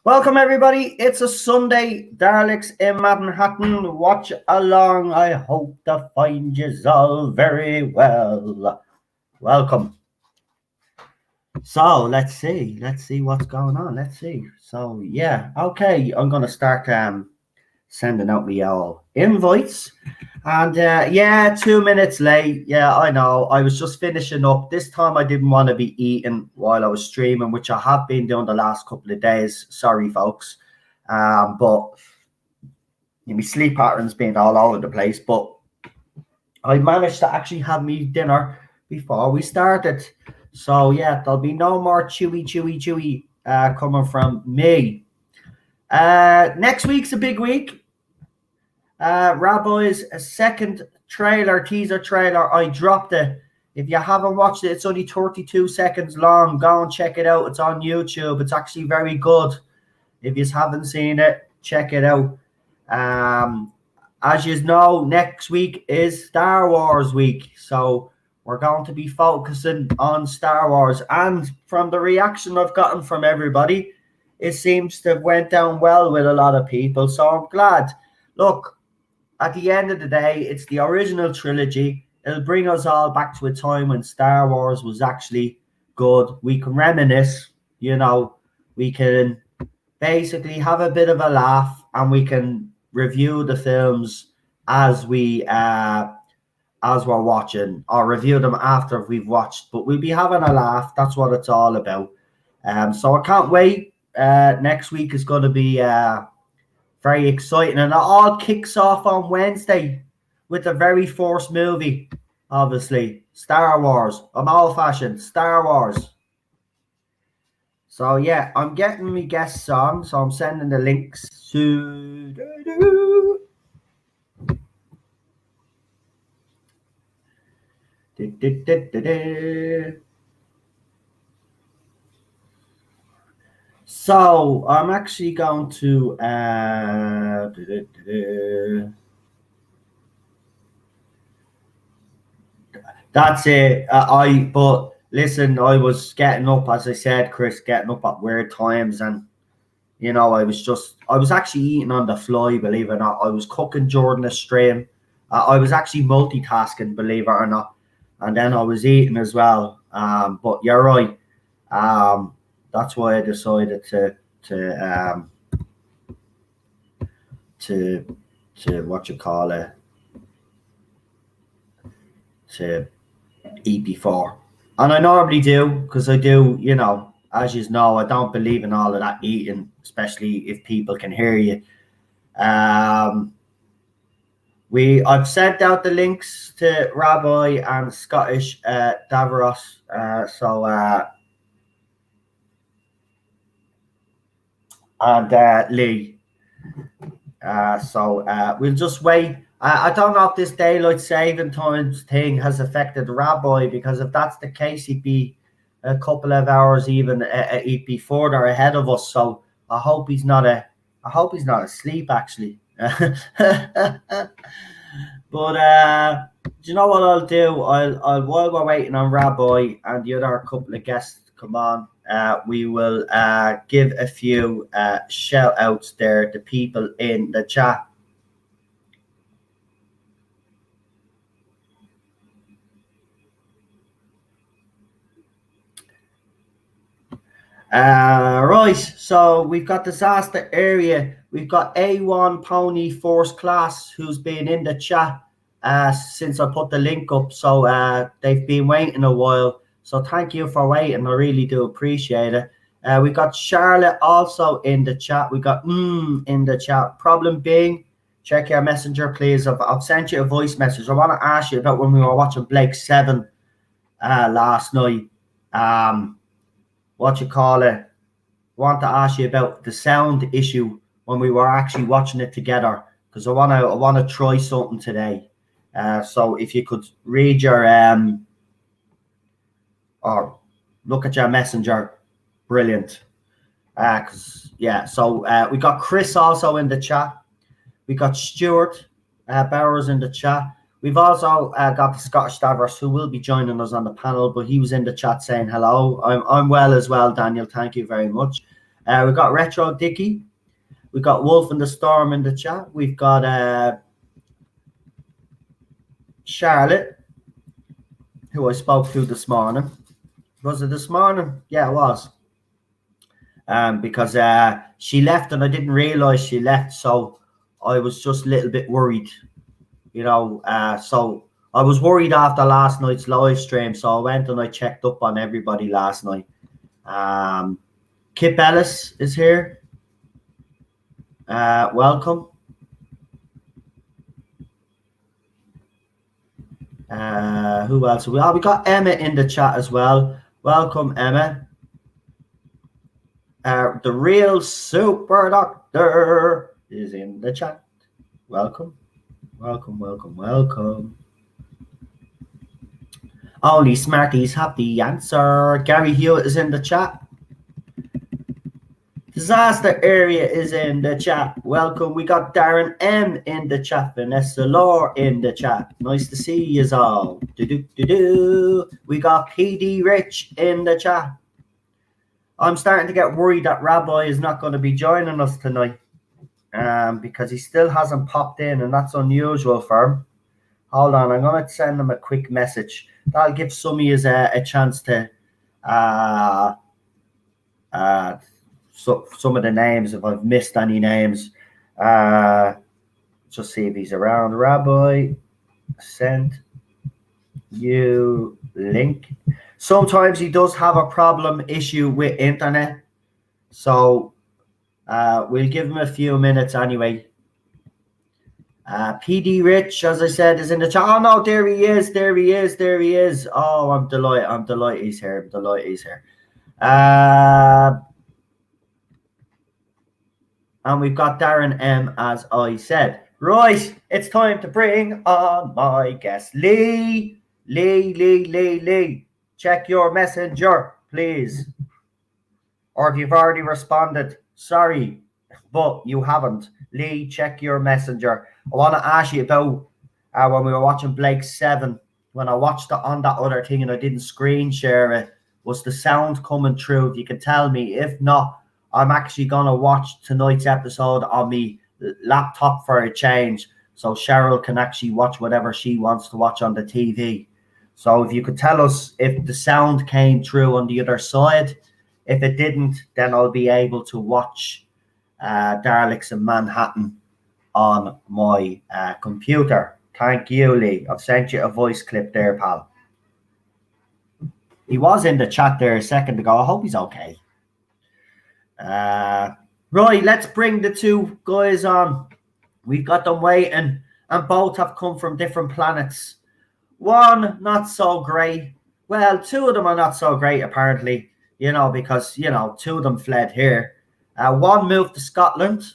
Welcome, everybody. It's a Sunday. Daleks in Manhattan. Watch along. I hope to find you all very well. Welcome. So, let's see. Let's see what's going on. Let's see. So, yeah. Okay. I'm going to start sending out me all invites. And, yeah, 2 minutes late. Yeah, I know. I was just finishing up. This time I didn't want to be eating while I was streaming, which I have been doing the last couple of days. Sorry, folks. But my sleep pattern's been all over the place. But I managed to actually have me dinner before we started. So, yeah, there'll be no more chewy coming from me. Next week's a big week. Rabbi's second teaser trailer, I dropped it. If you haven't watched it, it's only 32 seconds long. Go and check it out. It's on YouTube. It's actually very good. If you haven't seen it, check it out. As you know, next week is Star Wars week. So we're going to be focusing on Star Wars. And from the reaction I've gotten from everybody, it seems to have went down well with a lot of people. So I'm glad. Look, at the end of the day, it's the original trilogy. It'll bring us all back to a time when Star Wars was actually good. We can reminisce, we can basically have a bit of a laugh, and we can review the films as we're watching, or review them after we've watched. But we'll be having a laugh. That's what it's all about. So I can't wait. Next week is going to be very exciting, and it all kicks off on Wednesday with the very first movie, obviously, Star Wars. I'm old-fashioned, Star Wars. So, yeah, I'm getting me guests on, so I'm sending the links to... So I'm actually going to that's it. But listen, I was getting up, as I said, Chris, getting up at weird times, and I was actually eating on the fly, believe it or not. I was cooking during the stream. I was actually multitasking, believe it or not, and then I was eating as well. But you're right. That's why I decided to to eat before. And I normally do, because I do, as you know, I don't believe in all of that eating, especially if people can hear you. I've sent out the links to Rabbi and Scottish Davros. And Lee. So we'll just wait. I don't know if this daylight saving times thing has affected Rabbi, because if that's the case, he'd be a couple of hours even. He'd be further ahead of us. So I hope he's not asleep, actually. But do you know what I'll do? I'll while we're waiting on Rabbi and the other couple of guests to come on, we will give a few shout outs there to people in the chat. Right, so we've got Disaster Area. We've got A1 Pony First Class, who's been in the chat since I put the link up. So they've been waiting a while. So thank you for waiting. I really do appreciate it. We got Charlotte also in the chat. We got in the chat. Problem being, check your messenger, please. I've sent you a voice message. I want to ask you about when we were watching Blake 7 last night. want to ask you about the sound issue when we were actually watching it together, because I want to try something today. So if you could read your or look at your messenger, brilliant. So we got Chris also in the chat. We got Stuart Bowers in the chat. We've also got the Scottish Davros, who will be joining us on the panel, but he was in the chat saying hello. I'm well as well, Daniel. Thank you very much. We've got Retro Dicky. We've got Wolf in the Storm in the chat. We've got Charlotte, who I spoke to this morning. Was it this morning? Yeah, it was. Because she left and I didn't realise she left, so I was just a little bit worried. So I was worried after last night's live stream, so I went and I checked up on everybody last night. Kip Ellis is here. Welcome. Who else? We got Emma in the chat as well. Welcome, Emma. The real super doctor is in the chat. Welcome. Only smarties have the answer. Gary Hewitt is in the chat. Disaster Area is in the chat. Welcome. We got Darren M in the chat. Vanessa Law in the chat. Nice to see you all. We got PD Rich in the chat. I'm starting to get worried that Rabbi is not going to be joining us tonight because he still hasn't popped in, and that's unusual for him. Hold on. I'm going to send him a quick message. That'll give some of you a chance to some of the names, if I've missed any names. Just see if he's around. Rabbi, send you link. Sometimes he does have a issue with internet, so we'll give him a few minutes anyway. PD Rich, as I said, is in the chat. Oh no, there he is. Oh, I'm delighted he's here. And we've got Darren M, as I said. Right, it's time to bring on my guest, Lee. Check your messenger, please. Or if you've already responded, sorry, but you haven't. Lee, check your messenger. I want to ask you about when we were watching Blake 7, when I watched it on that other thing and I didn't screen share it, was the sound coming through? If you can tell me. If not, I'm actually going to watch tonight's episode on my laptop for a change, so Cheryl can actually watch whatever she wants to watch on the TV. So if you could tell us if the sound came through on the other side. If it didn't, then I'll be able to watch Daleks in Manhattan on my computer. Thank you, Lee. I've sent you a voice clip there, pal. He was in the chat there a second ago. I hope he's okay. Right, let's bring the two guys on. We've got them waiting, and both have come from different planets. One, not so great. Well, two of them are not so great, apparently, because, two of them fled here. One moved to Scotland,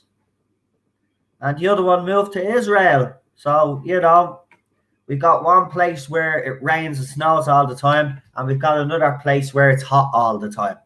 and the other one moved to Israel. So, we've got one place where it rains and snows all the time, and we've got another place where it's hot all the time.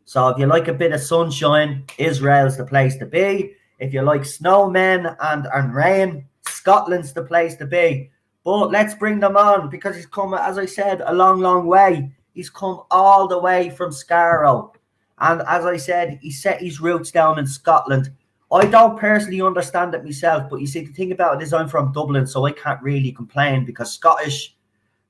So if you like a bit of sunshine, Israel's the place to be. If you like snowmen and rain, Scotland's the place to be. But let's bring them on, because he's come, as I said, a long, long way. He's come all the way from Scaro. And as I said, he set his roots down in Scotland. I don't personally understand it myself, but you see, the thing about it is I'm from Dublin, so I can't really complain, because Scottish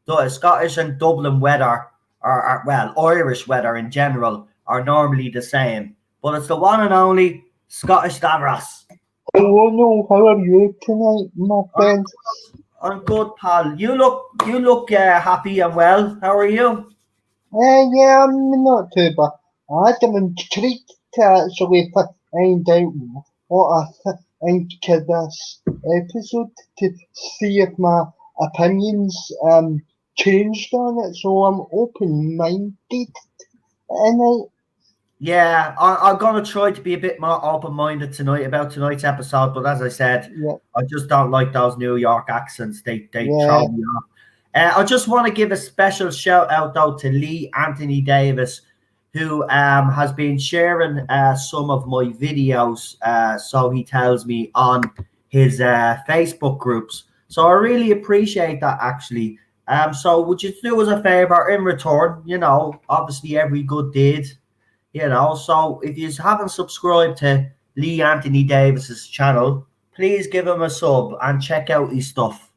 and Dublin weather, well, Irish weather in general, are normally the same. But it's the one and only Scottish Davros. Hello, how are you tonight, my friend? I'm good, pal. You look happy and well. How are you? Yeah, I'm not too bad. I'm intrigued to actually find out what I think of this episode, to see if my opinions changed on it. So I'm open-minded tonight. Yeah, I'm gonna try to be a bit more open-minded tonight about tonight's episode. But as I said, Yeah, I just don't like those New York accents. They yeah. throw me off. I just want to give a special shout out though to Lee Anthony Davis, who has been sharing some of my videos. So he tells me on his Facebook groups. So I really appreciate that actually. So would you do us a favor in return? You know, obviously every good deed. You know, so if you haven't subscribed to Lee Anthony Davis's channel, please give him a sub and check out his stuff.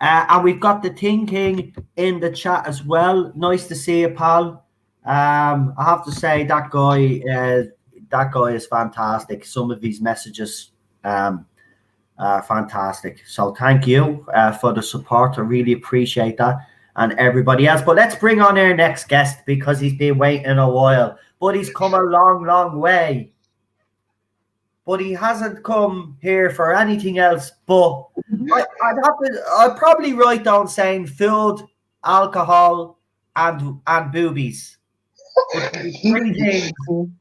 And we've got the Thinking in the chat as well. Nice to see you, pal. I have to say that guy is fantastic. Some of his messages are fantastic. So thank you for the support. I really appreciate that, and everybody else. But let's bring on our next guest because he's been waiting a while. But he's come a long, long way. But he hasn't come here for anything else. But I'd probably write down saying food, alcohol, and boobies. But the three things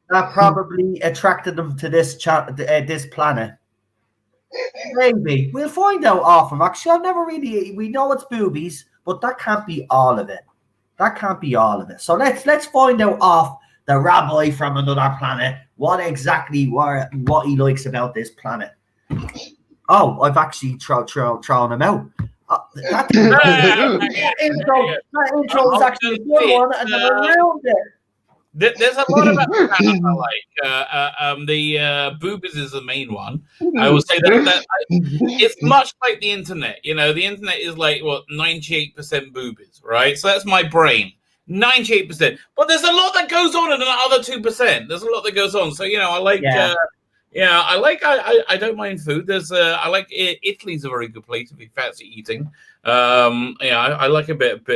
that probably attracted them to this this planet. Maybe we'll find out off him. Actually, I've never really. We know it's boobies, but that can't be all of it. That can't be all of it. So let's find out off the rabbi from another planet what exactly what he likes about this planet. Oh, I've actually thrown him out. That intro was actually a good one, and then I ruined it. There's a lot about the planet I like. The boobies is the main one. I will say that it's much like the internet. You know, the internet is like 98% boobies, right? So that's my brain. 98%. But there's a lot that goes on in the other 2%. There's a lot that goes on. So, you know, I like I don't mind food. There's I like Italy's a very good place if you fancy eating. I like a bit of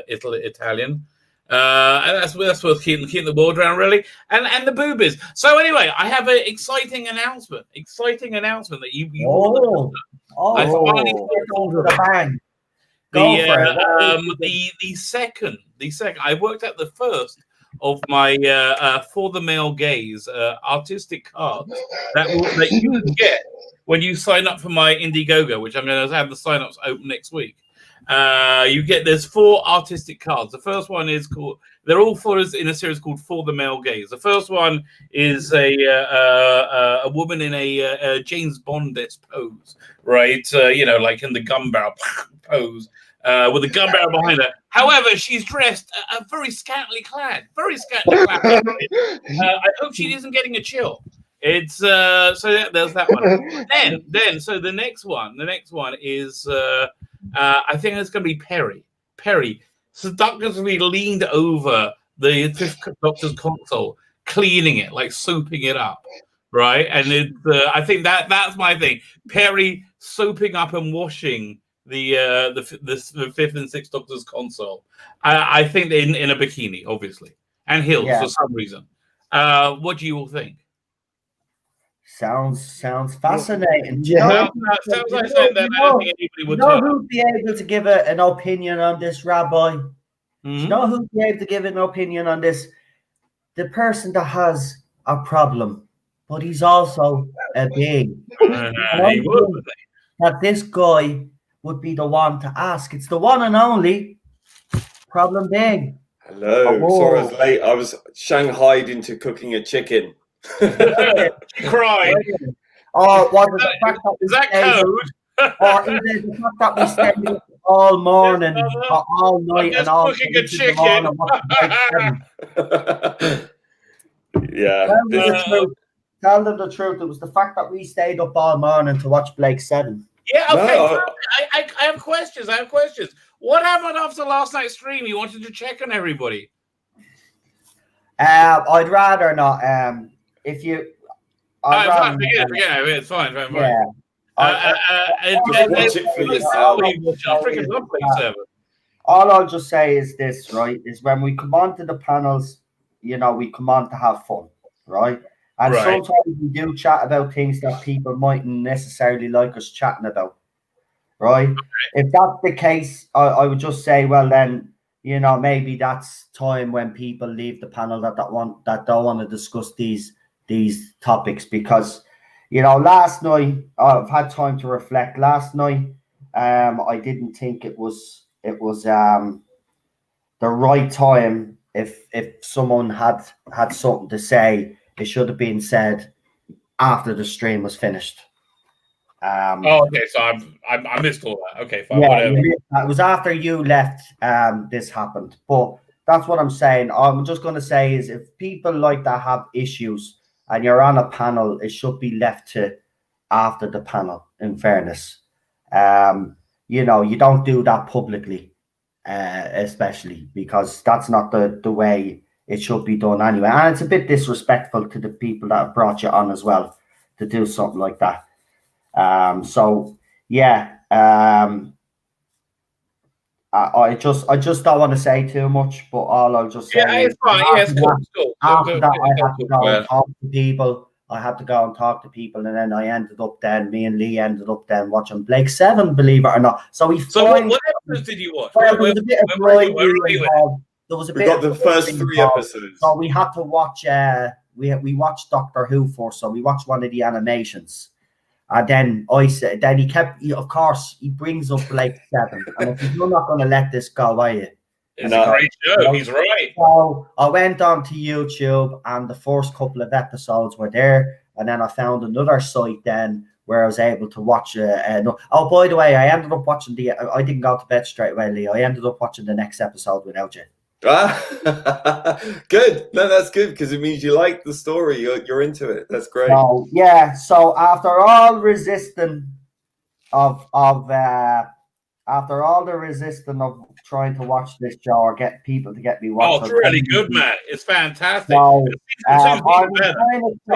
Italian. And that's worth keeping the world around, really. And the boobies. So anyway, I have an exciting announcement. That you I finally the second I worked out the first of my for the male gaze artistic cards that you can get when you sign up for my Indiegogo, which I'm going to have the sign-ups open next week. There's 4 artistic cards. The first one is called. They're all in a series called For the Male Gaze. The first one is a woman in a James Bond-esque pose, right? Like in the gun barrel pose. With a gun barrel behind her. However, she's dressed very scantily clad. Very scantily clad. I hope she isn't getting a chill. It's so there's that one. Then so the next one is I think it's going to be Perry. Perry seductively leaned over the Fifth Doctor's console, cleaning it, like soaping it up, right? And I think that's my thing. Perry soaping up and washing the Fifth and Sixth Doctor's console. I think in a bikini, obviously, and heels for some reason. What do you all think? Sounds fascinating. Sounds like something that I don't think anybody would do. Who'd be able to give an opinion on this, Rabbi? Do you know who'd be able to give an opinion on this? The person that has a problem, but he's also a being. That this guy would be the one to ask. It's the one and only Problem Big. Hello. Sorry I was late. I was shanghaied into cooking a chicken. She cried. Or was it the fact that is that code? Or is it the fact that we stayed up all morning, or all night, and all cooking a chicken? Yeah. Tell them the truth. It was the fact that we stayed up all morning to watch Blake 7. Yeah, okay. No, I have questions. What happened after last night's stream? You wanted to check on everybody. I'd rather not. If you, forget it. It's fine. Yeah. Watch it for yourself. All I'll just say is this, right? Is when we come on to the panels, we come on to have fun, right? And sometimes we do chat about things that people mightn't necessarily like us chatting about, right? Okay. If that's the case, I would just say, well, then, you know, maybe that's time when people leave the panel that don't want to discuss these topics, because, you know, last night I've had time to reflect. Last night, I didn't think it was the right time. If someone had something to say, it should have been said after the stream was finished. Okay, so I missed all that. Okay, fine, Yeah, whatever. it was after you left. This happened, but that's what I'm saying. I'm just going to say is, if people like that have issues and you're on a panel, it should be left to after the panel. In fairness, you know, you don't do that publicly, especially because that's not the way it should be done anyway, and it's a bit disrespectful to the people that have brought you on as well to do something like that. So yeah. I just don't want to say too much, but all I'll just say Yeah, it's fine. Yeah, it's cool. after that, I had to go and talk to people. I had to go and talk to people, and then me and Lee ended up then watching Blake 7, believe it or not. So we what episodes did you watch? There was a bit of bribery involved. There was a We bit got the first 3 episodes. So we had to watch. We watched Doctor Who first, so we watched one of the animations. And then he kept, of course, he brings up Blake 7. And I said, you're not going to let this go, are you? It's a great show. He's right. So I went on to YouTube, and the first couple of episodes were there. And then I found another site then where I was able to watch. Oh, by the way, I ended up watching I didn't go to bed straight away, Lee. I ended up watching the next episode without you. Good. No, that's good, because it means you like the story. You're into it. That's great. So, yeah. So after all resisting of trying to watch this show or get people to get me watch, it's really good, man. It's fantastic. So, I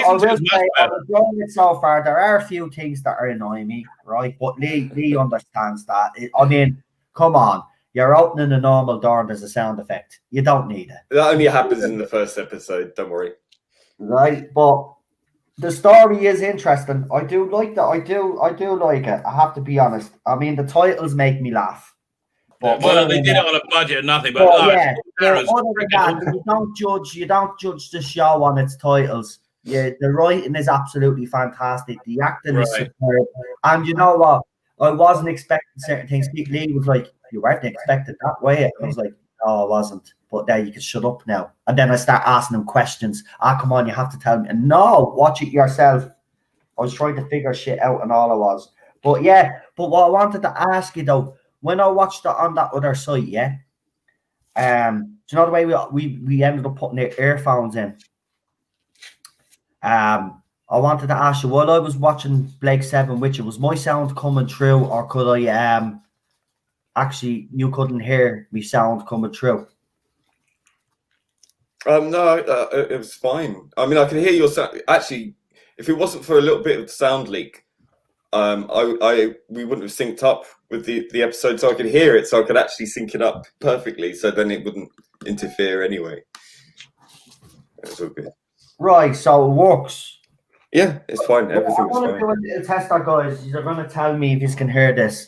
was enjoying it so far. There are a few things that are annoying me, right? But Lee understands that. I mean, come on. You're opening a normal door and there's a sound effect. You don't need it. That only happens in the first episode. Don't worry. Right, but the story is interesting. I do like that. I do like it. I have to be honest. I mean, the titles make me laugh. But, well, they did it on a budget and nothing. But yeah, other than that, you don't judge the show on its titles. Yeah, the writing is absolutely fantastic. The acting is superb. And you know what? I wasn't expecting certain things. Lee was like, you weren't expecting that way. And I was like, no, I wasn't. But there, you can shut up now. And then I start asking him questions. Come on, you have to tell me. And no, watch it yourself. I was trying to figure shit out, and all I was. But yeah, but what I wanted to ask you though, when I watched it on that other site, do you know the way we ended up putting the earphones in? I wanted to ask you, while I was watching Blake 7 with you, was my sound coming through, or could I actually, you couldn't hear me sound coming through? No, it was fine. I mean, I could hear your sound. Actually, if it wasn't for a little bit of sound leak, we wouldn't have synced up with the episode, so I could hear it, so I could actually sync it up perfectly, so then it wouldn't interfere anyway. It was all good. Right, so it works. Yeah, it's fine. Everything was fine. I'm going to do a test, guys. You're going to tell me if you can hear this.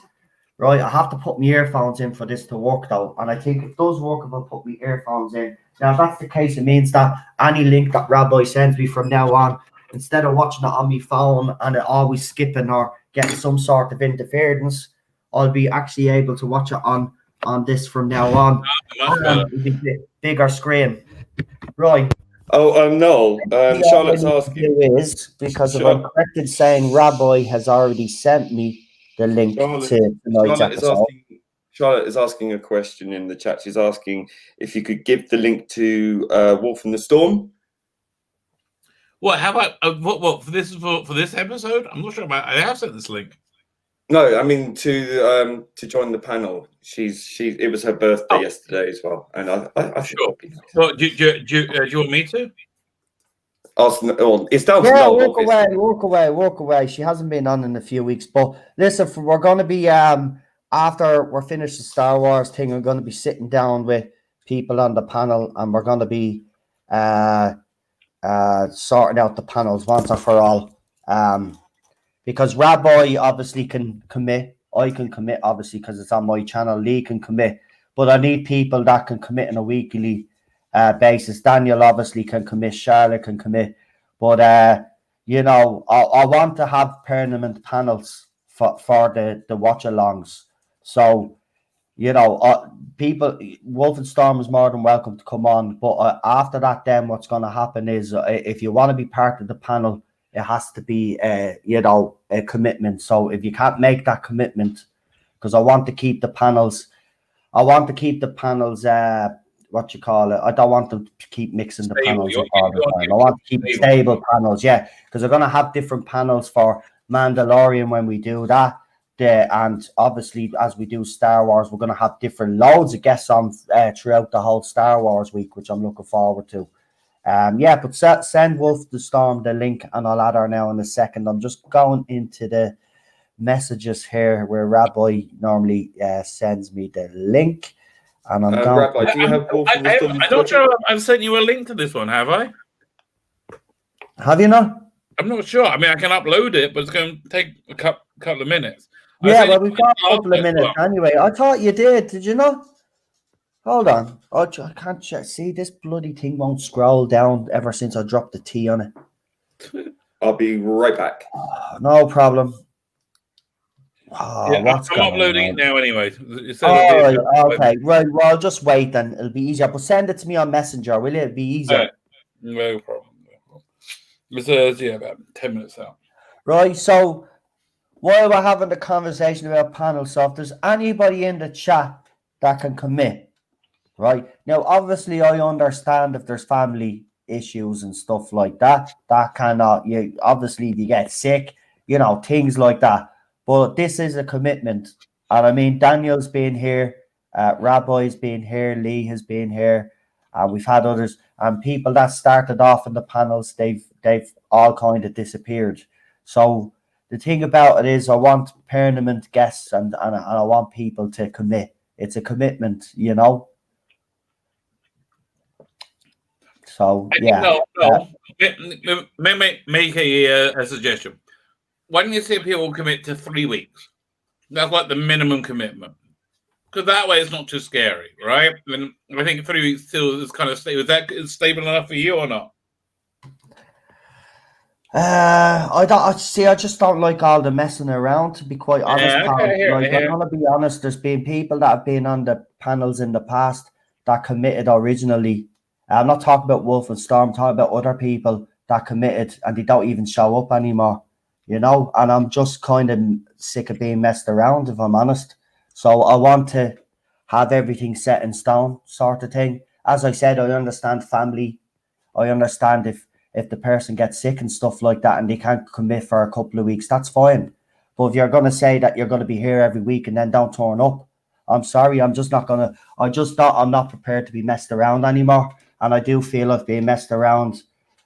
Right, I have to put my earphones in for this to work, though. And I think it does work if I put my earphones in. Now, if that's the case, it means that any link that Rabbi sends me from now on, instead of watching it on my phone and it always skipping or getting some sort of interference, I'll be actually able to watch it on this from now on. Bigger screen. Right. Oh, Noel, Charlotte's asking. Is because if I'm correct in saying Rabbi has already sent me the link to tonight's episode. Charlotte is asking a question in the chat. She's asking if you could give the link to Wolf in the Storm. What? How about what for this episode? I'm not sure about. I have sent this link. No, I mean to join the panel. It was her birthday yesterday as well, and I should. Sure. Well, do you want me to? It's down to Noel, walk away. She hasn't been on in a few weeks, but listen, we're going to be after we're finished the Star Wars thing, we're going to be sitting down with people on the panel, and we're going to be sorting out the panels once and for all. Because Rabbi obviously can commit. I can commit, obviously, because it's on my channel. Lee can commit. but I need people that can commit on a weekly basis. Daniel obviously can commit, Charlotte can commit, but you know, I want to have permanent panels for the watch-alongs. So, you know, people, Wolfenstorm is more than welcome to come on, but after that, then what's going to happen is if you want to be part of the panel, it has to be, you know, a commitment. So if you can't make that commitment, because I want to keep the panels, what you call it, I don't want them to keep mixing the panels up all the time. I want to keep stable panels, yeah, because they're going to have different panels for Mandalorian when we do that. And obviously, as we do Star Wars, we're going to have different loads of guests on throughout the whole Star Wars week, which I'm looking forward to. Yeah, but send Wolf the Storm the link, and I'll add her now in a second. I'm just going into the messages here where Rabbi normally sends me the link, and I'm going. Rabbi, do you have Wolf of the Storm? I'm not sure I've sent you a link to this one, have I? Have you not? I'm not sure. I mean, I can upload it, but it's going to take a couple of minutes. Yeah, well, we've got a couple of minutes anyway. I thought you did. Did you not? Hold on. Oh, I can't check. See, this bloody thing won't scroll down ever since I dropped the T on it. I'll be right back. No problem. Oh, yeah, what's I'm going uploading on? it now anyway. Okay. Right. Well, I'll just wait then. It'll be easier. But send it to me on Messenger, will it? It'll be easier. No problem. It's yeah, about 10 minutes out. Right. So while we're having the conversation about panel stuff, there's anybody in the chat that can commit, right? Now, obviously, I understand if there's family issues and stuff like that, that cannot, you obviously, if you get sick, you know, things like that. But this is a commitment. And I mean, Daniel's been here, Rabbi's been here, Lee has been here, and we've had others, and people that started off in the panels, they've all kind of disappeared. So the thing about it is I want permanent guests and I want people to commit. It's a commitment, you know. So yeah. Make a suggestion. Why don't you see people commit to 3 weeks? That's like the minimum commitment. Because that way it's not too scary, right? And I think 3 weeks still is kind of stable. Is that stable enough for you or not? I just don't like all the messing around, to be quite honest. I'm gonna be honest, there's been people that have been on the panels in the past that committed originally. I'm not talking about Wolf and Storm, I'm talking about other people that committed and they don't even show up anymore, you know, and I'm just kind of sick of being messed around, if I'm honest. So I want to have everything set in stone, sort of thing. As I said, I understand family. I understand if the person gets sick and stuff like that and they can't commit for a couple of weeks, that's fine. But if you're going to say that you're going to be here every week and then don't turn up, I'm sorry, I'm not prepared to be messed around anymore. And I do feel I've been messed around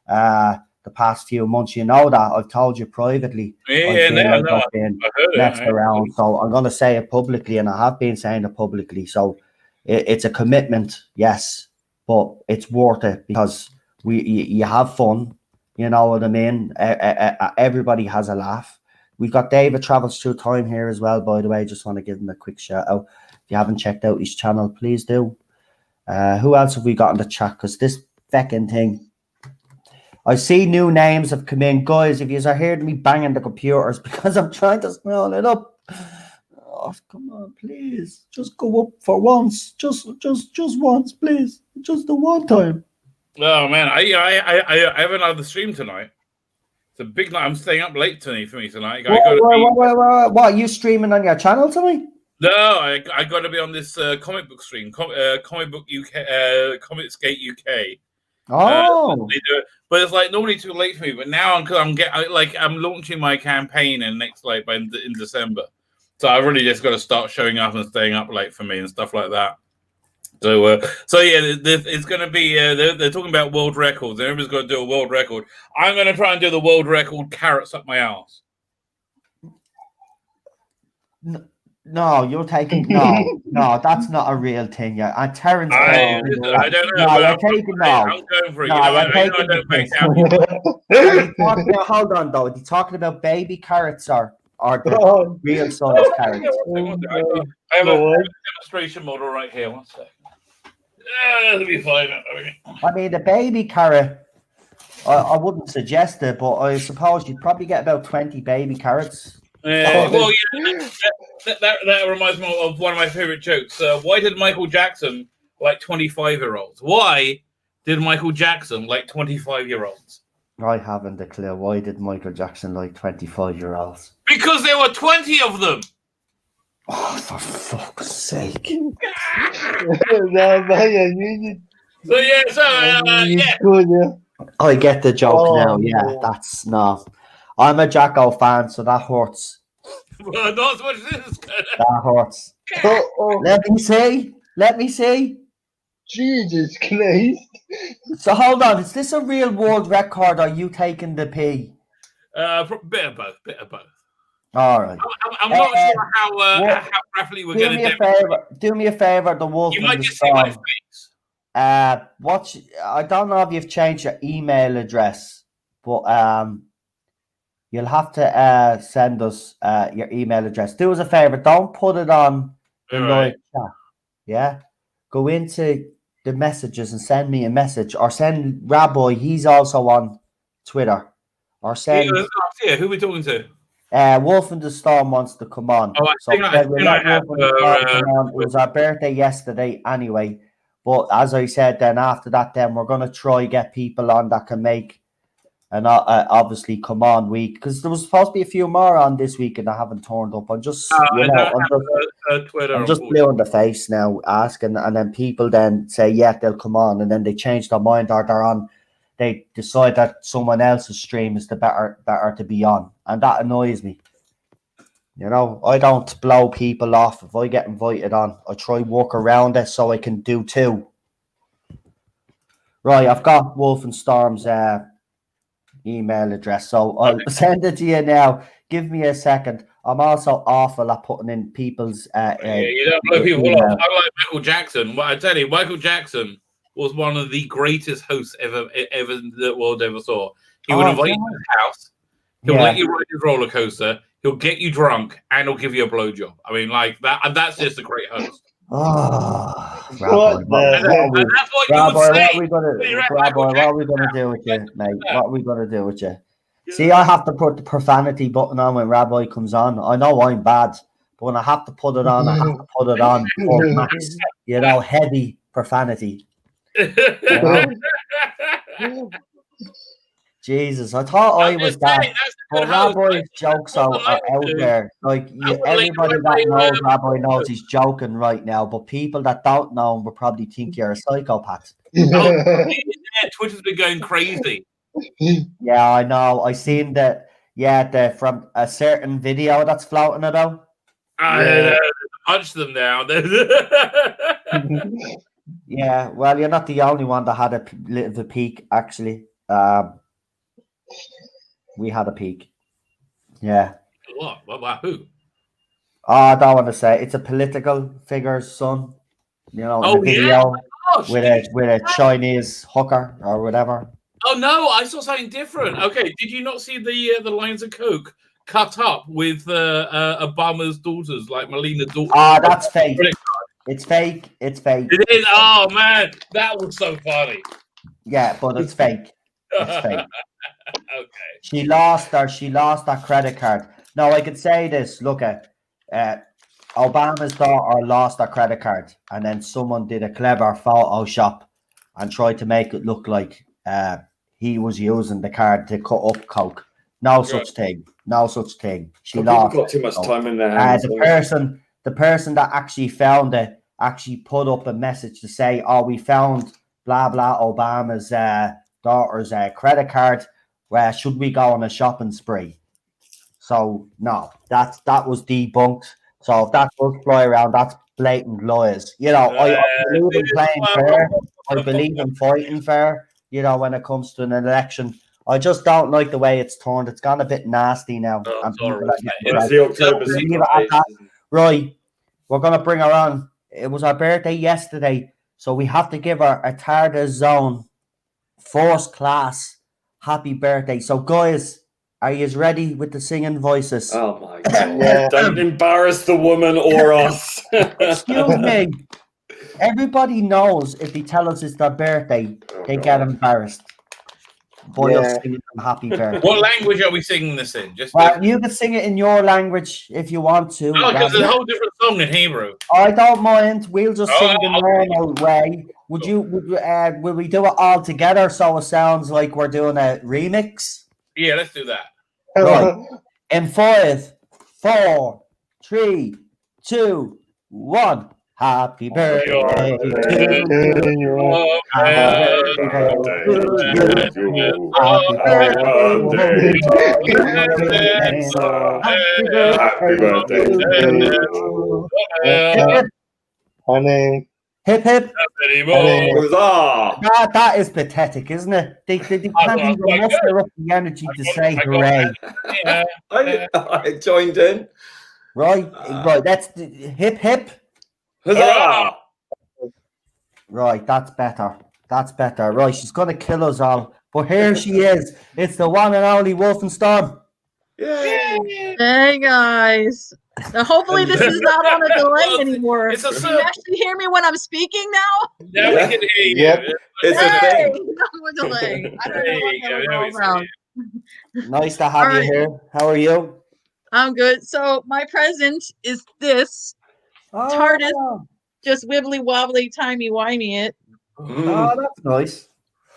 the past few months. You know that. I've told you privately. I've been messed around. So I'm going to say it publicly, and I have been saying it publicly. So it's a commitment, yes, but it's worth it because you have fun, you know what I mean? Everybody has a laugh. We've got David Travels Through Time here as well, by the way. Just want to give him a quick shout out. If you haven't checked out his channel, please do. Who else have we got in the chat? Because this feckin' thing, I see new names have come in. Guys, if you are hearing me banging the computers because I'm trying to scroll it up. Oh, come on, please. Just go up for once. Just once, please. Just the one time. Oh man, I have another stream tonight. It's a big night. I'm staying up late for me tonight. What are you streaming on your channel tonight? No, I got to be on this comic book stream, comic book UK, Comicsgate UK. Oh, they do it, but it's like normally too late for me. But now I'm launching my campaign in December, so I've really just got to start showing up and staying up late for me and stuff like that. So yeah, it's going to be. They're talking about world records. Everybody's got to do a world record. I'm going to try and do the world record carrots up my ass. No, you're taking no. That's not a real thing. Yeah, and Terrence. I don't know. No, you're taking no. I'm going for it. No, you're taking the piss. Hold on, though. Are you talking about baby carrots or or the Oh, real size carrots? I have a boy. demonstration model right here. One second. That'll be fine. I mean, the baby carrot, I wouldn't suggest it, but I suppose you'd probably get about 20 baby carrots. Well, yeah, that reminds me of one of my favorite jokes. Why did Michael Jackson like 25-year-olds? Why did Michael Jackson like 25-year-olds? I haven't a clue. Why did Michael Jackson like 25-year-olds? Because there were 20 of them. Oh, for fuck's sake. No, man, you So yeah, yeah. good, yeah. I get the joke Oh, now. Yeah, no. that's no. I'm a Jacko fan, so that hurts. Well, not as much as this. That hurts. Oh, Let me see. Jesus Christ. So hold on. Is this a real world record? Or are you taking the pee? Bit of both. All right. I'm not sure how rapidly we're going to do. Do me a favor. The wolf. You and might the just see my storm. face. I don't know if you've changed your email address, but you'll have to send us your email address. Do us a favor. Don't put it on the live chat. Yeah. Go into the messages and send me a message, or send Rabbi. He's also on Twitter. Or send. Yeah, who are we talking to? Wolf and the Storm wants to come on. Oh, I think I have. It was our birthday yesterday anyway. But as I said, then after that, then we're going to try get people on that can make and obviously come on week, because there was supposed to be a few more on this week and I haven't turned up. I'm just, Twitter. I'm just blue in the face now asking, and then people then say, yeah, they'll come on, and then they change their mind, or they decide that someone else's stream is the better to be on, and that annoys me. You know, I don't blow people off. If I get invited on, I try work around it so I can do two. Right, I've got Wolf and Storm's email address, so I'll send it to you now. Give me a second. I'm also awful at putting in people's. You don't blow people off. Unlike Michael Jackson. Well, I tell you, Michael Jackson was one of the greatest hosts ever the world ever saw. He would invite you to his house. He'll let you ride his roller coaster. He'll get you drunk, and he'll give you a blowjob. I mean, like that, and that's just a great host. Oh, What what are we gonna do with you, mate? What are we gonna do with you? See, I have to put the profanity button on when Rabbi comes on. I know I'm bad, but when I have to put it on, I have to put it on full max. You know, heavy profanity. You know? Jesus, I thought I was that. But Rabbi's jokes are out there. Like everybody that knows Rabbi knows he's joking right now, but people that don't know him will probably think you're a psychopath. Twitter's been going crazy. Yeah, I know. I seen that. Yeah, from a certain video that's floating about. I punch them now. Yeah, well, you're not the only one that had a little of a peak, actually. We had a peak. Yeah. What? Who? Oh, I don't want to say. It's a political figure's son. You know, in the video with a Chinese hooker or whatever. Oh no, I saw something different. Okay, did you not see the lines of coke cut up with Obama's daughters, like Melina's daughter? Ah, that's fake. It's fake. It's fake. It is. Oh man, that was so funny. Yeah, but it's fake. It's fake. Okay. She lost her credit card. No, I could say this. Look at Obama's daughter lost her credit card, and then someone did a clever Photoshop and tried to make it look like he was using the card to cut up coke. No such thing. No such thing. She lost. Got too much time in their hands. The person that actually found it actually put up a message to say, "Oh, we found blah blah Obama's daughter's credit card. Where should we go on a shopping spree?" So no, that was debunked. So if that does fly around, that's blatant lies. You know, I believe in playing fair. I believe in fighting fair. You know, when it comes to an election, I just don't like the way it's turned. It's gone a bit nasty now. It's the October right, we're gonna bring her on. It was our birthday yesterday, so we have to give her a Tarda Zone first class happy birthday. So guys, Are you ready with the singing voices? Oh my god! Yeah. Don't embarrass the woman or us. Excuse me. Everybody knows if they tell us it's their birthday, they get embarrassed by us Yeah. singing them happy birthday. What language are we singing this in? Just Well, you can sing it in your language if you want to. because there's a whole different song in Hebrew. I don't mind. We'll just Oh, sing the okay. normal way. Will we do it all together so it sounds like we're doing a remix? Yeah, let's do that. Right. In 5, 4, 3, 2, 1. Happy birthday to you. Oh, Happy birthday to you. Happy birthday Happy birthday to you. Hip, Honey. hip, hip. anymore. Huzzah! That is pathetic, isn't it? They can't even muster up the energy to say hooray. Yeah. I joined in. Right, that's the hip, hip. Huzzah! Right, that's better. That's better. Right, she's going to kill us all. But here she is. It's the one and only Wolfenstorm. Yay! Hey guys. Now, hopefully this is not on a delay anymore. It's a Can you actually hear me when I'm speaking now? Now we can hear you. Yep. It's a Hey, thing. no delay. I don't There know what you go. that was Now all we see about. you. Nice to have All you right. here. How are you? I'm good. So my present is this. TARDIS. Just wibbly wobbly, timey wimey it. Oh, that's nice.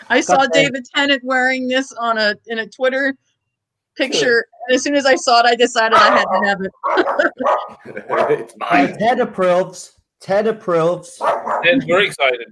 I saw Got that. David Tennant wearing this in a Twitter picture, and as soon as I saw it, I decided I had to have it. It's mine. Ted approves. Ted approves. Ted's very excited.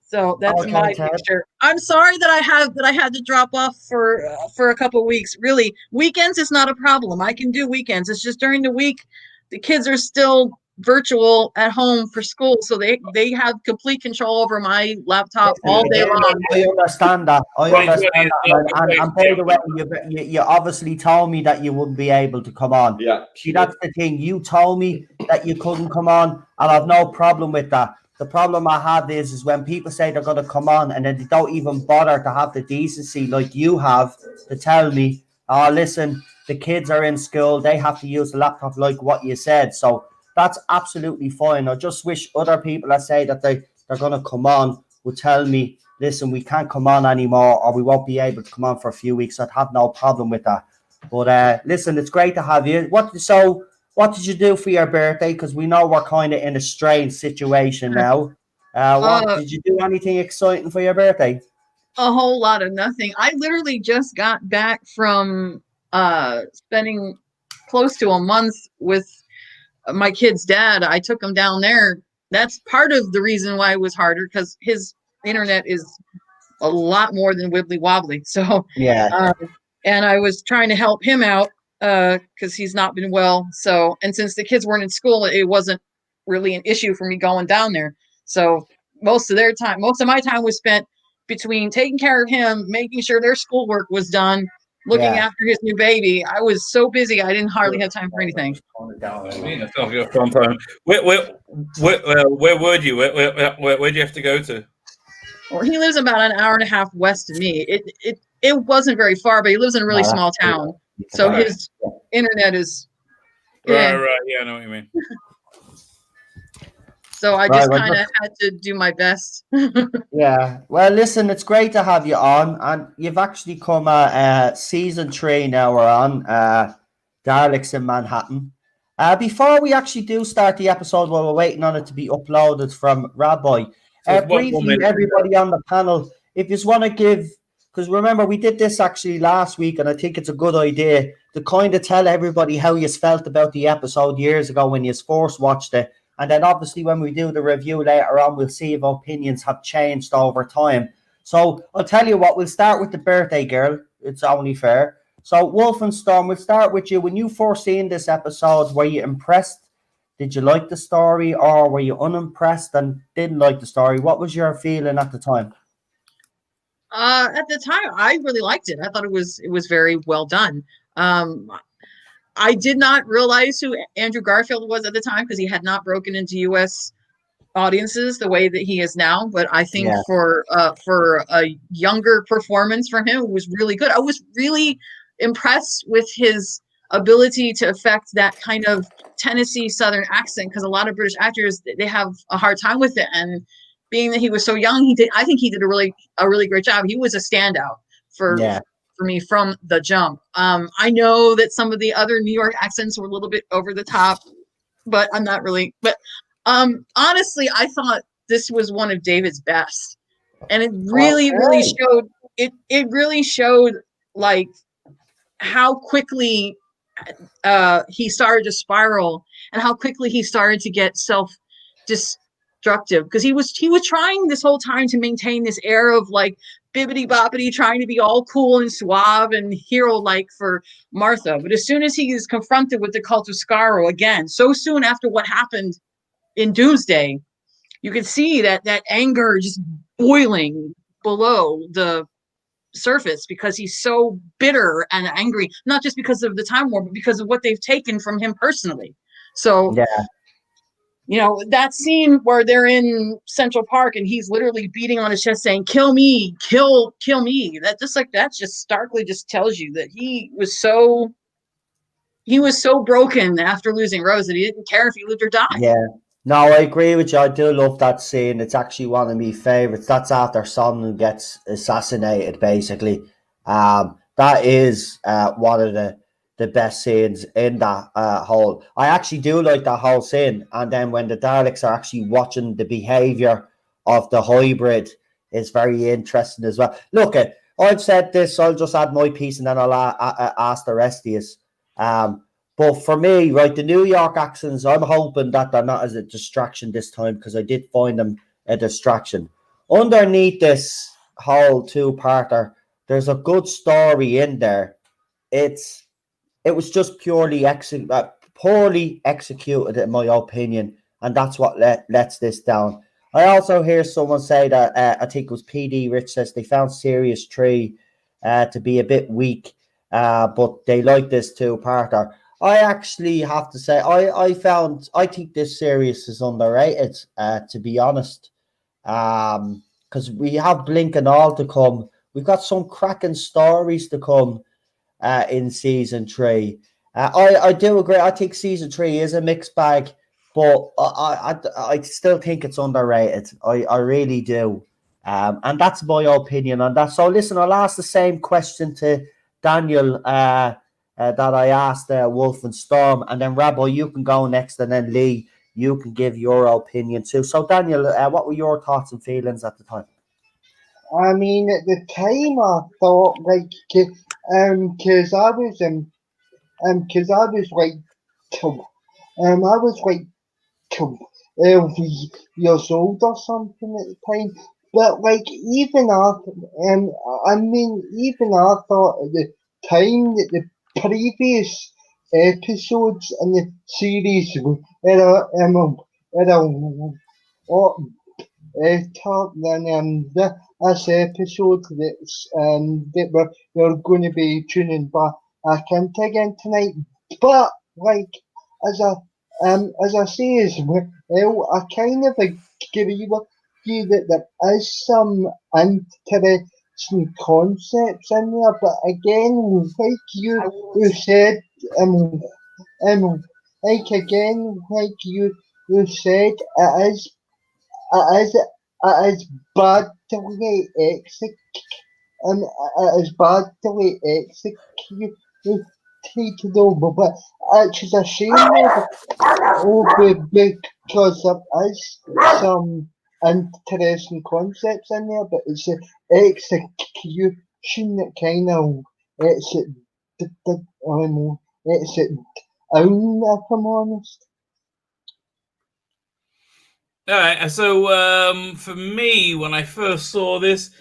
So that's Okay, my Ted. picture. I'm sorry that I had to drop off for a couple weeks. Really, weekends is not a problem. I can do weekends. It's just during the week, the kids are still virtual at home for school, so they have complete control over my laptop all day long. I understand that. I Right, understand well, that. And by the way, you obviously told me that you wouldn't be able to come on. Yeah. See, that's the thing. You told me that you couldn't come on, and I've no problem with that. The problem I have is when people say they're going to come on and then they don't even bother to have the decency like you have to tell me, oh, listen, the kids are in school, they have to use the laptop like what you said. So that's absolutely fine. I just wish other people that say that they're going to come on would tell me, listen, we can't come on anymore or we won't be able to come on for a few weeks. I'd have no problem with that. But listen, it's great to have you. What did you do for your birthday? Because we know we're kind of in a strange situation now. Did you do anything exciting for your birthday? A whole lot of nothing. I literally just got back from spending close to a month with my kid's dad. I took him down there. That's part of the reason why it was harder, because his internet is a lot more than wibbly wobbly. So Yeah. and I was trying to help him out because he's not been well. So, and since the kids weren't in school, it wasn't really an issue for me going down there. So most of my time was spent between taking care of him, making sure their schoolwork was done, looking after his new baby. I was so busy, I didn't hardly have time for anything. That sounds like a fun time. Where were you? Where'd you have to go to? Well, he lives about an hour and a half west of me. It wasn't very far, but he lives in a really small town. So his internet is Right. Yeah, I know what you mean. So I just kind of had to do my best. Yeah. Well, listen, it's great to have you on, and you've actually come season 3 now. We're on Daleks in Manhattan. Before we actually do start the episode, while we're waiting on it to be uploaded from Rabbi, briefly, everybody on the panel, if you just want to give, because remember we did this actually last week, and I think it's a good idea to kind of tell everybody how you felt about the episode years ago when you first watched it. And then obviously when we do the review later on, we'll see if opinions have changed over time. So I'll tell you what, we'll start with the birthday girl. It's only fair. So Wolfenstorm, we'll start with you. When you first seen this episode, were you impressed? Did you like the story, or were you unimpressed and didn't like the story? What was your feeling at the time? At the time, I really liked it. I thought it was very well done. I did not realize who Andrew Garfield was at the time because he had not broken into U.S. audiences the way that he is now, but I think Yeah. for a younger performance from him, it was really good. I was really impressed with his ability to affect that kind of Tennessee Southern accent, because a lot of British actors, they have a hard time with it. And being that he was so young, I think he did a really great job. He was a standout for Yeah. me from the jump. I know that some of the other New York accents were a little bit over the top, but I'm not really. But honestly, I thought this was one of David's best, and it really, really Okay. showed. It really showed like how quickly he started to spiral, and how quickly he started to get self-destructive, because he was trying this whole time to maintain this air of like bibbity boppity, trying to be all cool and suave and hero like for Martha. But as soon as he is confronted with the cult of Skaro again, so soon after what happened in Doomsday, you can see that anger just boiling below the surface, because he's so bitter and angry, not just because of the Time War, but because of what they've taken from him personally. So, Yeah. that scene where they're in Central Park and he's literally beating on his chest saying, "Kill me, kill me." That just starkly just tells you that he was so broken after losing Rose that he didn't care if he lived or died. Yeah. No, I agree with you. I do love that scene. It's actually one of my favorites. That's after Son gets assassinated, basically. That is one of the best scenes in that whole. I actually do like that whole scene. And then when the Daleks are actually watching the behavior of the hybrid, is very interesting as well. Look, I've said this. I'll just add my piece, and then I'll ask the rest of you. But for me, right, the New York accents, I'm hoping that they're not as a distraction this time, because I did find them a distraction. Underneath this whole two-parter, there's a good story in there. It was just poorly executed, in my opinion, and that's what lets this down. I also hear someone say that I think it was PD Rich says they found Series 3 to be a bit weak, but they like this two-parter. I actually have to say, I think this series is underrated, to be honest. Because we have Blink and all to come. We've got some cracking stories to come in season 3. I do agree. I think season 3 is a mixed bag, but I still think it's underrated. I really do. And that's my opinion on that. So listen, I'll ask the same question to Daniel that I asked Wolf and Storm, and then Rabbi, you can go next, and then Lee, you can give your opinion too. So Daniel, what were your thoughts and feelings at the time? I mean, at the time, I thought because I was because I was like, I was like 12 years old or something at the time. But like even after, I mean, even I thought at the time that the previous episodes in the series were a lot better than this episode that we're going to be tuning back into again tonight. But like as I as I say as well, I kind of agree with you that there is some interesting concepts in there, but again, like you said, um, like again, like you said, it is badly executed over, but which is a shame because there is some interesting concepts in there, but it's the execution that kind of it's it, it's it down, if I'm honest. All right, so for me, when I first saw this,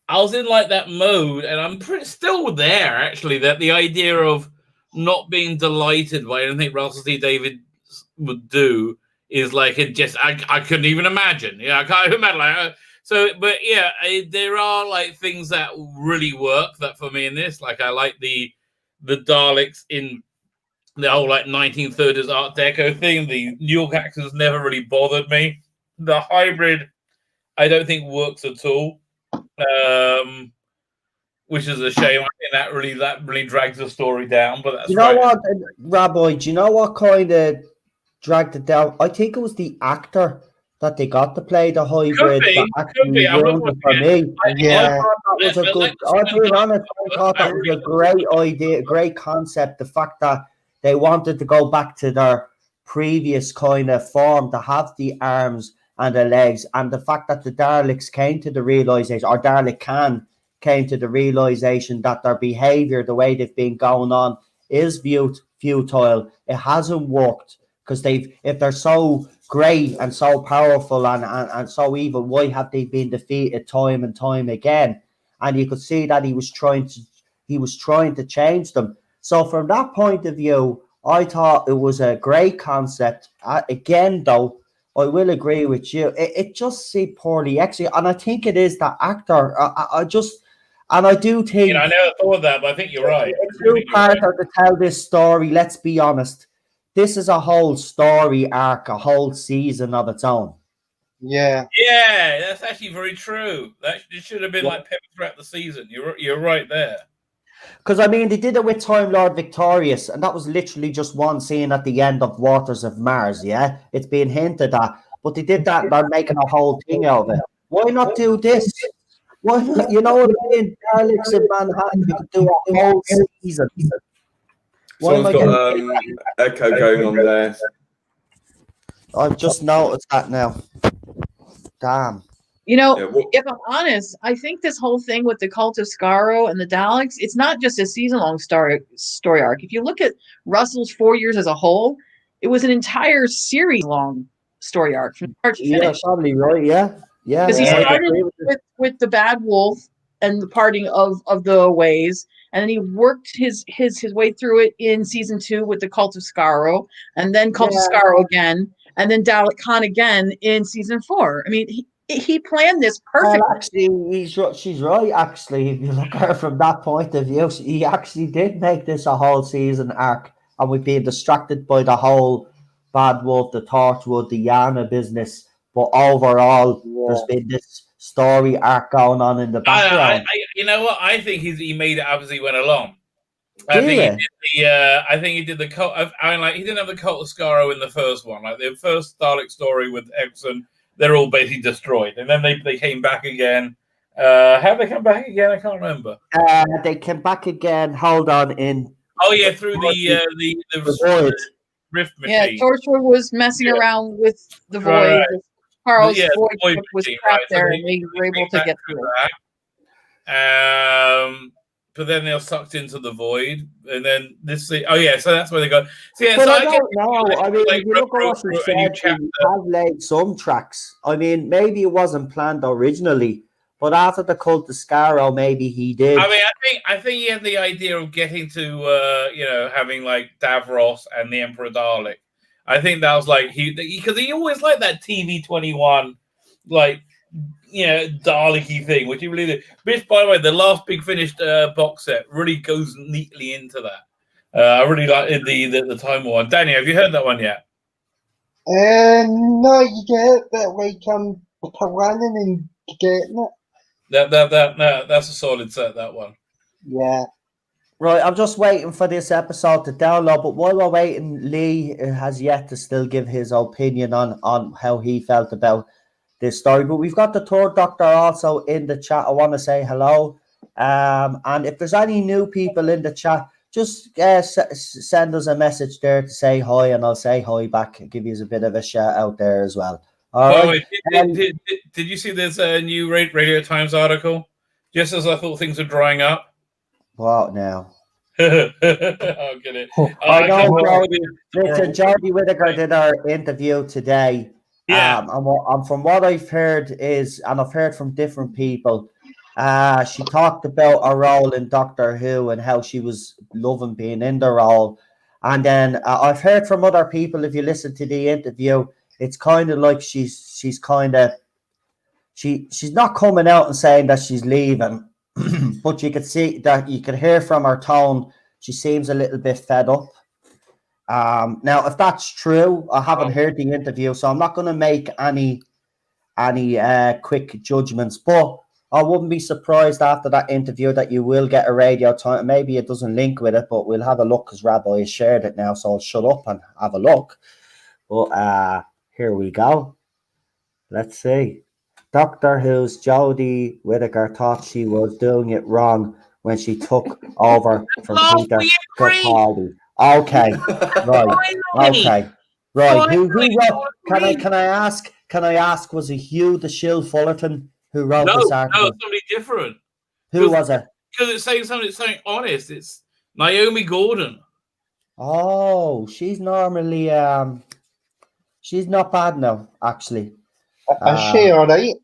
I was in like that mode, and I'm still there actually. That the idea of not being delighted by anything Russell T Davies would do is like I couldn't even imagine. Yeah, I can't even imagine. But yeah, there are like things that really work that for me in this. Like I like the Daleks in the whole like 1930s Art Deco thing. The New York accents never really bothered me. the hybrid, I don't think works at all. Which is a shame. I think that really drags the story down. But that's You know right. what, Rabbi? Do you know what kind of dragged it down? I think it was the actor that they got to play the hybrid that Could be. actually I'm ruined looking it for me. I Yeah. thought that was a good. I'll be honest. I thought that was a great idea, a great concept. The fact that they wanted to go back to their previous kind of form to have the arms and the legs, and the fact that the Daleks came to the realization, or Dalek Khan came to the realization that their behavior, the way they've been going on, is futile. It hasn't worked because if they're so great and so powerful and so evil, why have they been defeated time and time again? And you could see that he was trying to change them. So from that point of view, I thought it was a great concept. Again, though, I will agree with you. It just seemed poorly executed, and I think it is that actor. And I do think I never thought of that, but I think you're right. a true partner to tell this story. Let's be honest. This is a whole story arc, a whole season of its own. Yeah. Yeah, that's actually very true. That should have been like peppered throughout the season. You're right there. Because I mean, they did it with Time Lord Victorious, and that was literally just one scene at the end of Waters of Mars. Yeah, it's being hinted at, but they did that. They're making a whole thing out of it. Why not do this? Why not? You know what I mean? Daleks in Manhattan. You could do a whole season. Why am I Someone's got echo going on there. I've just noticed that now. Damn. You know, Yeah, if I'm honest, I think this whole thing with the Cult of Skaro and the Daleks, it's not just a season-long story arc. If you look at Russell's 4 years as a whole, it was an entire series-long story arc from start to finish. Yeah, probably right. Yeah, yeah. Because he I started agree with you. with the Bad Wolf and the parting of the ways, and then he worked his way through it in season 2 with the Cult of Skaro, and then Cult of Skaro again, and then Dalek Khan again in season 4. I mean, he planned this perfectly. Well, actually, she's right. Actually, if you look at her from that point of view, he actually did make this a whole season arc, and we've been distracted by the whole Bad Wolf, the Torchwood, the Yana business. But overall, there's been this story arc going on in the background. You know what? I think he made it up as he went along. I think he did the cult. He didn't have the Cult of Skaro in the first one. Like the first Dalek story with Exxon, they're all basically destroyed, and then they came back again. How they come back again? I can't remember. They came back again. Hold on, Through the void. rift machine. Yeah, Torchwood was messing around with the void. Right. Carl's Yeah, void void was machine, trapped right. So there, and they were able to get through that. But then they're sucked into the void, and then so that's where they go. So yeah, But so I don't know. I mean, like, if you look at what through you a said, new you chapter. have laid some tracks. I mean, maybe it wasn't planned originally, but after the Cult of Skaro, maybe he did. I mean, I think he had the idea of getting to having like Davros and the Emperor Dalek. I think that was like because he always liked that TV-21 like Dalek-y thing, which he really did. Which, by the way, the last Big Finished box set really goes neatly into that. I really like the Time War one. Danny, have you heard that one yet? No, you get it, but like planning and getting it. That's a solid set. That one. Yeah. Right, I'm just waiting for this episode to download, but while we're waiting, Lee has yet to still give his opinion on how he felt about this story. But we've got the third Doctor also in the chat. I want to say hello. And if there's any new people in the chat, just send us a message there to say hi, and I'll say hi back and give you a bit of a shout out there as well. All right. Did you see this new Radio Times article? Just as I thought things were drying up. What now? I'll get it. I know. Listen, Jodie Whittaker did our interview today. Yeah. And from what I've heard and I've heard from different people, she talked about her role in Doctor Who and how she was loving being in the role. And then I've heard from other people, if you listen to the interview, it's kind of like she's not coming out and saying that she's leaving, but you could see that you could hear from her tone, she seems a little bit fed up. Now, if that's true, I haven't heard the interview, so I'm not going to make any any quick judgments. But I wouldn't be surprised after that interview that you will get a radio time. Maybe it doesn't link with it, but we'll have a look because Rabbi has shared it now. So I'll shut up and have a look. But here we go. Let's see. Doctor Who's Jodie Whittaker thought she was doing it wrong when she took over from Peter Capaldi. Okay, right. Okay, right. Who wrote? Can I ask? Was it Hugh the Shill Fullerton who wrote this article? No, somebody different. Who was it? Because it's saying something honest. It's Naomi Gordon. Oh, she's normally she's not bad now, actually. Is she alright?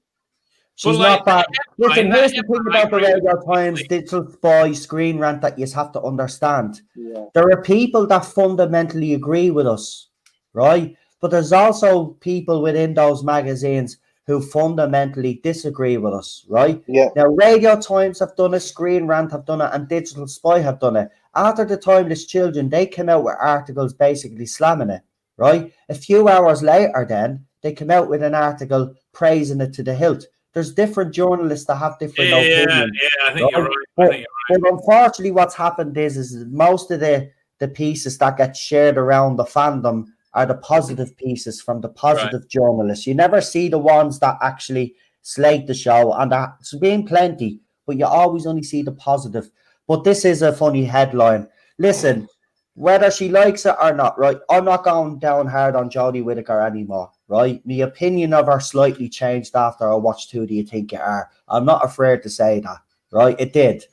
She's not bad. Listen, here's the thing about the Radio Times Digital Spy Screen Rant that you have to understand. Yeah. There are people that fundamentally agree with us, right? But there's also people within those magazines who fundamentally disagree with us, right? Yeah. Now, Radio Times have done it, Screen Rant have done it, and Digital Spy have done it. After the Timeless Children, they came out with articles basically slamming it, right? A few hours later then, they came out with an article praising it to the hilt. There's different journalists that have different opinions. Yeah, I think you're right. But unfortunately, what's happened is most of the pieces that get shared around the fandom are the positive pieces from the positive journalists. You never see the ones that actually slate the show, and there's been plenty, but you always only see the positive. But this is a funny headline. Listen, whether she likes it or not, right? I'm not going down hard on Jodie Whittaker anymore, right? My opinion of her slightly changed after I watched Who Do You Think You Are? I'm not afraid to say that, right? It did.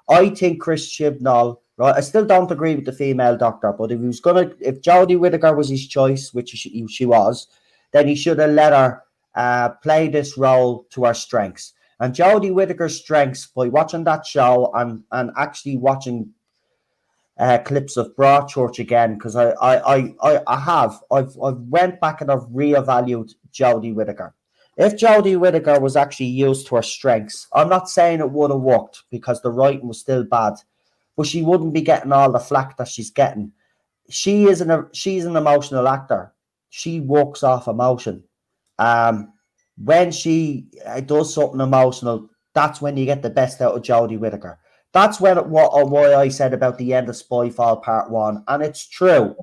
I think Chris Chibnall, right? I still don't agree with the female doctor, but if Jodie Whittaker was his choice, which she was, then he should have let her play this role to her strengths. And Jodie Whittaker's strengths, by watching that show and actually watching clips of Broadchurch again, because I've went back and I've reevaluated Jodie Whittaker. If Jodie Whittaker was actually used to her strengths, I'm not saying it would have worked because the writing was still bad, but she wouldn't be getting all the flack that she's getting. She's an emotional actor. She works off emotion. When she does something emotional, that's when you get the best out of Jodie Whittaker. That's why I said about the end of Spyfall Part 1, and it's true.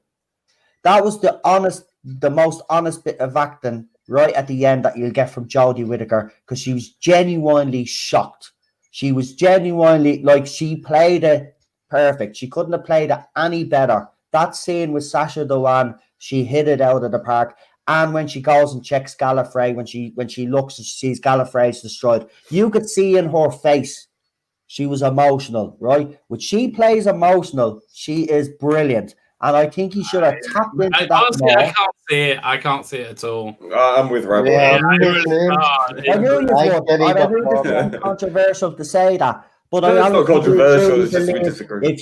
That was the most honest bit of acting right at the end that you'll get from Jodie Whittaker, because she was genuinely shocked. She was genuinely, like, she played it perfect. She couldn't have played it any better. That scene with Sacha Dhawan, she hit it out of the park. And when she goes and checks Gallifrey, when she looks and she sees Gallifrey's destroyed, you could see in her face she was emotional, right? When she plays emotional, she is brilliant. And I think he should have tapped into that honestly, more. I can't see it. I can't see it at all. I'm with Rabbi. Yeah, I knew it was controversial to say that. But No, it's not controversial. It's just we disagree.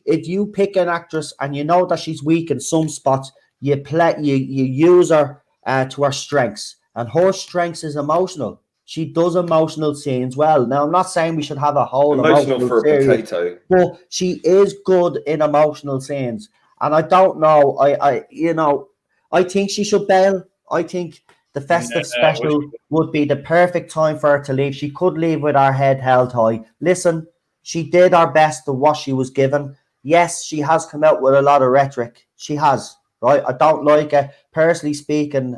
If you pick an actress and you know that she's weak in some spots, you use her to her strengths, and her strengths is emotional. She does emotional scenes well. Now, I'm not saying we should have a whole emotional for series, a potato, but she is good in emotional scenes. And I don't know. I think she should bail. I think the festive special would be the perfect time for her to leave. She could leave with her head held high. Listen, she did her best to what she was given. Yes, she has come out with a lot of rhetoric. She has, right? I don't like it. Personally speaking,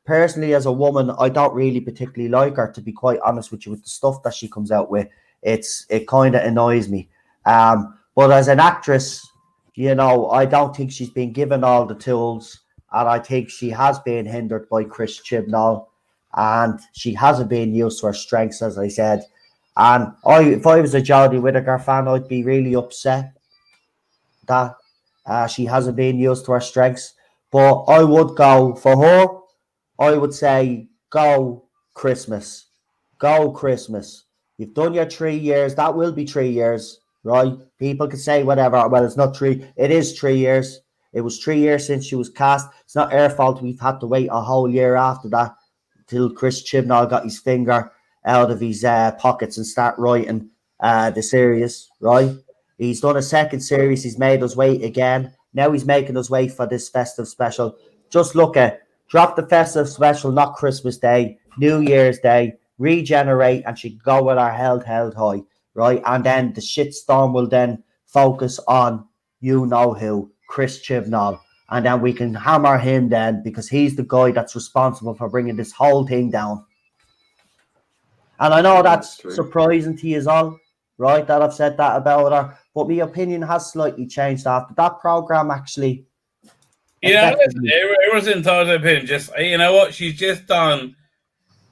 personally as a woman, I don't really particularly like her, to be quite honest with you, with the stuff that she comes out with. It kind of annoys me. But as an actress, I don't think she's been given all the tools, and I think she has been hindered by Chris Chibnall, and she hasn't been used to her strengths, as I said. And if I was a Jodie Whittaker fan, I'd be really upset that she hasn't been used to her strengths. But I would go for her. I would say go Christmas. Go Christmas. You've done your 3 years. That will be 3 years, right? People can say whatever. Well, it's not 3. It is 3 years. It was 3 years since she was cast. It's not her fault we've had to wait a whole year after that till Chris Chibnall got his finger out of his pockets and start writing the series, right? He's done a second series. He's made us wait again. Now he's making us wait for this festive special. Just look at drop the festive special, not Christmas Day, New Year's Day, regenerate, and she go with her held high, right? And then the shitstorm will then focus on you know who, Chris Chibnall. And then we can hammer him then because he's the guy that's responsible for bringing this whole thing down. And I know that's surprising to you all, right, that I've said that about her. But my opinion has slightly changed after that program, actually. Yeah, everyone's entitled to opinion. Just, you know what? She's just done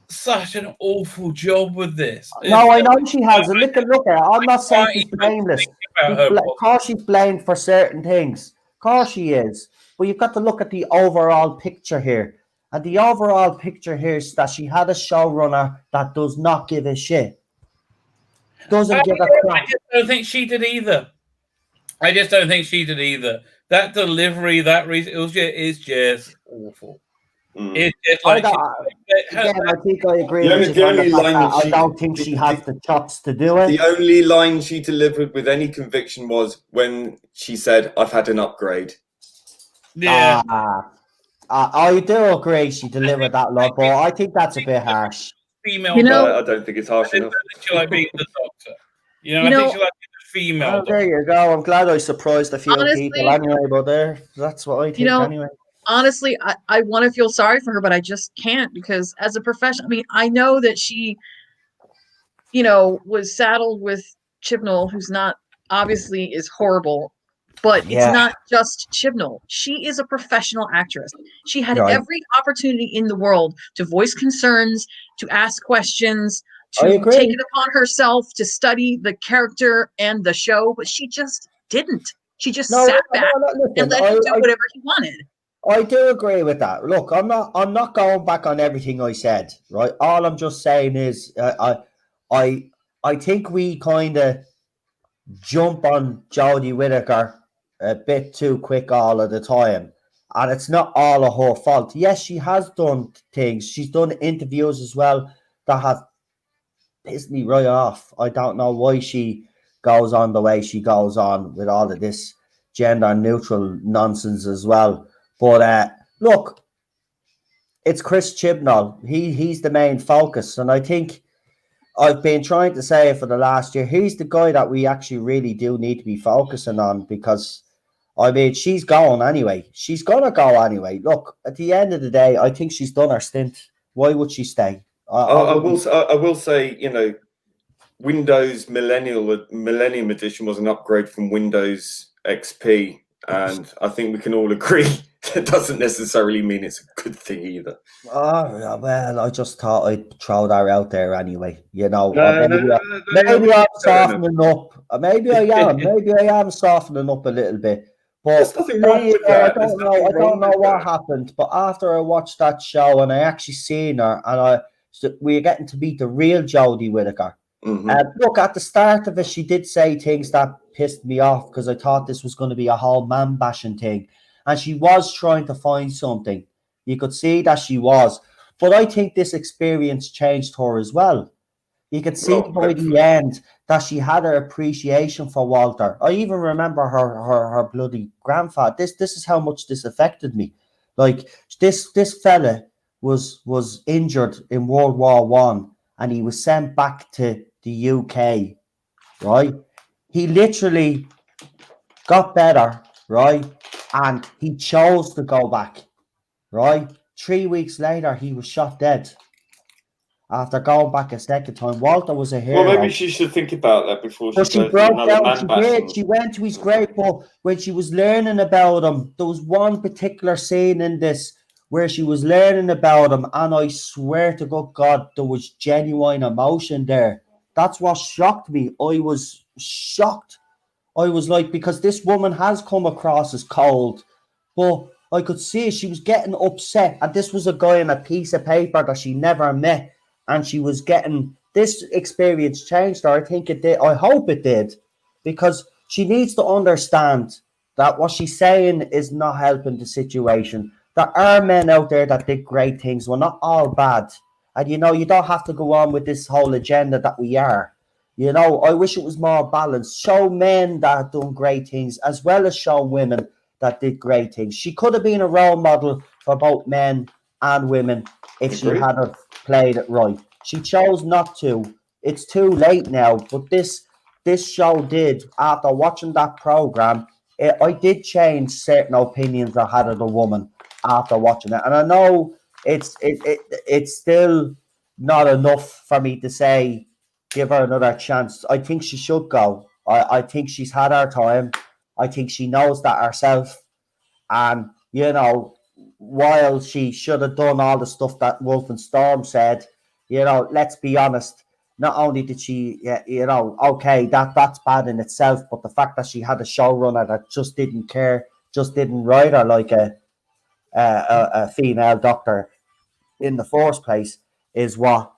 such an awful job with this. No, I know she has. Look at her. I'm not saying she's blameless. Of course she's blamed for certain things. Of course she is. But you've got to look at the overall picture here. And the overall picture here is that she had a showrunner that does not give a shit. Doesn't give a crap. I just don't think she did either. That delivery, is just awful. It's just like I think I agree with you. I don't think she has the chops to do it. The only line she delivered with any conviction was when she said, "I've had an upgrade." Yeah. I do agree she delivered that lot, but I think that's a bit harsh. Female, I don't think it's harsh enough. She like being the doctor. I think she like being the female. There you go. I'm glad I surprised a few people anyway, but that's what I think anyway. Honestly, I want to feel sorry for her, but I just can't because as a professional, I mean, I know that she, was saddled with Chibnall, who's not obviously is horrible. But it's not just Chibnall. She is a professional actress. She had every opportunity in the world to voice concerns, to ask questions, to take it upon herself to study the character and the show, but she just didn't. She just sat back and let him do whatever he wanted. I do agree with that. Look, I'm not going back on everything I said, right? All I'm just saying is I think we kind of jump on Jodie Whittaker a bit too quick all of the time, and it's not all of her fault. Yes, she has done things. She's done interviews as well that have pissed me right off. I don't know why she goes on the way she goes on with all of this gender neutral nonsense as well. But look, it's Chris Chibnall. He's the main focus, and I think I've been trying to say it for the last year. He's the guy that we actually really do need to be focusing on because, I mean, she's going anyway. She's going to go anyway. Look, at the end of the day, I think she's done her stint. Why would she stay? I will say, Windows Millennium Edition was an upgrade from Windows XP, and I think we can all agree that doesn't necessarily mean it's a good thing either. Oh, well, I just thought I'd throw that out there anyway. Maybe I'm softening up. Maybe I am. Maybe I am softening up a little bit. But there's nothing wrong with that. I don't know what happened. But after I watched that show and I actually seen her, and we're getting to meet the real Jodie Whittaker. Mm-hmm. Look, at the start of it, she did say things that pissed me off because I thought this was going to be a whole man bashing thing. And she was trying to find something. You could see that she was. But I think this experience changed her as well. You could see by the end that she had her appreciation for Walter. I even remember her bloody grandfather. This is how much this affected me. Like, this fella was injured in World War One, and he was sent back to the UK, right? He literally got better, right? And he chose to go back, right? 3 weeks later, he was shot dead. After going back a second time, Walter was a hero. Well, maybe she should think about that before she broke down. She did. She went to his grave, but when she was learning about him, there was one particular scene in this where she was learning about him, and I swear to God, there was genuine emotion there. That's what shocked me. I was shocked. I was like, because this woman has come across as cold, but I could see she was getting upset, and this was a guy on a piece of paper that she never met. And she was getting, this experience changed her. I think it did. I hope it did. Because she needs to understand that what she's saying is not helping the situation. There are men out there that did great things. We're not all bad. And, you don't have to go on with this whole agenda that we are. I wish it was more balanced. Show men that have done great things as well as show women that did great things. She could have been a role model for both men and women if she Agreed. had have played it right. She chose not to. It's too late now. But this show did, after watching that program, I did change certain opinions I had of the woman after watching it. And I know it's still not enough for me to say give her another chance. I think she should go. I think she's had her time. I think she knows that herself. And, you know, while she should have done all the stuff that Wolf and Storm said, you know, let's be honest, not only did she, you know, okay, that's bad in itself, but the fact that she had a showrunner that just didn't care, just didn't write her like a female doctor in the first place is what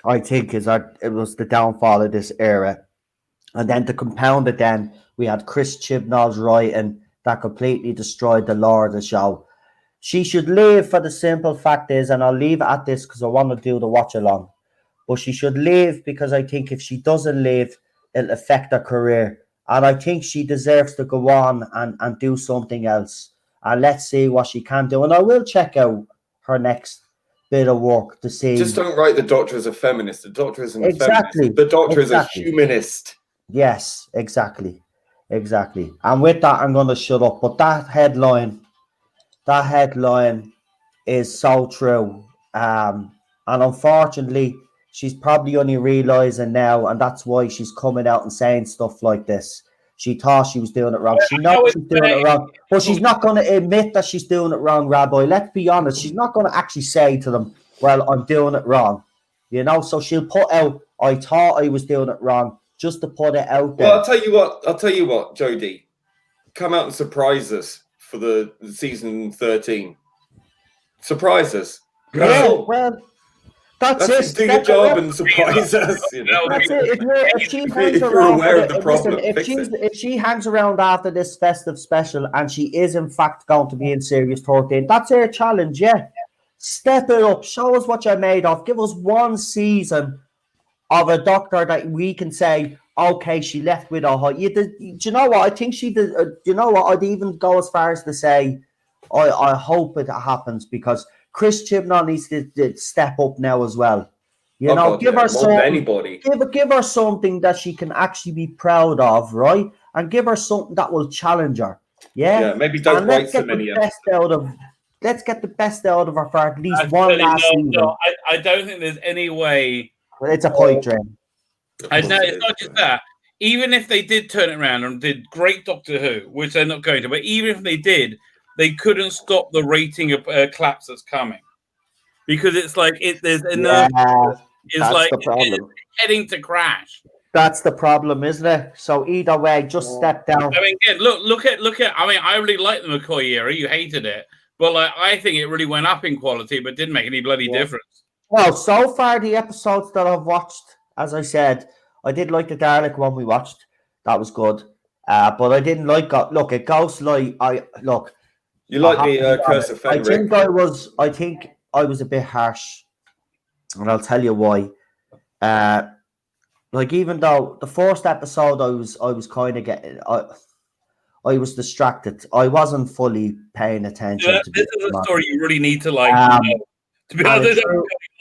I think it was the downfall of this era. And then to compound it, then we had Chris Chibnall's writing that completely destroyed the lore of the show. She should leave for the simple fact is, and I'll leave it at this because I want to do the watch along, but she should leave because I think if she doesn't leave, it'll affect her career. And I think she deserves to go on and do something else. And let's see what she can do. And I will check out her next bit of work to see. Just don't write the Doctor as a feminist. The Doctor isn't a Exactly. feminist. The Doctor is a Exactly. humanist. Yes, exactly. And with that, I'm going to shut up. But that headline is so true. And unfortunately, she's probably only realizing now, and that's why she's coming out and saying stuff like this. She thought she was doing it wrong. She knows she's doing it wrong, but she's not going to admit that she's doing it wrong, Rabbi. Let's be honest. She's not going to actually say to them, well, I'm doing it wrong. You know, so she'll put out, I thought I was doing it wrong, just to put it out there. Well, I'll tell you what, Jodie. Come out and surprise us for the season 13. Surprise us. Yeah, well, that's it. Do your job and surprise us. You know? That's it. If she hangs If you're around, aware of the problem, if she hangs around after this festive special and she is in fact going to be in Series 13, that's her challenge. Yeah, step it up. Show us what you're made of. Give us one season of a Doctor that we can say, okay, she left with a high. Do you know what? I think she did. You know what? I'd even go as far as to say, I hope it happens because Chris Chibnall needs to step up now as well. You know, give her something. Anybody. Give her something that she can actually be proud of, right? And give her something that will challenge her. Yeah. Yeah. Maybe don't write so many. Let's get the best out of her for at least one last season. No, I don't think there's any way. It's a pipe dream. I know it's not just that. Even if they did turn it around and did great Doctor Who, which they're not going to, but even if they did, they couldn't stop the rating of collapse that's coming because it's like there's enough. It's like it's heading to crash. That's the problem, isn't it? So either way, just step down. I mean, again, look at. I mean, I really like the McCoy era. You hated it, but like I think it really went up in quality, but didn't make any bloody difference. Well, so far the episodes that I've watched, as I said, I did like the Dalek one we watched. That was good, but I didn't like. Look, it goes like You like the Curse of Fenric? I think I was a bit harsh, and I'll tell you why. Like even though the first episode, I was kind of getting. I was distracted. I wasn't fully paying attention. Yeah, this is a story you really need to like. Know, to be honest,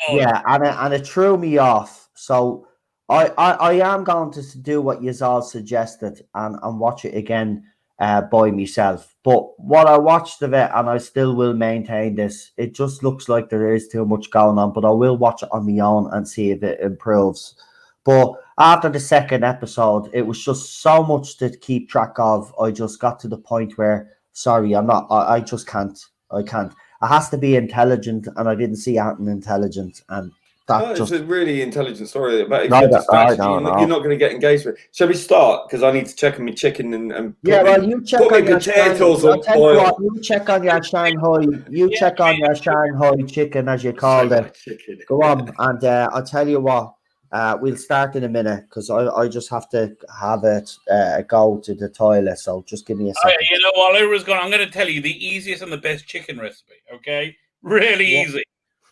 and it threw me off. So I am going to do what Yazal suggested and watch it again by myself. But what I watched of it, and I still will maintain this, it just looks like there is too much going on. But I will watch it on my own and see if it improves. But after the second episode, it was just so much to keep track of. I just got to the point where, sorry, I just can't. I can't. It has to be intelligent, and I didn't see anything intelligent. And that it's a really intelligent story. But if you're not going to get engaged with it. Shall we start? Because I need to check on my chicken and you check on your potatoes on boil. You check on your Shanghai. Check on your Shanghai chicken, as you call it. Go on, and I'll tell you what. We'll start in a minute because I just have to have it go to the toilet. So just give me a second. You know, while Ira's gone, I'm going to tell you the easiest and the best chicken recipe. Okay, really easy.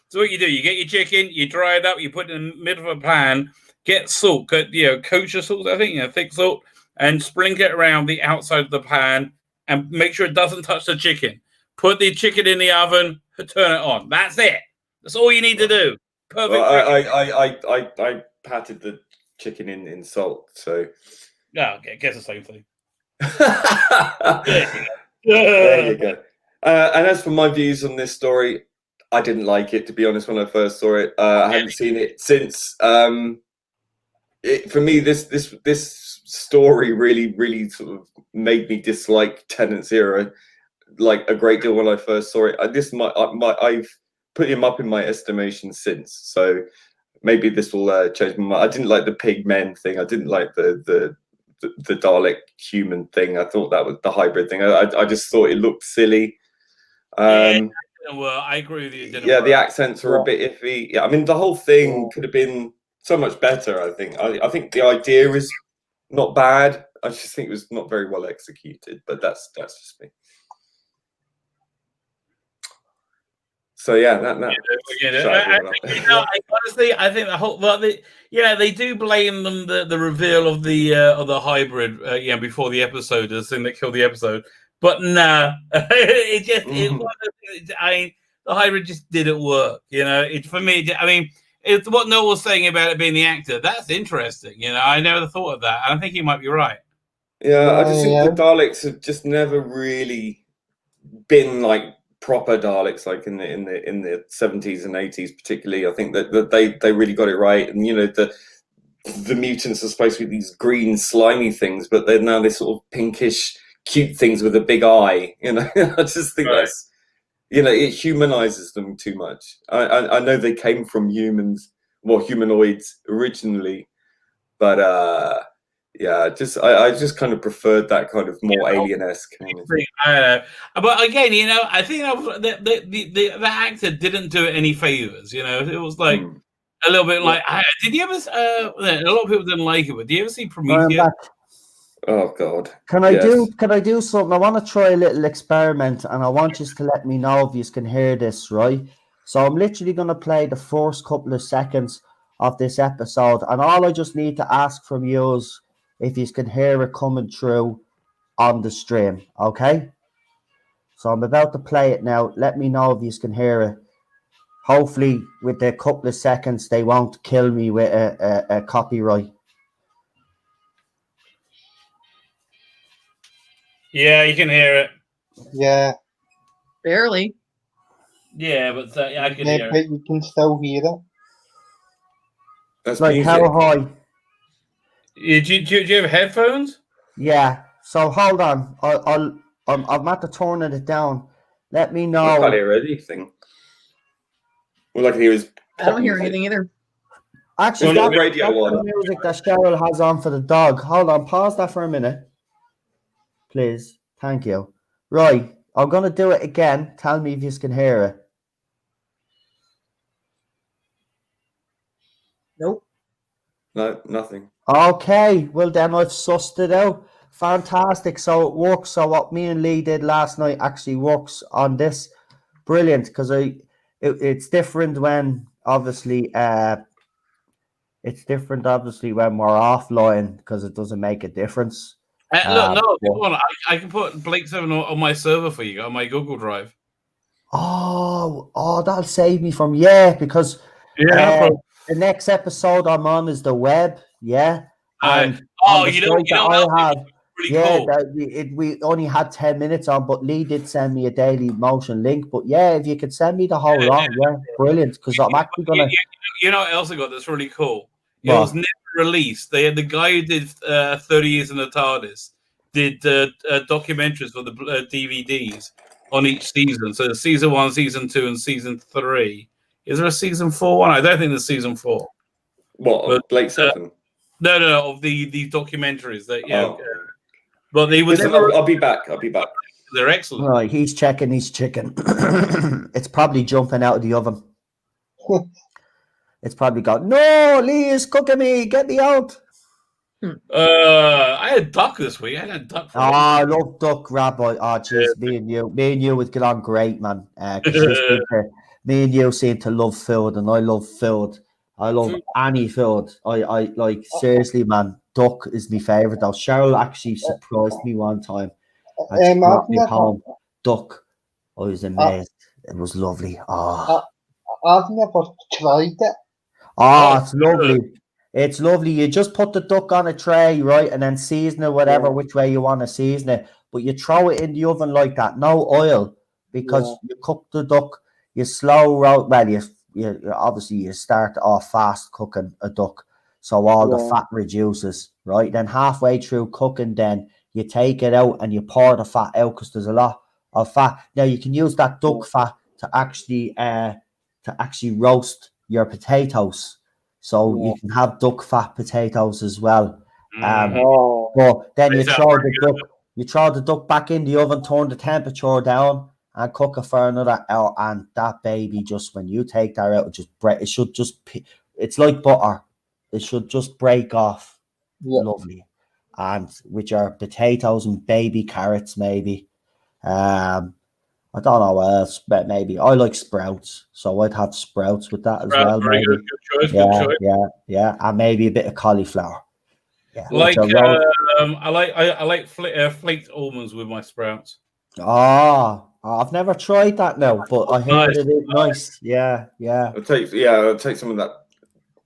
So what you do, you get your chicken, you dry it up, you put it in the middle of a pan, get salt, kosher salt, I think, thick salt, and sprinkle it around the outside of the pan, and make sure it doesn't touch the chicken. Put the chicken in the oven, turn it on. That's it. That's all you need to do. Perfect. Well, I patted the chicken in salt, so. Yeah, okay, guess the same thing. There you go. And as for my views on this story, I didn't like it, to be honest, when I first saw it. I haven't seen it since. For me, this story really sort of made me dislike Tennant's era like a great deal when I first saw it. I've put him up in my estimation since, so maybe this will change my mind. I didn't like the pig men thing. I didn't like the Dalek human thing. I thought that was the hybrid thing. I just thought it looked silly. Well, I agree with you. The accents were a bit iffy. Yeah, I mean, the whole thing could have been so much better. I think. I think the idea is not bad. I just think it was not very well executed. But that's just me. So yeah, honestly, I think the whole they do blame them the reveal of the hybrid before the episode, the thing that killed the episode. But nah, the hybrid just didn't work. For me. I mean, it's what Noel was saying about it being the actor. That's interesting. I never thought of that. I think he might be right. Yeah, I just think the Daleks have just never really been like proper Daleks, like in the 70s and 80s, particularly. I think that they really got it right, and the mutants are supposed to be these green slimy things, but they're now this sort of pinkish cute things with a big eye. I just think that's it humanizes them too much. I know they came from humanoids originally, but I just kind of preferred that kind of more alien-esque. I don't know. But again, I think the actor didn't do it any favors. It was like a little bit like. Did you ever? A lot of people didn't like it, but did you ever see Prometheus? Oh God! Can I do something? I want to try a little experiment, and I want you to let me know if you can hear this, right? So I'm literally going to play the first couple of seconds of this episode, and all I just need to ask from you is if you can hear it coming through on the stream, okay? So I'm about to play it now. Let me know if you can hear it. Hopefully, with a couple of seconds, they won't kill me with a copyright. Yeah, you can hear it. Yeah. Barely. Yeah, but I can Yeah, hear but it. you can still hear it. That's like music. how high? Do you have headphones? Yeah. So hold on. I'm at the turning it down. Let me know. I can't hear anything. All I can hear is I don't hear anything either. Actually, Well, that's radio the one. music that Cheryl has on for the dog. Hold on. Pause that for a minute. Please. Thank you. Right. I'm going to do it again. Tell me if you can hear it. Nope. No, nothing. Okay. Well, then I've sussed it out. Fantastic. So it works. So what me and Lee did last night actually works on this. Brilliant. Because it's different when obviously it's different obviously when we're offline because it doesn't make a difference. Look, I can put Blake 7 on my server for you on my Google Drive. Oh, that'll save me from because no the next episode I'm on is the web, and really cool. We only had 10 minutes on, but Lee did send me a Daily Motion link. But if you could send me the whole lot, brilliant. Because I'm actually gonna. You know what else I got that's really cool? It was never released. They had the guy who did 30 Years in the TARDIS did documentaries for the DVDs on each season. So season 1, season 2, and season 3. Is there a season 4 one? I don't think there's season 4. What? Blake 7? No, of the documentaries that but they would. I'll be back. They're excellent. Right, he's checking his chicken. It's probably jumping out of the oven. It's probably gone. No, Lee is cooking me. Get me out. I had duck this week. I had duck. I love duck, Rabbi. Oh, jeez, me and you would get on great, man. Me and you seem to love food, and I love food. I love any food. I like seriously, man. Duck is my favorite. Though Cheryl actually surprised me one time. She brought me home duck. I was amazed. It was lovely. Oh, I've never tried it. oh, Oh, it's lovely. It's lovely. You just put the duck on a tray, right, and then season it whatever which way you want to season it. But you throw it in the oven like that, no oil, because you cook the duck. You slow roast. Well, you obviously you start off fast cooking a duck, so all the fat reduces, right? Then halfway through cooking, then you take it out and you pour the fat out because there's a lot of fat. Now you can use that duck fat to actually roast your potatoes. So you can have duck fat potatoes as well. But then you They sound throw very the duck back in the oven, turn the temperature down, and cook it for another hour. And that baby, just when you take that out, it should just it's like butter. It should just break off. Lovely. And with your potatoes and baby carrots, maybe. I don't know what else, but maybe I like sprouts, so I'd have sprouts with that as well. very Maybe. good. Good choice. Yeah, and maybe a bit of cauliflower. Yeah, Like which are I like flaked almonds with my sprouts. I've never tried that now, but I heard it is nice. Yeah. It'll take some of that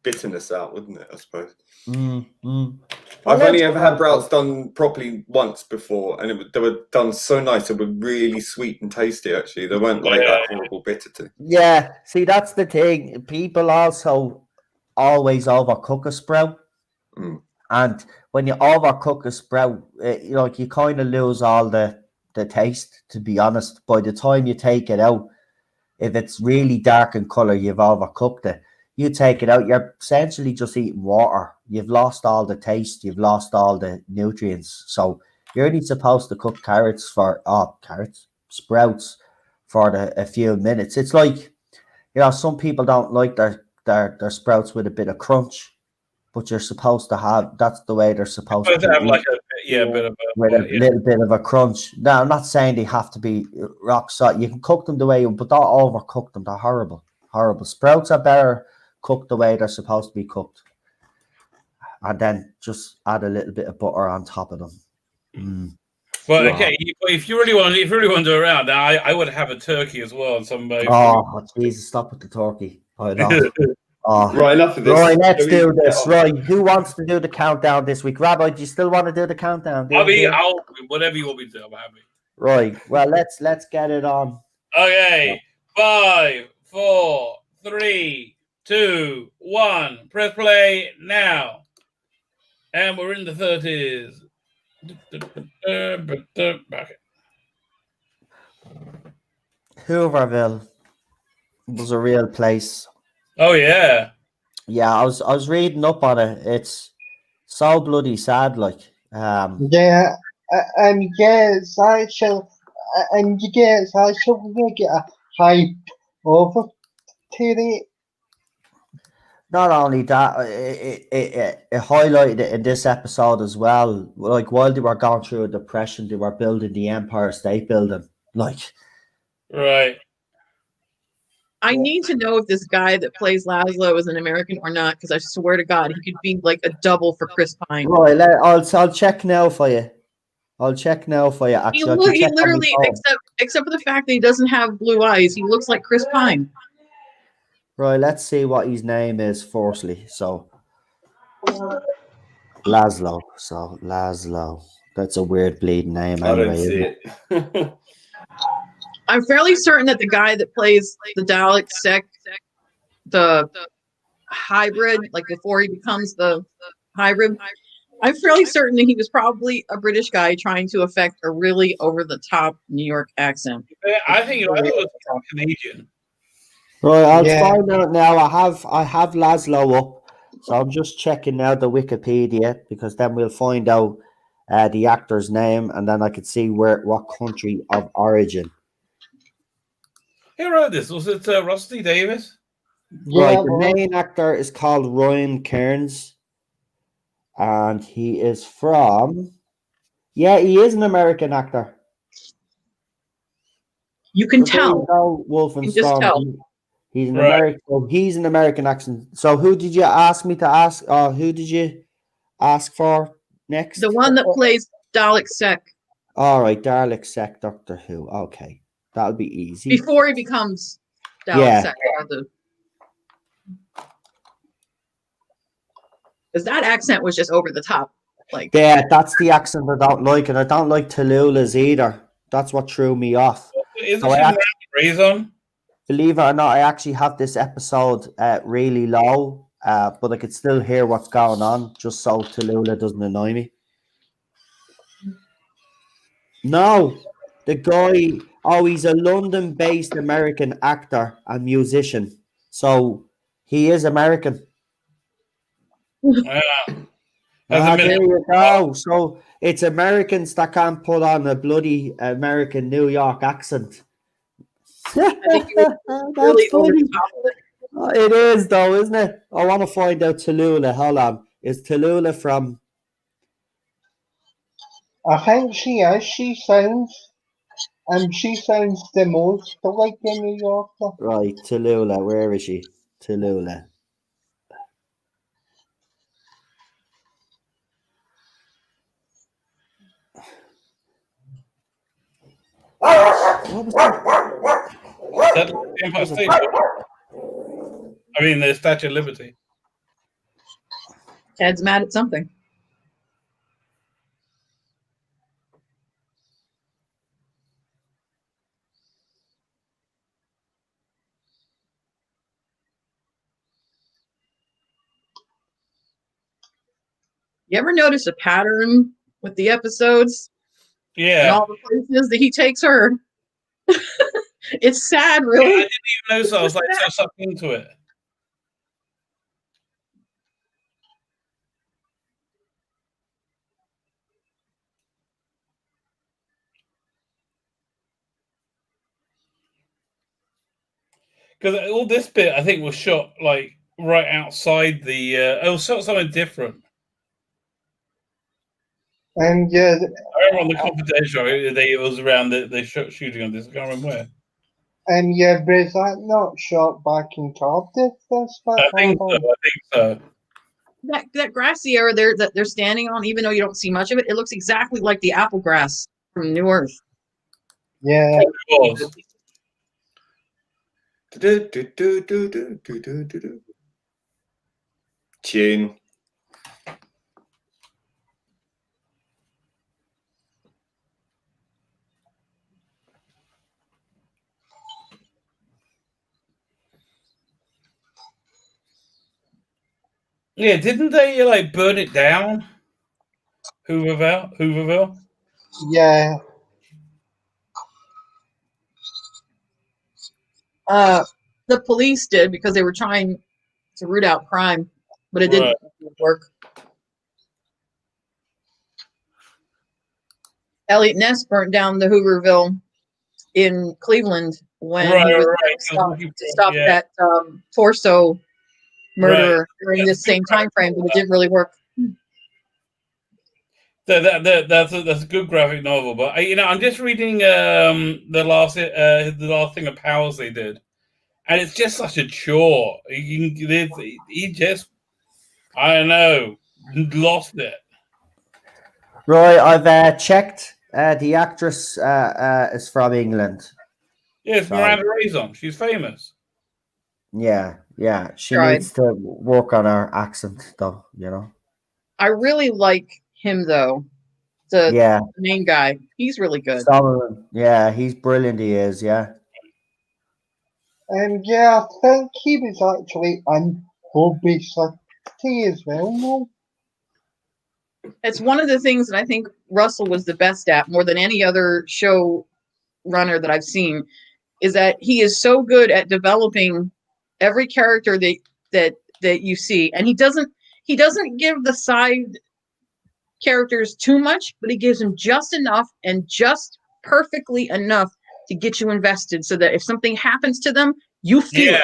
bitterness out, wouldn't it? I suppose. I've only ever had sprouts done properly once before, and they were done so nice. They were really sweet and tasty. Actually, they weren't like that horrible bitter too. Yeah, see, that's the thing. People also always overcook a sprout, and when you overcook a sprout, you kind of lose all the taste. To be honest, by the time you take it out, if it's really dark in color, you've overcooked it. You take it out, you're essentially just eating water. You've lost all the taste. You've lost all the nutrients. So you're only supposed to cook sprouts for a few minutes. It's like, some people don't like their sprouts with a bit of crunch, but you're supposed to have. That's the way they're supposed to have eat. like a bit of With a little bit of a crunch. Now, I'm not saying they have to be rock solid. You can cook them the way but don't overcook them. They're horrible. Sprouts are better cooked the way they're supposed to be cooked. And then just add a little bit of butter on top of them. Well, okay. If you really want to do around, I would have a turkey as well. Oh, Jesus! Stop with the turkey. I know. Right, enough of this. Right, let's do this. Right, who wants to do the countdown this week? Rabbi, do you still want to do the countdown? I'll whatever you want me to do. I'm happy. Right. Well, let's get it on. Okay. 5, 4, 3, 2, 1. Press play now. And we're in the 30s. Hooverville was a real place. Oh yeah. Yeah, I was reading up on it. It's so bloody sad, like. I shall get a hype over to it. Not only that, it highlighted it in this episode as well. Like, while they were going through a depression, they were building the Empire State Building. Like, right. I need to know if this guy that plays Laszlo is an American or not, because I swear to God, he could be like a double for Chris Pine. Right, I'll check now for you. Actually, He literally, except for the fact that he doesn't have blue eyes, he looks like Chris Pine. Right, let's see what his name is firstly. So, Laszlo. That's a weird bleeding name anyway. I don't see it. I'm fairly certain that the guy that plays the Dalek the hybrid, like before he becomes the hybrid, I'm fairly certain that he was probably a British guy trying to affect a really over-the-top New York accent. I think it was Canadian. Right, I'll find out now. I have Laszlo up, so I'm just checking now the Wikipedia, because then we'll find out the actor's name, and then I could see what country of origin. Who wrote this? Was it Rusty Davis? Right, the main actor is called Ryan Kearns, and he is from. Yeah, he is an American actor. You can tell. Wolfenstein. He's an American. So he's an American accent. So who did you ask me to ask? Who did you ask for next? The one that plays Dalek Sec. All right, Dalek Sec, Doctor Who. Okay, That'll be easy. Before he becomes Daleks. Yeah. Because that accent was just over the top. Like, Yeah, that's the accent I don't like, and I don't like Tallulah's either. That's what threw me off. Isn't So she I married Razon? Believe it or not, I actually have this episode really low, but I could still hear what's going on, just so Tallulah doesn't annoy me. No, the guy, he's a London-based American actor and musician. So he is American. Yeah. As a There minute. you go. So it's Americans that can't put on a bloody American New York accent. I think he was That's really over funny. the top of it. It is, though, isn't it? I want to find out Tallulah. Hold on. Is Tallulah from... I think she is. She sounds the most like a New Yorker. Right, Tallulah. Where is she? Tallulah. What was that? That's the Empire State Building. I mean, the Statue of Liberty. Ted's mad at something. You ever notice a pattern with the episodes and Yeah. all the places that he takes her? It's sad, I really. didn't even know, so I was like so sucked into it. Because all this bit, I think, was shot like right outside the. It was shot something different. And yeah, I remember on the Confidential, it was around the shooting on this. I can't remember where. and yeah, but is that not shot back in Cardiff? This I think so. That grassy area there that they're standing on, even though you don't see much of it, it looks exactly like the apple grass from New Earth. Yeah. It was. Tune. Yeah, didn't they like burn it down? Hooverville. Yeah. The police did because they were trying to root out crime, but it didn't work. Elliot Ness burnt down the Hooverville in Cleveland when he was to stop that torso murderer during this same time frame, but it didn't really work. That's a good graphic novel, but I'm just reading the last thing of Powers they did, and it's just such a chore. He just, I don't know, lost it. Right, I've checked. The actress is from England. Yeah, it's Miranda Razon. She's famous. Yeah. She needs to work on her accent, though, I really like him, though. The main guy. He's really good. Solomon. Yeah, he's brilliant, he is, yeah. And yeah, I think he was actually on Hobby City as well, no? It's one of the things that I think Russell was the best at, more than any other show runner that I've seen, is that he is so good at developing every character that you see, and he doesn't give the side characters too much, but he gives them just enough and just perfectly enough to get you invested, so that if something happens to them, you feel it.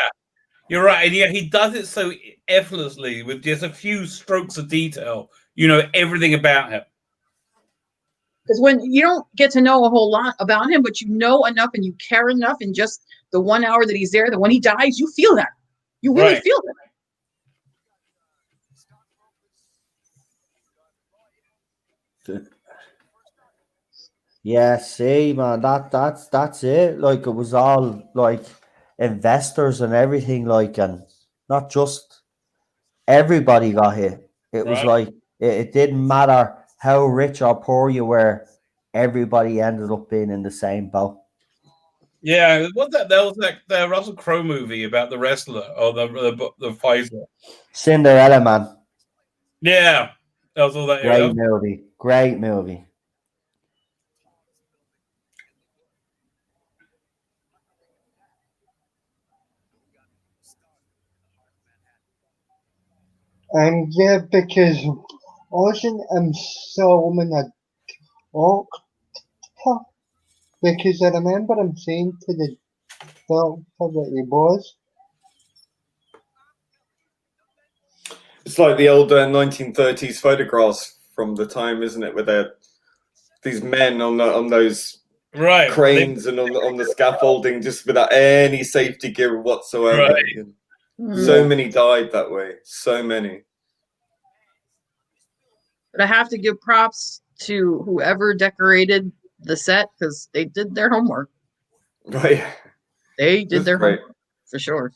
You're right, and he does it so effortlessly with just a few strokes of detail. You know everything about him. Because when you don't get to know a whole lot about him, but you know enough and you care enough in just the 1 hour that he's there, that when he dies, you feel that. You really feel that. Yeah, see, man, that's it. Like it was all like investors and everything, like, and not just everybody got hit. It was Right. like it didn't matter how rich or poor you were, everybody ended up being in the same boat. Yeah, what that? There was like the Russell Crowe movie about the wrestler or the fighter. Cinderella Man, Yeah, that was all that area. great movie, great movie. And yeah, because wasn't Solomon a doctor? Because I remember him saying to the doctor that he was. It's like the old 1930s photographs from the time, isn't it? Where these men on those Right. cranes and on the scaffolding, just without any safety gear whatsoever. Right. So many died that way. So many. But I have to give props to whoever decorated the set because they did their homework. Right. They did That's their great. homework for sure.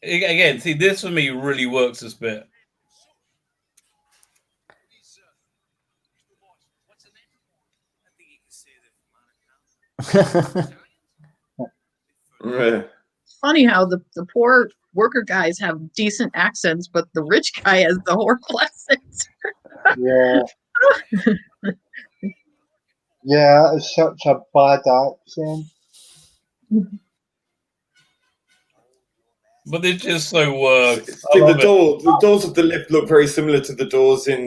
Again, see, this for me really works this bit. Yeah. Funny how the poor worker guys have decent accents, but the rich guy has the horrible accents. Yeah. Yeah, it's such a bad accent. But it just so works. See, the doors of the lift look very similar to the doors in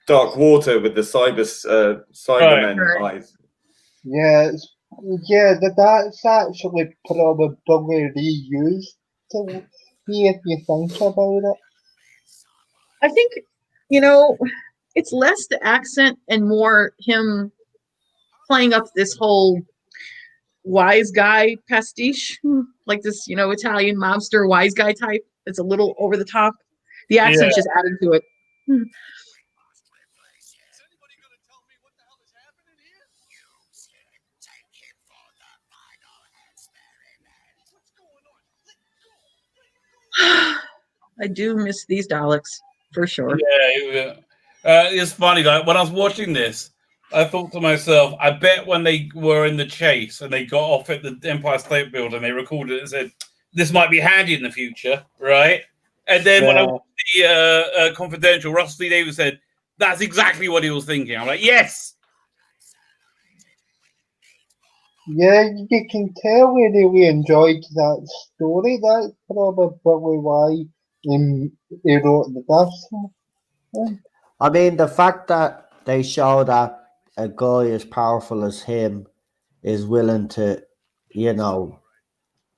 Dark Water with the Cybermen Right. eyes. Yeah, that's actually probably reused to me if you think about it. I think, it's less the accent and more him playing up this whole wise guy pastiche, like this, Italian mobster wise guy type. It's a little over the top. The accent just added to it. I do miss these Daleks for sure. Yeah. It's funny. Like when I was watching this, I thought to myself, I bet when they were in the chase and they got off at the Empire State Building, they recorded it and said, "This might be handy in the future," right? And then when I watched the Confidential, Russell T Davies said, "That's exactly what he was thinking." I'm like, "Yes." Yeah, you can tell we really enjoyed that story. That's probably why he wrote the best. I mean, the fact that they show that a guy as powerful as him is willing to,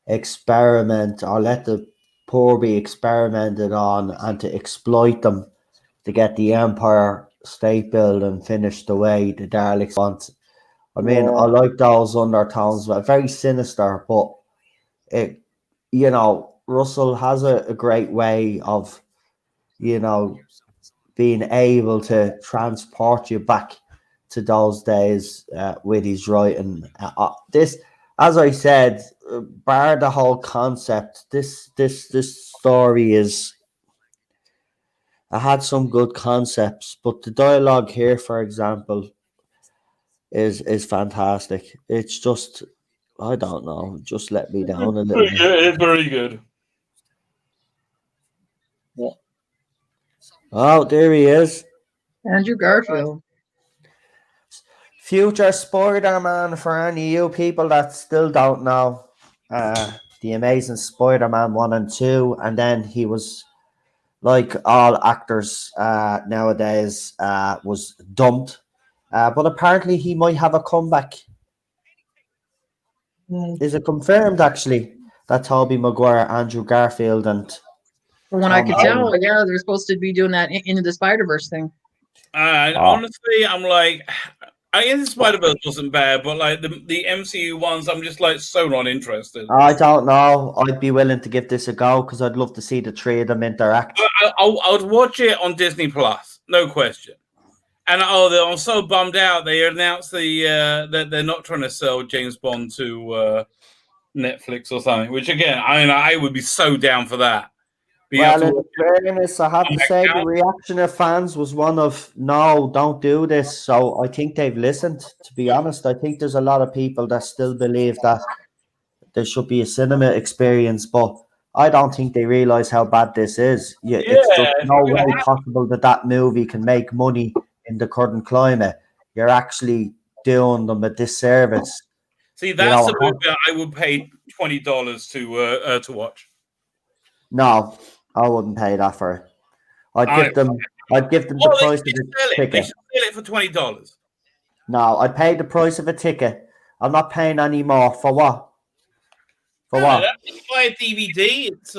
experiment or let the poor be experimented on and to exploit them to get the Empire State Building finished the way the Daleks want. I mean, I like those undertones, but very sinister, but it, Russell has a great way of, being able to transport you back to those days with his writing. This, as I said, bar the whole concept, this story is. I had some good concepts, but the dialogue here, for example, is fantastic. It's just, I don't know, just let me down a little bit. It's very good. Oh, there he is. Andrew Garfield. Future Spider-Man for any of you people that still don't know. The Amazing Spider-Man 1 and 2, and then he was, like all actors nowadays, was dumped. But apparently he might have a comeback. Is it confirmed, actually, that Tobey Maguire, Andrew Garfield, and From what I could tell, yeah, they're supposed to be doing that into the Spider-Verse thing. Honestly, I'm like, I guess the Spider-Verse wasn't bad, but like the MCU ones, I'm just like so not interested. I don't know. I'd be willing to give this a go because I'd love to see the three of them interact. I would watch it on Disney Plus, no question. And I'm so bummed out. They announced that they're not trying to sell James Bond to Netflix or something. Which again, I would be so down for that. Well, in fairness, I have to say the reaction of fans was one of no, don't do this. So I think they've listened. To be honest, I think there's a lot of people that still believe that there should be a cinema experience, but I don't think they realize how bad this is. It's just no way possible that movie can make money in the current climate. You're actually doing them a disservice. See, that's a movie I would pay $20 to watch. No, I wouldn't pay that for it. I'd give them the price of a ticket. They should sell it for $20. No, I'd pay the price of a ticket. I'm not paying any more. For what? For what? You buy a DVD, it's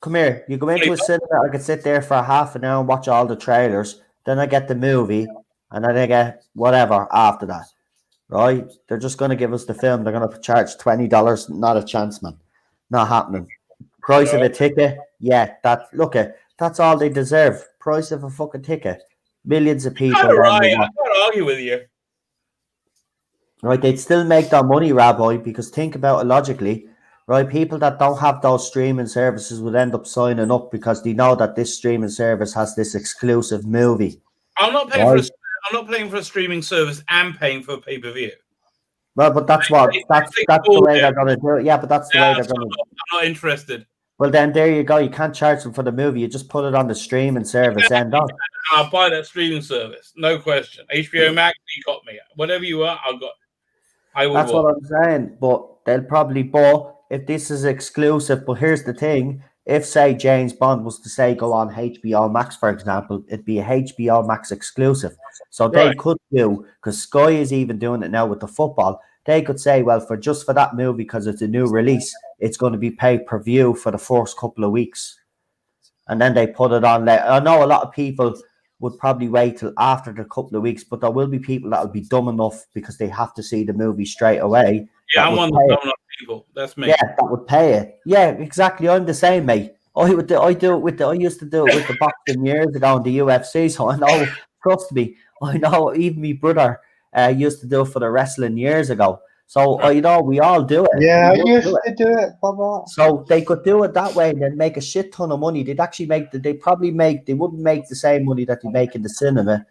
Come here. You go into a cinema, I could sit there for half an hour and watch all the trailers. Then I get the movie, and then I get whatever after that. Right? They're just going to give us the film. They're going to charge $20. Not a chance, man. Not happening. Price of a ticket, that's all they deserve. Price of a fucking ticket. Millions of people. I can't argue with you. Right, they'd still make their money, Rabbi, because think about it logically. Right, people that don't have those streaming services would end up signing up because they know that this streaming service has this exclusive movie. I'm not paying for a streaming service and paying for a pay-per-view. Well, but that's the way they're going to do it. Yeah, but that's the way they're going to. I'm not interested. Well, then there you go. You can't charge them for the movie. You just put it on the streaming service. I'll buy that streaming service, no question. HBO Max, you got me. Whatever you want, That's what I'm saying. But they'll probably buy if this is exclusive. But here's the thing: if say James Bond was to say go on HBO Max, for example, it'd be a HBO Max exclusive. So they could do, because Sky is even doing it now with the football. They could say, well, for that movie, because it's a new release, it's going to be pay-per-view for the first couple of weeks. And then they put it on there. I know a lot of people would probably wait till after the couple of weeks, but there will be people that will be dumb enough because they have to see the movie straight away. Yeah, I'm one of the dumb enough people. That's me. Yeah, that would pay it. Yeah, exactly. I'm the same, mate. I used to do it with the boxing years ago in the UFC, so I know, trust me, I know even my brother used to do it for the wrestling years ago. So, we all do it. Yeah, I used to do it, Baba. So they could do it that way and then make a shit ton of money. They wouldn't make the same money that they make in the cinema,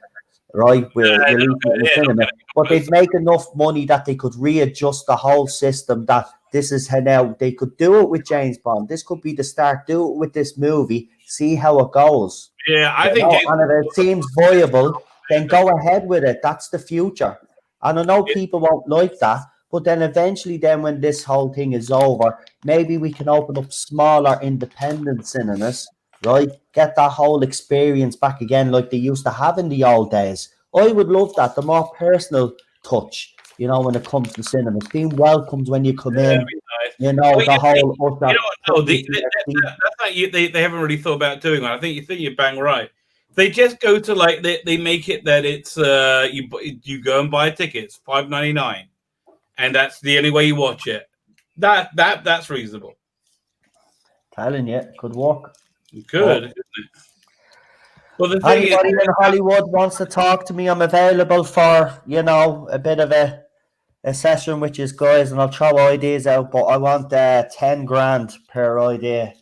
right? But they'd make enough money that they could readjust the whole system. That this is how now they could do it with James Bond. This could be the start. Do it with this movie. See how it goes. Yeah, I think. And if it seems viable, then go ahead with it. That's the future. And I know people won't like that. But then eventually, when this whole thing is over, maybe we can open up smaller independent cinemas, right? Get that whole experience back again like they used to have in the old days. I would love that, the more personal touch, when it comes to cinemas. Being welcomed when you come in, the whole... They haven't really thought about doing that. I think you're bang right. They just go to they make it that it's you go and buy a ticket, it's $5.99. And that's the only way you watch it. That's reasonable. Telling you, could work. Good, isn't it? Well, the thing anybody in Hollywood wants to talk to me, I'm available for a bit of a session with you guys, and I'll throw ideas out. But I want 10 grand per idea.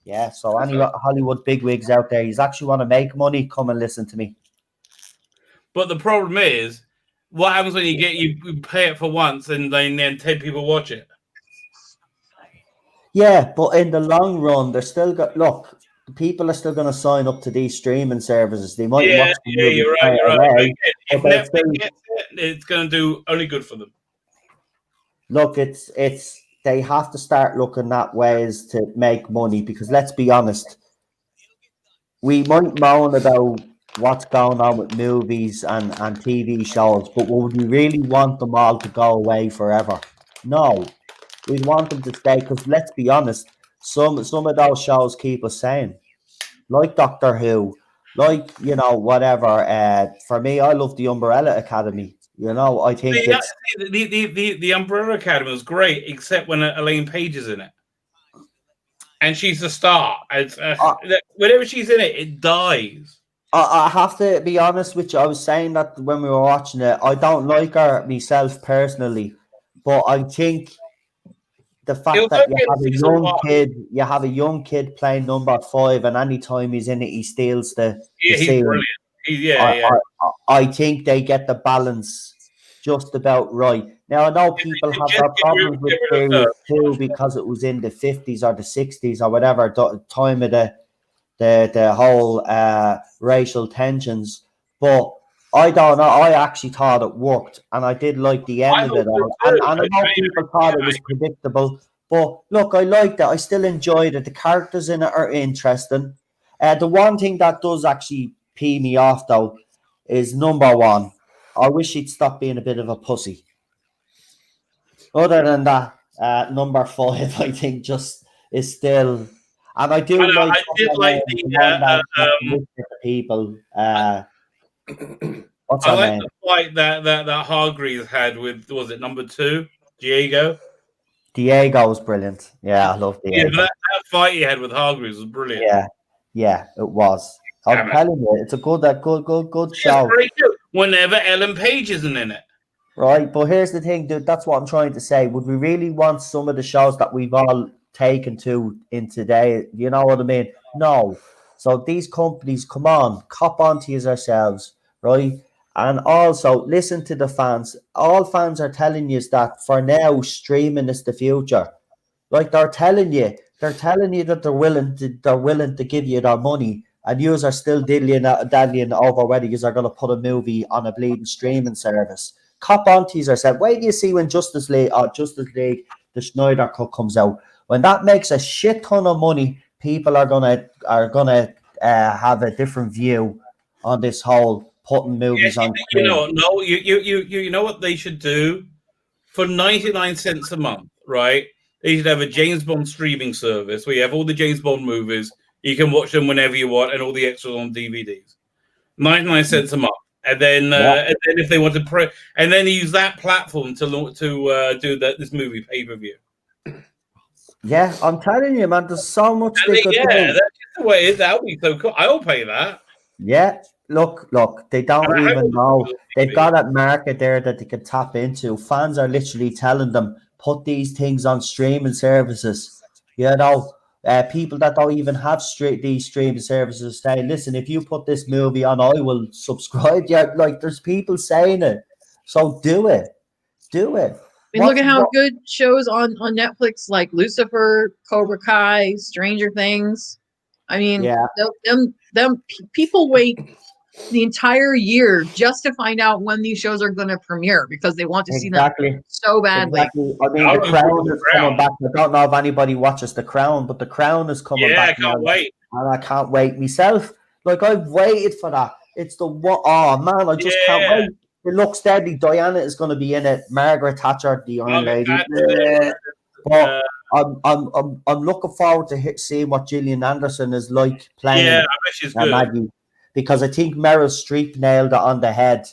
Yeah, so any Hollywood bigwigs out there, you actually want to make money, come and listen to me. But the problem is, what happens when you pay it for once and then 10 people watch it? Yeah, but in the long run, they're still people are still going to sign up to these streaming services. They might watch the movie. You're right. If Netflix gets it, it's going to do only good for them. Look, they have to start looking at ways to make money, because let's be honest, we might moan about what's going on with movies and TV shows, but would we really want them all to go away forever? No, we'd want them to stay, because let's be honest, some of those shows keep us sane, like Doctor Who, like, you know, whatever. For me, I love the Umbrella Academy. You know, I think it's The Umbrella Academy was great, except when Elaine Page is in it, and she's the star. Whenever she's in it, it dies. I have to be honest with you. I was saying that when we were watching it. I don't like her myself personally, but I think the It fact was that okay in season one. you have a young kid playing number 5, and anytime he's in it, he steals the Yeah, he's scene. brilliant. I think they get the balance just about right. Now I know people have their problems with Get rid of Series her. 2 because it was in the 50s or the 60s or whatever time of the whole racial tensions, but I don't know. I actually thought it worked, and I did like the end I of thought it so all. too. And I know people thought it was predictable, but look, I liked it. I still enjoyed it. The characters in it are interesting. The one thing that does actually pee me off though is number 1. I wish he'd stop being a bit of a pussy. Other than that, number 5, I think just is still, and I do like. I did like the one that with the people. What's I her like name? the fight that Hargreaves had with, was it number 2, Diego? Diego's brilliant. Yeah, I love Yeah, Diego. that fight he had with Hargreaves was brilliant. Yeah, it was. I'm telling you, it's a good Yeah, show. very good. Whenever Ellen Page isn't in it. Right, but here's the thing, dude. That's what I'm trying to say. Would we really want some of the shows that we've all taken to in today? You know what I mean? No. So these companies, come on, cop onto yourselves, right? And also listen to the fans. All fans are telling you that for now, streaming is the future. Like they're telling you that they're willing to give you their money, and you are still dallying over whether you are going to put a movie on a bleeding streaming service. Cop on teaser said, wait do you see when Justice League, the Snyder Cut comes out. When that makes a shit ton of money, people are gonna have a different view on this whole putting movies on You screen. know, no, you know what they should do? For 99 cents a month, right? They should have a James Bond streaming service where you have all the James Bond movies. You can watch them whenever you want, and all the extras on DVDs. 99 cents a month, and then if they want to and then use that platform to do this movie pay-per-view. Yeah, I'm telling you, man. There's so much they could do. That's just the way it is. That would be so cool. I'll pay that. Yeah, look, they don't even know. They've got that market there that they can tap into. Fans are literally telling them, put these things on streaming services. You know, people that don't even have these streaming services say, listen, if you put this movie on, I will subscribe. Yeah, like there's people saying it. So do it. Do it. I mean, look at how good shows on Netflix like Lucifer, Cobra Kai, Stranger Things. I mean, them people wait the entire year just to find out when these shows are going to premiere because they want to see them so badly. Exactly. I mean, The Crown is coming back. I don't know if anybody watches The Crown, but The Crown is coming back. Yeah, I can't wait. And I can't wait myself. Like, I've waited for that. It's the what? Oh, man, I just can't wait. It looks deadly. Diana is going to be in it. Margaret Thatcher, the Iron Lady. But I'm looking forward to seeing what Gillian Anderson is like playing. Yeah, I bet she's good. Maggie, because I think Meryl Streep nailed it on the head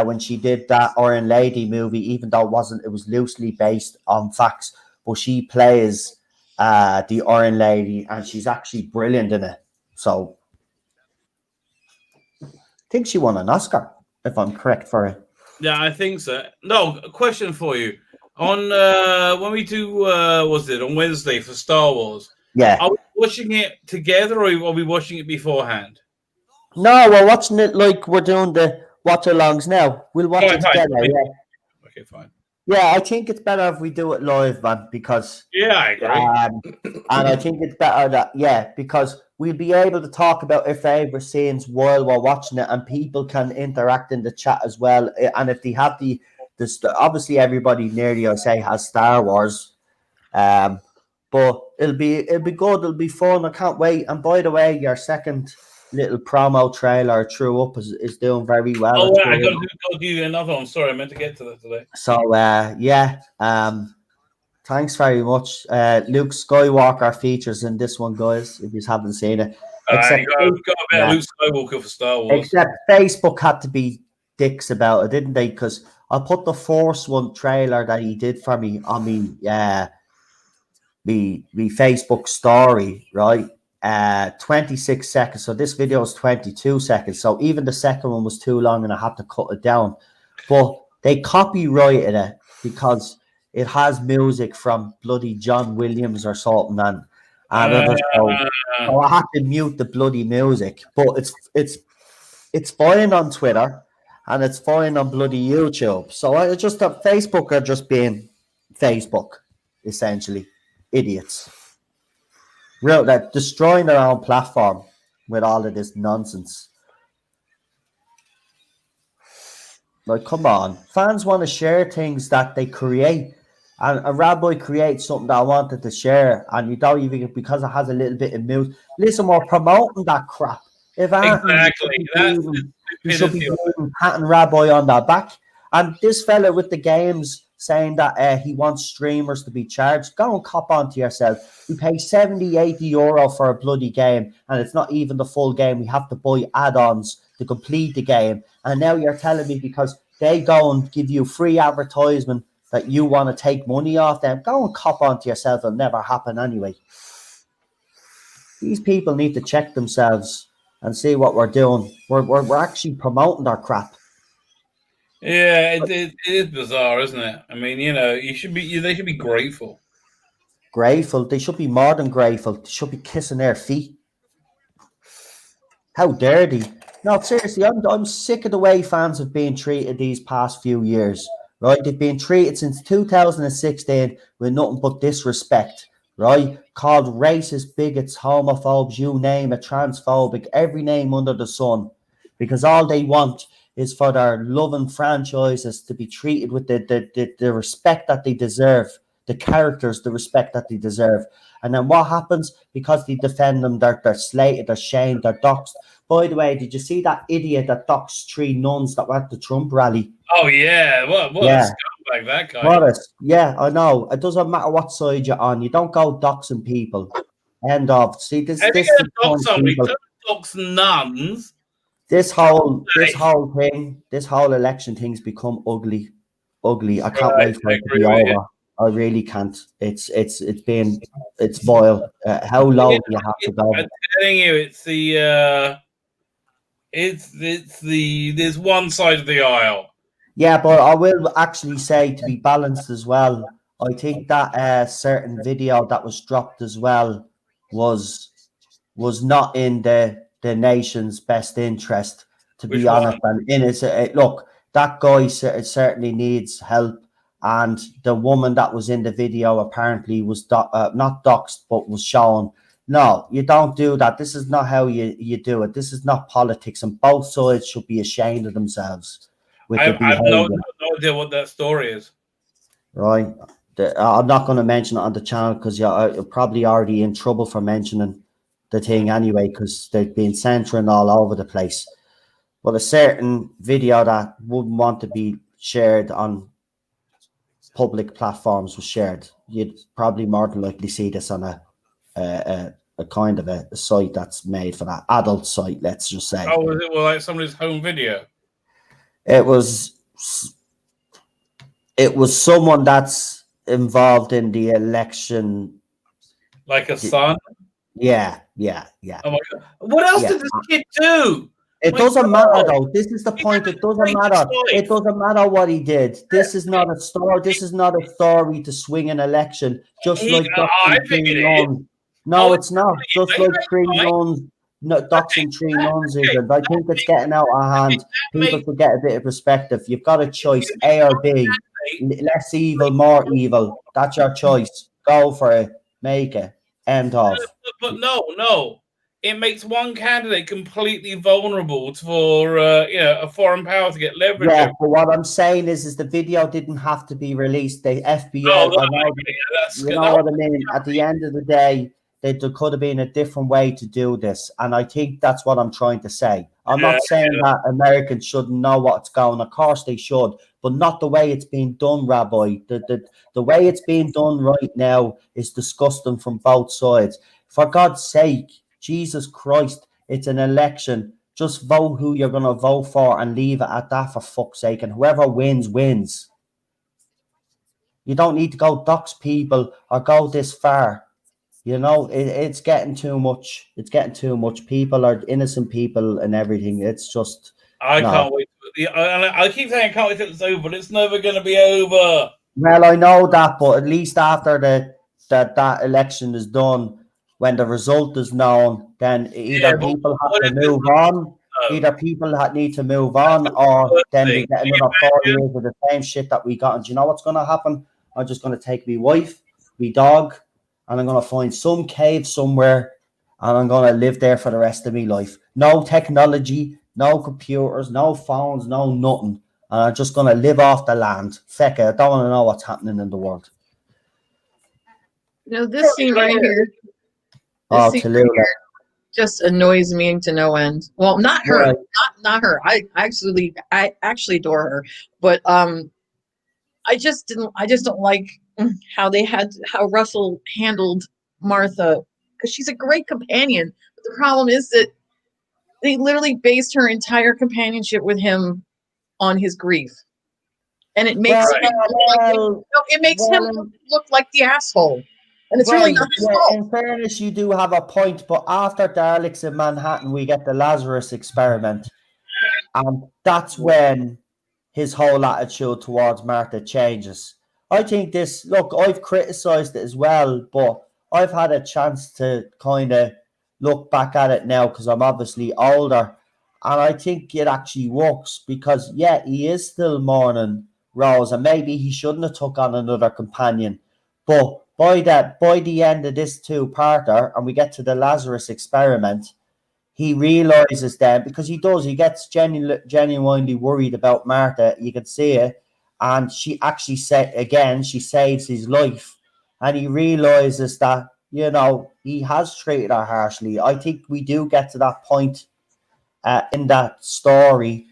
when she did that Iron Lady movie, even though it was loosely based on facts, but she plays the Iron Lady and she's actually brilliant in it. So I think she won an Oscar, if I'm correct for it. Yeah, I think so. No, a question for you. On when we do was it on Wednesday for Star Wars? Yeah. Are we watching it together or are we watching it beforehand? No, we're watching it like we're doing the watch-alongs now. We'll watch it together. Yeah. Okay, fine. Yeah, I think it's better if we do it live, man, because... Yeah, I agree. And I think it's better that, because we'll be able to talk about our favourite scenes while we're watching it, and people can interact in the chat as well. And if they have obviously everybody nearly, I say, has Star Wars. But it'll be good. It'll be fun. I can't wait. And by the way, your second little promo trailer threw up is doing very well. Oh, I got to do another one. Sorry, I meant to get to that today. So thanks very much. Luke Skywalker features in this one, guys. If you haven't seen it, Except, You got a bit of Luke Skywalker for Star Wars. except Facebook had to be dicks about it, didn't they? Because I put the Force One trailer that he did for me on me Facebook story, right? 26 seconds. So this video is 22 seconds. So even the second one was too long and I had to cut it down. But they copyrighted it because it has music from bloody John Williams or something, and so I had to mute the bloody music. But it's fine on Twitter and it's fine on bloody YouTube. So I just thought Facebook are just being Facebook, essentially. Idiots. Real, like destroying their own platform with all of this nonsense. Like, come on. Fans want to share things that they create. And a rabbi creates something that I wanted to share, and you don't even, because it has a little bit of music. Listen, we're promoting that crap. If Exactly. you should be patting Rabbi on their back. And this fella with the games saying that he wants streamers to be charged, go and cop onto yourself. We pay 70, 80 euro for a bloody game, and it's not even the full game. We have to buy add-ons to complete the game. And now you're telling me because they go and give you free advertisement that you want to take money off them. Go and cop onto yourself. It'll never happen anyway. These people need to check themselves and see what we're doing. We're actually promoting our crap. Yeah, it is bizarre, isn't it? I mean, they should be grateful. Grateful. They should be more than grateful. They should be kissing their feet. How dare they? No, seriously, I'm sick of the way fans have been treated these past few years. Right? They've been treated since 2016 with nothing but disrespect. Right? Called racist, bigots, homophobes, you name it, transphobic, every name under the sun. Because all they want is for their loving franchises to be treated with the respect that they deserve, the characters, the respect that they deserve. And then what happens? Because they defend them, they're slated, they're shamed, they're doxxed. By the way, did you see that idiot that doxed 3 nuns that were at the Trump rally? Oh, yeah. What a scumbag that guy. Yeah, I know. It doesn't matter what side you're on. You don't go doxing people. End of. See, this dox somebody, don't dox nuns. This whole thing, this whole election thing's become ugly. I can't wait for it to be over. I really can't. It's vile. How low do you have to go? I'm telling you, there's one side of the aisle. Yeah, but I will actually say, to be balanced as well, I think that certain video that was dropped as well was not in the nation's best interest, to be honest. And in it, look, that guy certainly needs help. And the woman that was in the video apparently was not doxxed, but was shown. No, you don't do that. This is not how you do it. This is not politics, and both sides should be ashamed of themselves. I have no idea what that story is. Right. I'm not going to mention it on the channel because you're probably already in trouble for mentioning the thing anyway, because they've been censoring all over the place. But a certain video that wouldn't want to be shared on public platforms was shared. You'd probably more than likely see this on a kind of a site that's made for that adult site, let's just say. Oh, was it like somebody's home video? It was someone that's involved in the election, like a son. Yeah. Oh my God! What else did this kid do? It doesn't matter though. This is the point. It doesn't matter. It doesn't matter what he did. This is not a story. This is not a story to swing an election. Just like doxing nuns. No, it's not. Just like 3 nuns. No, doxing 3 nuns isn't. I think it's getting out of hand. People forget a bit of perspective. You've got a choice, A or B. Less evil, more evil. That's your choice. Go for it. Make it. End of. But no. It makes one candidate completely vulnerable for a foreign power to get leverage. Yeah, but what I'm saying is the video didn't have to be released. The FBI, you know what I mean? At the end of the day, there could have been a different way to do this. And I think that's what I'm trying to say. I'm not saying that Americans shouldn't know what's going on. Of course they should, but not the way it's being done, Rabbi. The way it's being done right now is disgusting from both sides. For God's sake, Jesus Christ, it's an election. Just vote who you're going to vote for and leave it at that, for fuck's sake. And whoever wins, wins. You don't need to go dox people or go this far. You know, it's getting too much. It's getting too much. People are innocent people and everything. It's just... I No. can't wait. I keep saying I can't wait till it's over, but it's never going to be over. Well, I know that, but at least after that election is done, when the result is known, then either people have to move on, either people need to move on, or then we get another 4 years of the same shit that we got. And do you know what's going to happen? I'm just going to take my wife, my dog, and I'm going to find some cave somewhere, and I'm going to live there for the rest of my life. No technology, no computers, no phones, no nothing. And I'm just going to live off the land. Feck it, I don't want to know what's happening in the world. You know, this scene right here. Oh, This scene right here just annoys me to no end. Well, not her, Right. not her. I actually adore her, but I just don't like how Russell handled Martha, because she's a great companion. But the problem is that they literally based her entire companionship with him on his grief, and it makes him look like the asshole, and it's really not his fault. In fairness, you do have a point, but after Daleks in Manhattan, we get the Lazarus experiment, and that's when his whole attitude towards Martha changes. I think I've criticised it as well, but I've had a chance to kind of look back at it now because I'm obviously older, and I think it actually works because, yeah, he is still mourning Rose, and maybe he shouldn't have took on another companion, but by the end of this two-parter, and we get to the Lazarus experiment, he realizes then, because he gets genuinely worried about Martha. You can see it, and she actually she saves his life, and he realizes that he has treated her harshly. I think we do get to that point in that story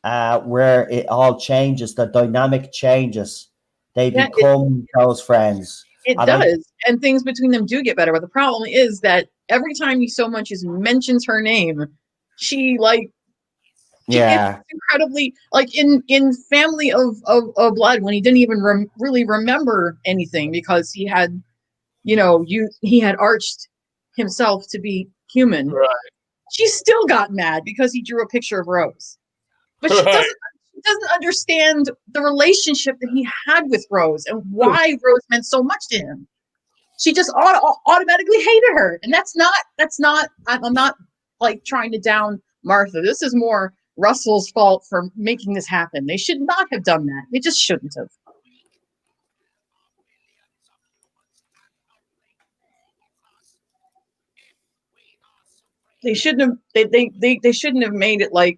where it all changes, the dynamic changes. They become those friends. It does, and things between them do get better. But the problem is that every time he so much as mentions her name, she it's incredibly, like in Family of Blood, when he didn't even really remember anything because he had, he had arched himself to be human. Right. She still got mad because he drew a picture of Rose, but she doesn't understand the relationship that he had with Rose and why Rose meant so much to him. She just automatically hated her, and that's not. I'm not like trying to down Martha. This is more Russell's fault for making this happen. They should not have done that. They just shouldn't have. They shouldn't have. They shouldn't have made it like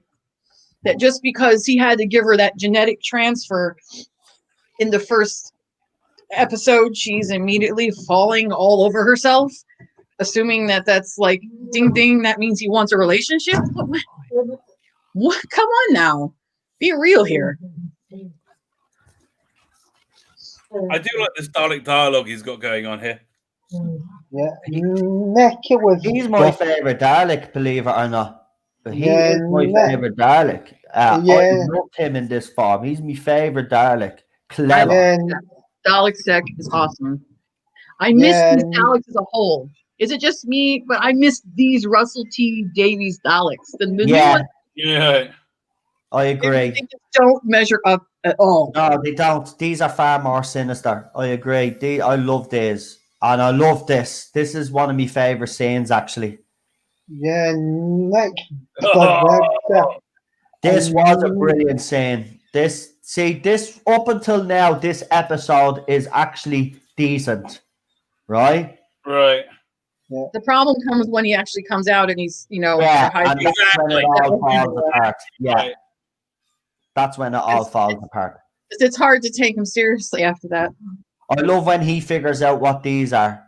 that just because he had to give her that genetic transfer in the first episode. She's immediately falling all over herself, assuming that that's like ding ding. That means he wants a relationship. What? Come on now, be real here. I do like this Dalek dialogue he's got going on here. Yeah, he's my favorite Dalek, believe it or not. He is my favorite Dalek. I love him in this form. He's my favorite Dalek. Clever. Dalek Sec is awesome. I miss these Daleks as a whole. Is it just me? But I miss these Russell T Davies Daleks. The new ones, I agree. They just don't measure up at all. No, they don't. These are far more sinister. I agree. I love these. And I love this. This is one of my favorite scenes, actually. Yeah, Nick. This was a brilliant scene. This up until now, this episode is actually decent, right? Right. Yeah. The problem comes when he actually comes out and he's, and that's when it all falls apart. Yeah, Right. That's when it all falls apart. It's hard to take him seriously after that. I love when he figures out what these are.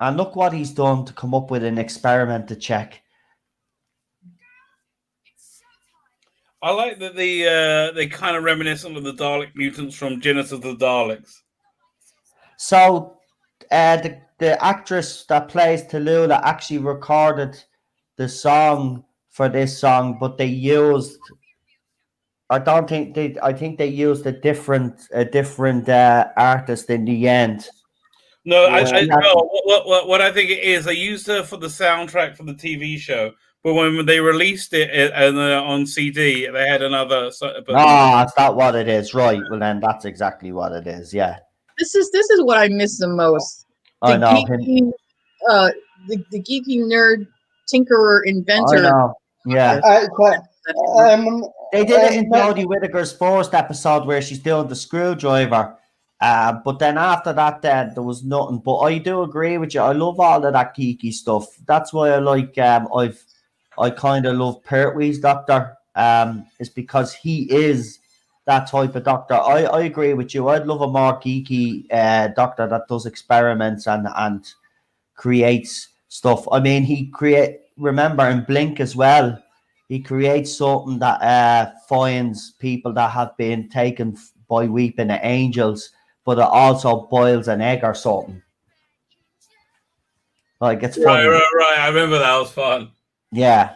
And look what he's done to come up with an experiment to check. I like that they kind of reminiscent of the Dalek mutants from Genesis of the Daleks. So the actress that plays Tallulah actually recorded the song for this song, but they used. I don't think they. I think they used a different artist in the end. No, Yeah. no. What I think it is, they used her for the soundtrack for the TV show, but when they released it on CD, they had another. Is that what it is? Right. Well, then that's exactly what it is. Yeah. This is what I miss the most. The I know geeky, the geeky nerd, tinkerer, I inventor. know. Yeah. They did it in Jodie Whittaker's first episode where she's doing the screwdriver. But then after that, then there was nothing. But I do agree with you. I love all of that geeky stuff. That's why I like. I kind of love Pertwee's Doctor. Is because he is that type of doctor. I agree with you. I'd love a more geeky doctor that does experiments and creates stuff. I mean, remember in Blink as well. He creates something that finds people that have been taken by weeping angels, but it also boils an egg or something. Like, it's funny. Right. I remember that was fun. Yeah.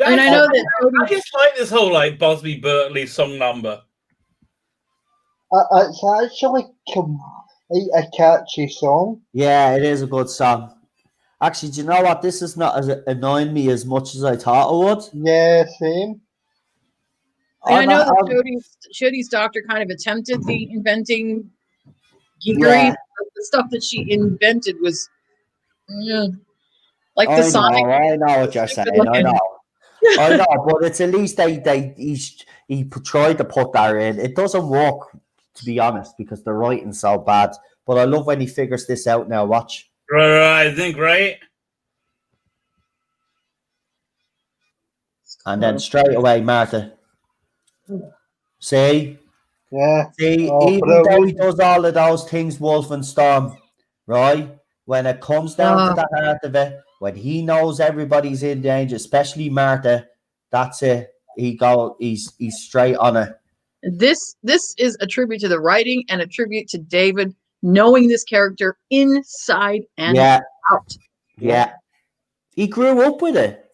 I mean, I know that I just like this whole like Busby Berkeley song number. It's actually a catchy song. Yeah, it is a good song. Actually, do you know what? This is not as annoying me as much as I thought it would. Yeah, same. And I know that Jodie's Doctor kind of attempted the inventing geekery. Yeah. The stuff that she invented was like the Sonic. I know what you're saying. I know, but it's at least he tried to put that in. It doesn't work, to be honest, because the writing's so bad. But I love when he figures this out now. Watch. Right, I think, right? And then straight away, Martha. See? Yeah. See, even though he does all of those things, Wolf and Storm, right? When it comes down to the heart of it, when he knows everybody's in danger, especially Martha, that's it. He's straight on it. This is a tribute to the writing and a tribute to David knowing this character inside and out. Yeah. He grew up with it.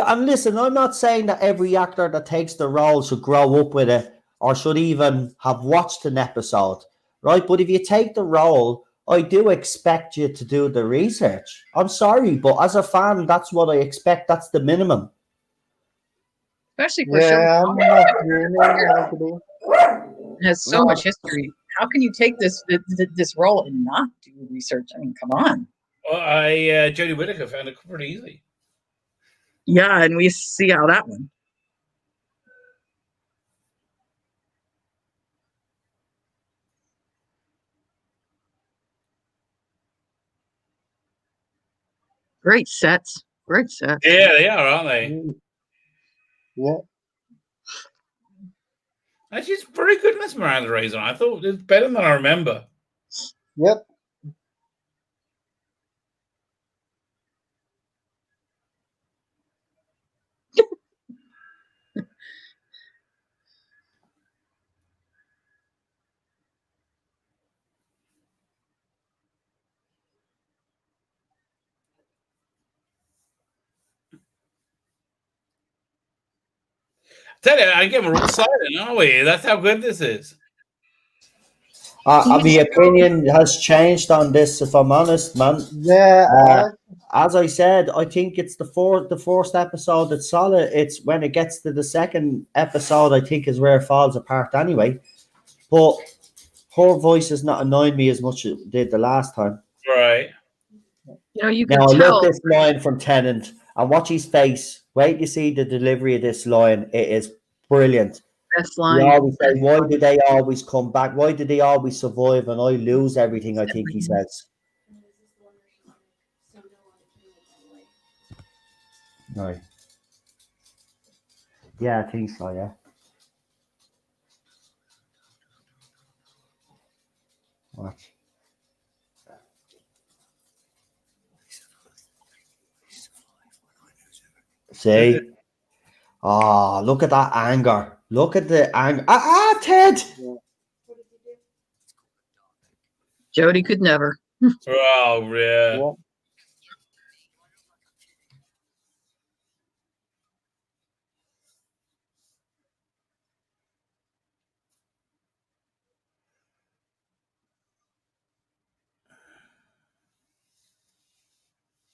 And listen, I'm not saying that every actor that takes the role should grow up with it or should even have watched an episode, right? But if you take the role, I do expect you to do the research. I'm sorry, but as a fan, that's what I expect. That's the minimum. Especially for it has so much history. How can you take this role and not do research? I mean, come on. Well, Jodie Whittaker found it pretty easy. Yeah, and we see how that went. Great sets. Yeah, they are, aren't they? Yeah. Actually, it's very good in this Miranda Razor. I thought it was better than I remember. Yep. Tell you, again, we're all silent, aren't we? That's how good this is. My opinion has changed on this, if I'm honest, man. Yeah. As I said, I think it's the first episode that's solid. It's when it gets to the second episode, I think, is where it falls apart anyway. But her voice has not annoyed me as much as it did the last time. Right. You know, you can tell. I love this line from Tennant. And watch his face. Wait till you see the delivery of this line. It is brilliant. Best line. He always say, why do they always come back? Why do they always survive and I lose everything, I think he says. Right. Yeah, I think so, yeah. Watch. See? Oh, look at that anger. Look at the anger. Ted! Jody could never. Oh yeah. What?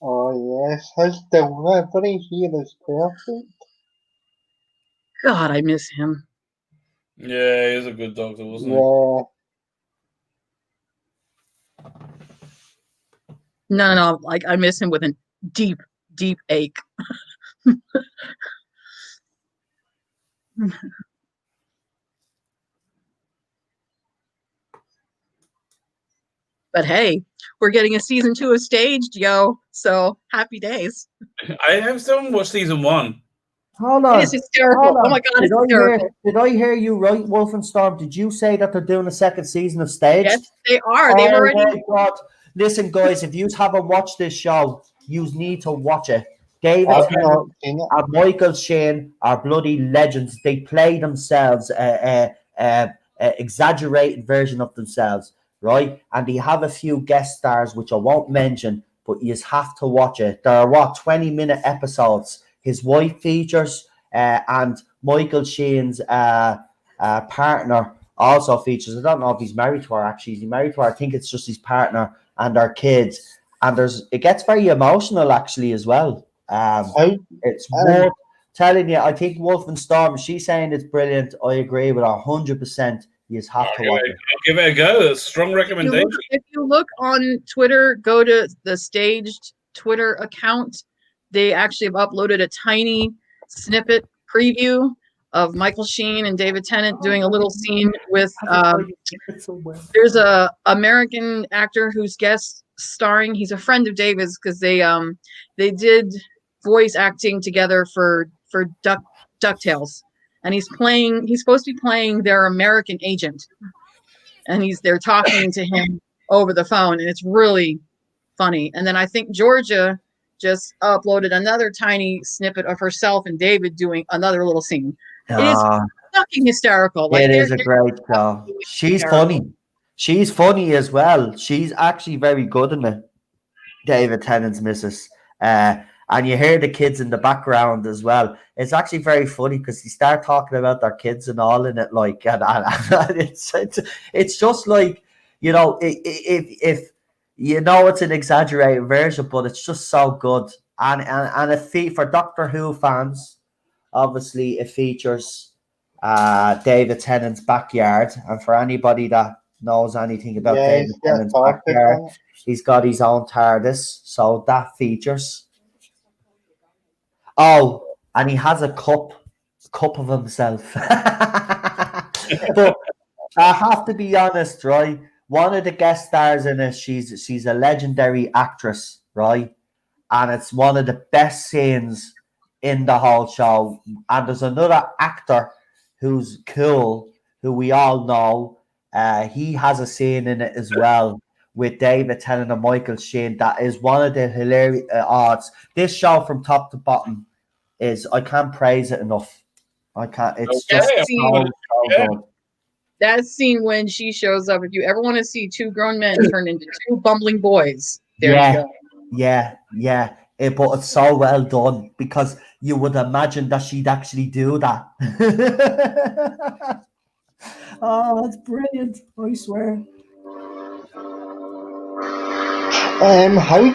Oh yes, his delivery here is perfect. God, I miss him. Yeah, he's a good doctor, wasn't he? Yeah. No, like I miss him with a deep, deep ache. But hey, we're getting a season 2 of Staged, yo. So happy days. I still haven't watched season 1. Hold It on. is hysterical. Hold Oh on. my God, it's hysterical. Did I hear you right, Wolfenstorm? Did you say that they're doing a second season of Staged? Yes, they are. They've Oh already. my God. Listen, guys, if you haven't watched this show, you need to watch it. David I've Tennant not seen it. and Michael Shane are bloody legends. They play themselves, exaggerated version of themselves, right? And they have a few guest stars, which I won't mention, but you have to watch it. There are 20-minute episodes. His wife features, and Michael Shane's partner also features. I don't know if he's married to her, actually. Is he married to her? I think it's just his partner and their kids. And it gets very emotional, actually, as well. It's worth telling you. I think Wolfenstorm, she's saying it's brilliant. I agree with her 100%. You just have to watch it. I'll give it a go. That's a strong recommendation. If you look on Twitter, go to the Staged Twitter account. They actually have uploaded a tiny snippet preview of Michael Sheen and David Tennant doing a little scene with. There's a American actor who's guest starring. He's a friend of David's because they did voice acting together for DuckTales, and he's supposed to be playing their American agent, and they're talking to him over the phone, and it's really funny. And then I think Georgia just uploaded another tiny snippet of herself and David doing another little scene. It is fucking hysterical. It is a great show. She's funny. She's funny as well. She's actually very good in it. David Tennant's missus. And you hear the kids in the background as well. It's actually very funny because they start talking about their kids and all in it, like, and it's just like, you know, if you know it's an exaggerated version, but it's just so good. And for Doctor Who fans, obviously it features David Tennant's backyard, and for anybody that knows anything about David Tennant's backyard, he's got his own TARDIS, so that features. Oh, and he has a cup of himself. But I have to be honest, right? One of the guest stars in it, she's a legendary actress, right? And it's one of the best scenes in the whole show. And there's another actor who's cool, who we all know. He has a scene in it as well with David Tennant and Michael Sheen. That is one of the hilarious odds. This show from top to bottom is, I can't praise it enough. I can't. It's just so good. That scene when she shows up. If you ever want to see two grown men turn into two bumbling boys, there you go. Yeah. But it's so well done because you would imagine that she'd actually do that. Oh, that's brilliant! I swear. How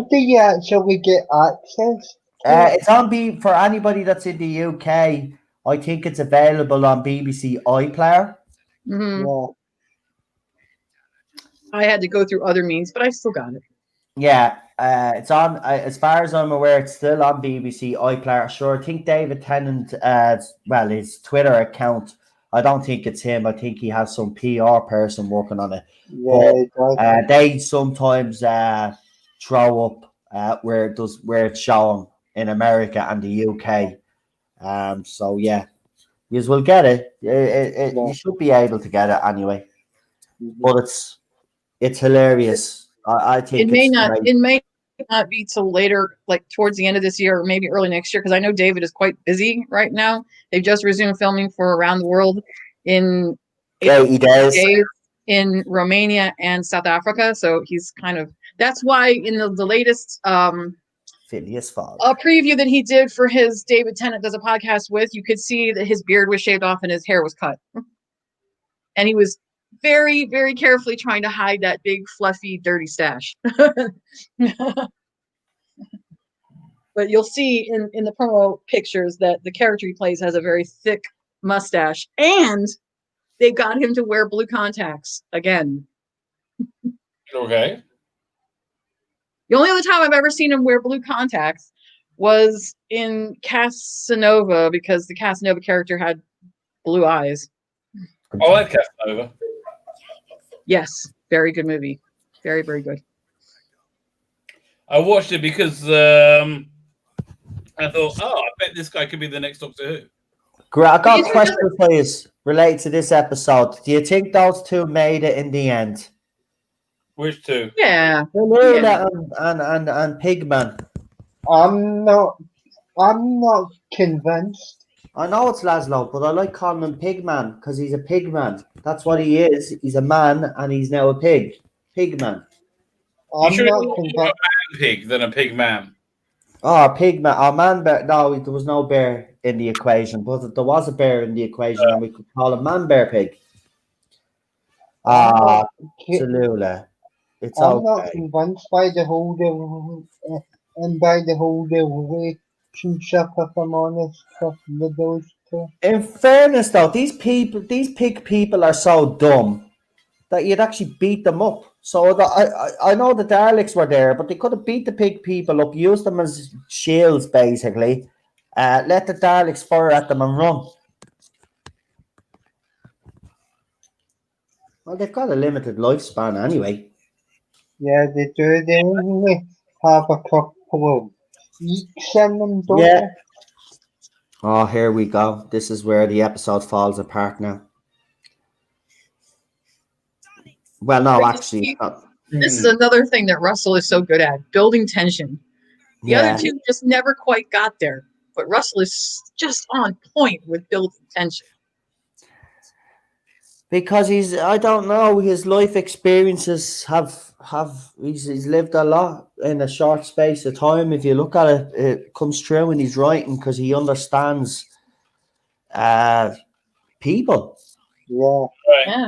do you actually get access? It's on for anybody that's in the UK. I think it's available on BBC iPlayer. Mm-hmm. Yeah. I had to go through other means, but I still got it. Yeah, it's on. As far as I'm aware, it's still on BBC iPlayer. Sure, I think David Tennant, his Twitter account. I don't think it's him. I think he has some PR person working on it. Yeah, but, they sometimes throw up where it's shown in America and the UK. So yeah, you will get it. You should be able to get it anyway. But it's hilarious. I think it may not be till later, like towards the end of this year or maybe early next year, because I know David is quite busy right now. They've just resumed filming for Around the World in 80 days. in Romania and South Africa. So he's kind of, that's why in the latest Phileas Fogg. a preview that he did for his David Tennant does a podcast with, you could see that his beard was shaved off and his hair was cut. And he was very, very carefully trying to hide that big, fluffy, dirty stash. But you'll see in the promo pictures that the character he plays has a very thick mustache. And they got him to wear blue contacts again. Okay. The only other time I've ever seen him wear blue contacts was in Casanova, because the Casanova character had blue eyes. I like Casanova. Yes, very good movie. Very, very good. I watched it because I thought, I bet this guy could be the next Doctor Who. Great. I got a question for you related to this episode. Do you think those two made it in the end? Which two? Yeah. Lula and Pigman. I'm not convinced. I know it's Laszlo, but I like calling him Pigman because he's a pigman. That's what he is. He's a man and he's now a pig. Pigman. I'm sure not you're convinced. more a man pig than a pig man? Oh, pigman. Oh, man bear. No, there was no bear in the equation, but there was a bear in the equation, and we could call him man bear pig. Ah, Tallulah. It's I'm not okay. convinced by the whole relationship, if I'm honest, with those two. In fairness, though, these pig people are so dumb that you'd actually beat them up. So I know the Daleks were there, but they could have beat the pig people up, used them as shields, basically. Let the Daleks fire at them and run. Well, they've got a limited lifespan anyway. Yeah, they do. They only have a couple of weeks in them, don't Yeah. they? Oh, here we go. This is where the episode falls apart now. Well, no, actually, it's not. This is another thing that Russell is so good at, building tension. The Yeah. other two just never quite got there, but Russell is just on point with building tension. Because I don't know, his life experiences he's lived a lot in a short space of time. If you look at it, it comes through in his writing because he understands people. Yeah. Right. Yeah.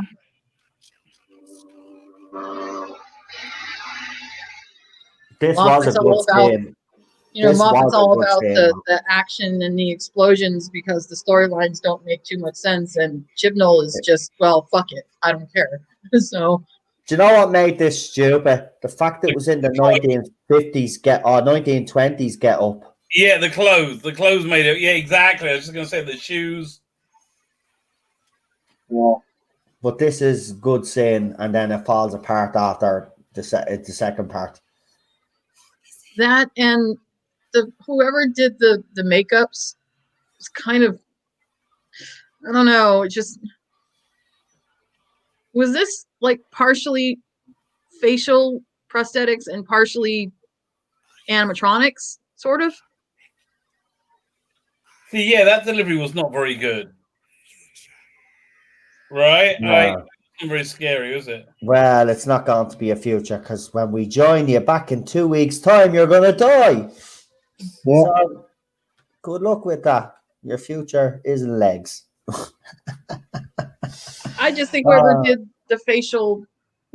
This Moffat's was a all good about- scene. You know, This Moffat's was a all good about scene. the action and the explosions because the storylines don't make too much sense, and Chibnall is just, well, fuck it, I don't care. So Do you know what made this stupid? The fact that it was in the 1950s 1920s get up. Yeah, the clothes made it. Yeah, exactly. I was just going to say the shoes. Yeah. But this is good scene, and then it falls apart after the second part. that, and whoever did the makeups was kind of, I don't know, just, was this like partially facial prosthetics and partially animatronics, sort of? See, yeah, that delivery was not very good. Right? No. Not very scary, was it? Well, it's not going to be a future because when we join you back in 2 weeks' time, you're going to die. Yeah. So, good luck with that. Your future is in legs. I just think whoever did the facial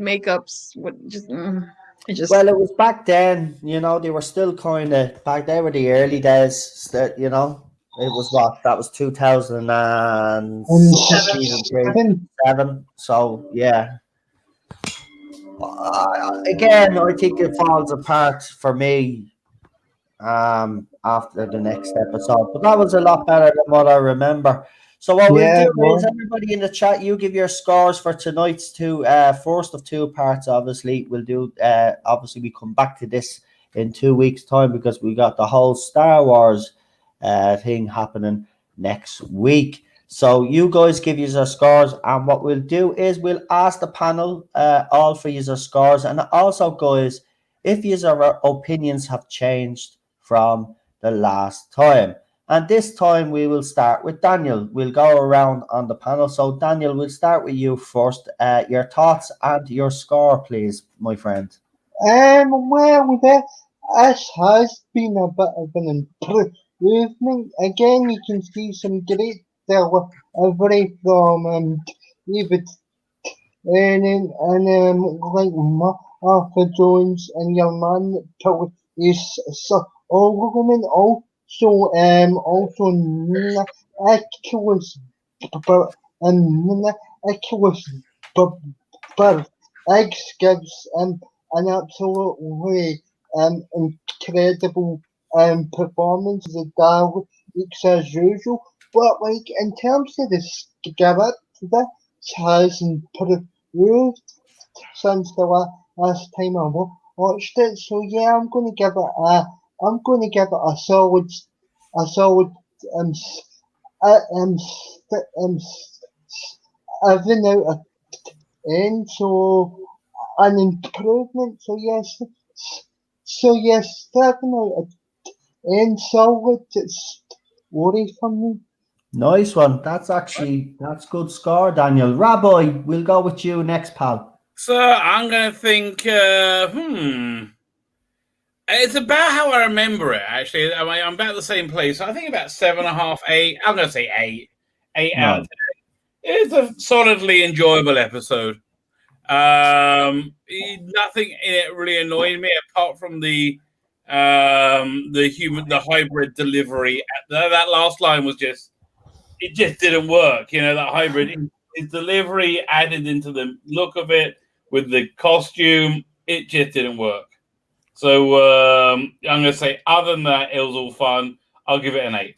makeups would just, Well, it was back then, you know, they were still kind of, back they were the early days, that, you know, it was what? That was 2007. So, yeah. Again, I think it falls apart for me after the next episode. But that was a lot better than what I remember. So what we'll do is, everybody in the chat, you give your scores for tonight's first of two parts, obviously. We'll do, obviously, we come back to this in 2 weeks' time because we got the whole Star Wars thing happening next week. So you guys give your scores, and what we'll do is we'll ask the panel all for your scores, and also, guys, if your opinions have changed from the last time. And this time we will start with Daniel. We'll go around on the panel. So, Daniel, we'll start with you first. Your thoughts and your score, please, my friend. Well, this has been a bit of an improvement. Again, you can see some great delivery from David and like Arthur Jones and your man is so Overman also Nicholas Nicholas Bird Eggs gives an absolutely incredible performance as a Daleks as usual. But like in terms of the script, this has improved since the last time I watched it. So yeah, I'm gonna give it a solid um s- um 7 out of 10. So an improvement. So yes, 7 out of 10. Solid story for me. Nice one. That's good score, Daniel. Rabbi, we'll go with you next, pal. So I'm going to think, it's about how I remember it, actually. I'm about the same place. I think about 7.5, 8. I'm going to say 8. 8 out of 10. It's a solidly enjoyable episode. Nothing in it really annoyed me apart from the hybrid delivery. That last line was just didn't work. That hybrid, his delivery added into the look of it with the costume, it just didn't work. So I'm going to say, other than that, it was all fun. I'll give it an 8.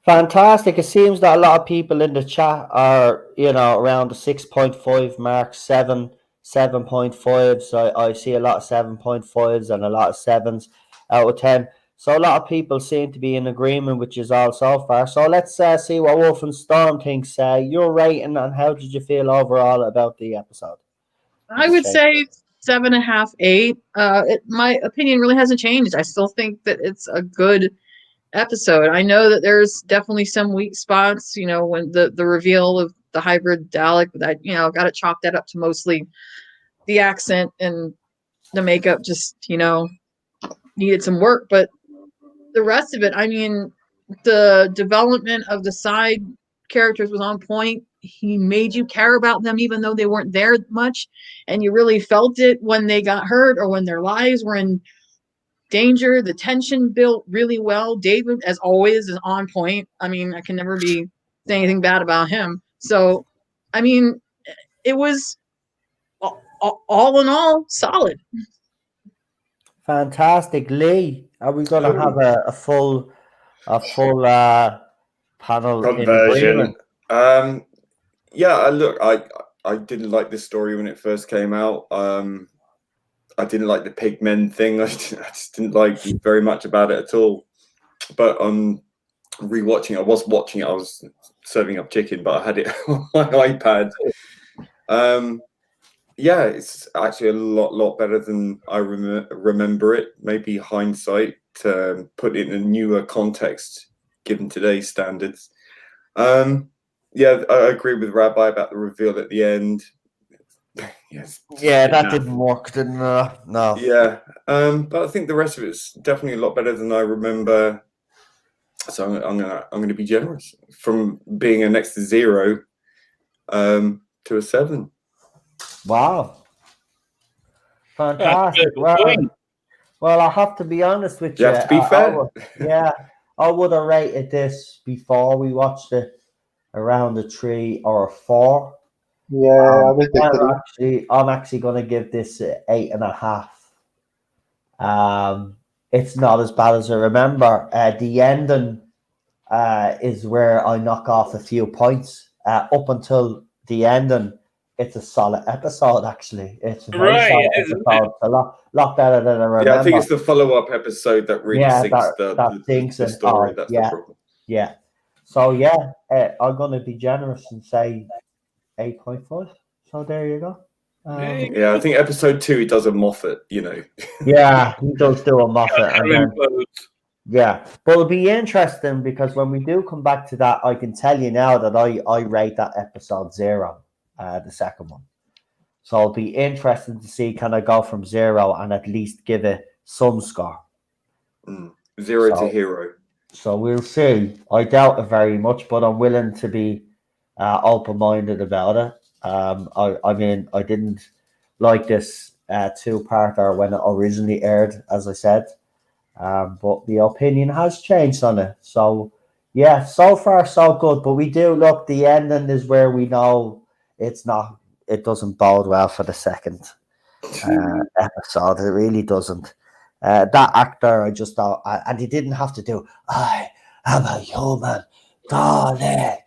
Fantastic. It seems that a lot of people in the chat are, around the 6.5 mark, 7.5. So I see a lot of 7.5s and a lot of 7s out of 10. So a lot of people seem to be in agreement, which is all so far. So let's see what Wolf and Storm thinks. Your rating, and how did you feel overall about the episode? I would say 7.5, 8. My opinion really hasn't changed. I still think that it's a good episode. I know that there's definitely some weak spots, when the reveal of the hybrid Dalek, that, got to chalk that up to mostly the accent, and the makeup just, needed some work. But the rest of it, I mean, the development of the side characters was on point. He made you care about them even though they weren't there much, and you really felt it when they got hurt or when their lives were in danger. The tension built really well. David, as always, is on point. I mean, I can never be saying anything bad about him. So, I mean, it was all in all solid. Fantastic. Lee, are we going to have a full panel in agreement? Conversion. Yeah, look, I didn't like this story when it first came out. I didn't like the pigmen thing. I just didn't like very much about it at all. But rewatching, I was watching it. I was serving up chicken, but I had it on my iPad. Yeah, it's actually a lot better than I remember it. Maybe hindsight put it in a newer context, given today's standards. Yeah, I agree with Rabbi about the reveal at the end. Yes. Yeah, that didn't work, didn't it? No. Yeah, but I think the rest of it's definitely a lot better than I remember. So I'm gonna be generous, from being a next to 0 to a 7. Wow. Fantastic. Well, I have to be honest with you. You have to be fair. I would have rated this before we watched it around a 3 or a 4. Yeah, I would agree. I'm actually going to give this 8.5. It's not as bad as I remember. The ending is where I knock off a few points. Up until the ending, it's a solid episode. Actually, it's a very solid episode. It's a lot better than I remember. Yeah, I think it's the follow-up episode that really sinks the story. That's the problem. Yeah. So I'm going to be generous and say 8.5. So there you go. Yeah, I think episode 2 he does a Moffat. Yeah, he does do a Moffat, and then Yeah, but it'll be interesting because when we do come back to that, I can tell you now that I rate that episode 0, the second one. So it'll be interesting to see can I go from 0 and at least give it some score. 0 to So- hero. So we'll see. I doubt it very much, but I'm willing to be open-minded about it. I mean, I didn't like this two-parter when it originally aired, as I said, but the opinion has changed on it. So yeah, so far so good. But we do look. The ending is where we know it's not. It doesn't bode well for the second episode. It really doesn't. That actor, I just thought, and he didn't have to do. I am a human Dalek.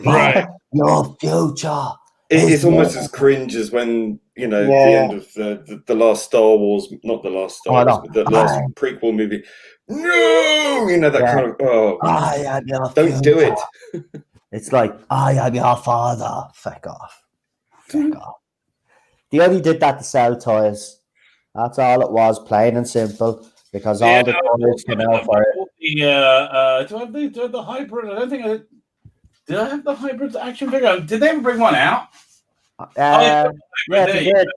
Right. Your future. It's almost mine. as cringe as when, you know, the Yeah. end of the last Star Wars, not the last Star Oh, Wars, no. but the last prequel movie. No, you know, that Yeah. kind of, oh, I am your don't do future. it. It's like, I am your father. Feck off. Feck off. They only did that to sell toys. That's all it was, plain and simple, because all the toys came out for it. Do I have the hybrid? I don't think I did. I have the hybrid action figure? Did they ever bring one out? Yeah, they there did.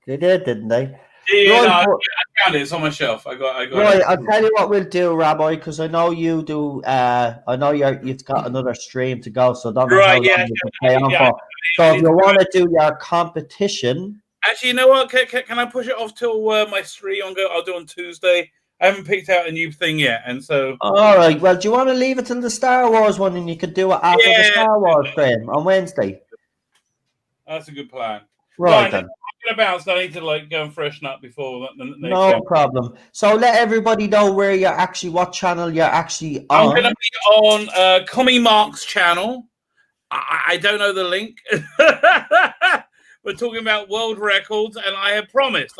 They did, didn't they? Yeah, Right, no, I but- found it. It's on my shelf. I got Right, it. I'll tell you what we'll do, Rabbi, because I know you do. I know you've got another stream to go, so I don't know how Right, long yeah, you can stay on yeah, for. So if you want to do your competition, Actually, you know what? Can I push it off till my stream? I'll do on Tuesday. I haven't picked out a new thing yet, and so all right. Well, do you want to leave it till the Star Wars one, and you could do it after the Yeah. Star Wars stream on Wednesday? that's a good plan. Right Right, then. I'm gonna bounce. I need to go and freshen up before the next No time. problem. So let everybody know where you're actually, what channel you're actually I'm on. going to be on Commie Mark's channel. I don't know the link. We're talking about world records, and I have promised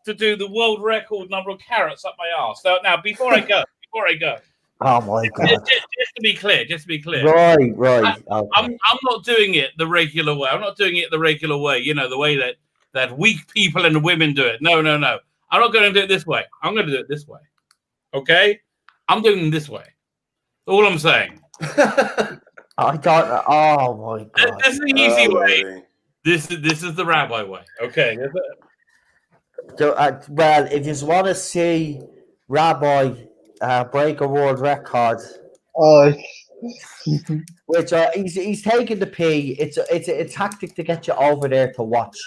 to do the world record number of carrots up my arse. So now, before I go, Oh my God! just to be clear, Right. Okay. I'm not doing it the regular way. I'm not doing it the regular way. You know, the way that weak people and women do it. No. I'm not going to do it this way. I'm going to do it this way. Okay? I'm doing it this way. All I'm saying. I don't. Oh my God! This is the easy Oh, way. really? This is the rabbi way. Okay. So, well, if you want to see Rabbi break a world record, Oh, which he's taking the pee. It's a tactic to get you over there to watch.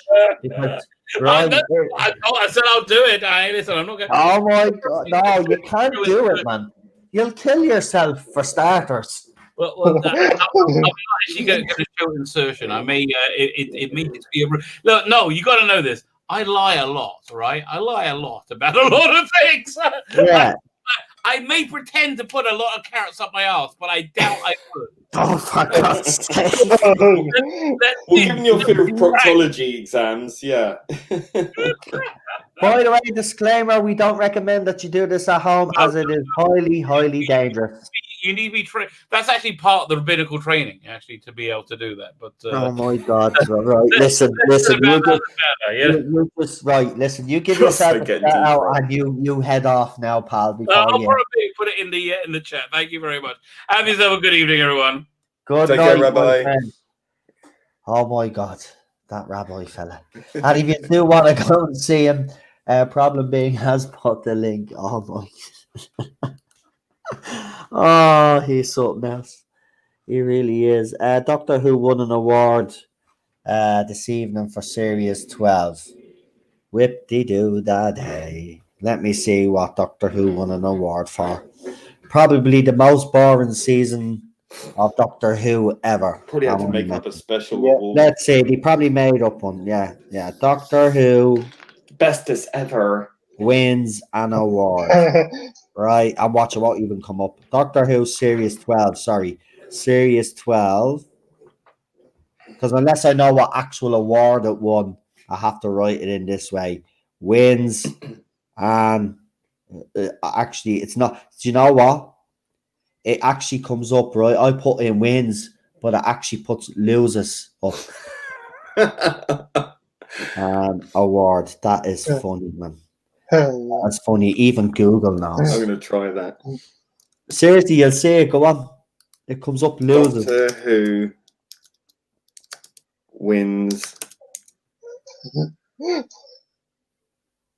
Because, right, I said I'll do it. Listen, I'm not going to. oh my God! No, you can't do it, man. You'll kill yourself for starters. Well, I'm not actually going to show insertion. I may it may just be a look. No, you got to know this. I lie a lot, right? I lie a lot about a lot of things. Yeah. I may pretend to put a lot of carrots up my ass, but I doubt I could. Oh, for God's sake! Well, given your fear of proctology exams, yeah. By the way, disclaimer: we don't recommend that you do this at home, as it is highly, highly dangerous. You need to be trained. That's actually part of the rabbinical training, actually, to be able to do that. But Oh my God! Right, listen. You just right. Listen, you give Trust yourself me, a getting shout out, deeper. and you head off now, pal. Before I'll you. probably put it in the chat. Thank you very much. Have yourself a good evening, everyone. Good Take night, care, my Rabbi. friend. Oh my God, that rabbi fella! And if you do want to go and see him, problem being has put the link. Oh my! Oh, he's something else. He really is. Doctor Who won an award this evening for Series 12. Whip-de-doo da day. Let me see what Doctor Who won an award for. Probably the most boring season of Doctor Who ever. Probably had to make up a special Yeah. award. Let's see. They probably made up one. Yeah. Doctor Who Bestest ever. wins an award. Right. I'm watching what even come up. Doctor Who Series 12. Sorry. Series 12. Because unless I know what actual award it won, I have to write it in this way. Wins. And actually, it's not. Do you know what? It actually comes up, right? I put in wins, but it actually puts loses up. Award. That is funny, man. That's funny. Even Google I'm knows. going to try that. Seriously, you'll see it. Go on. It comes up losing. Doctor Who wins.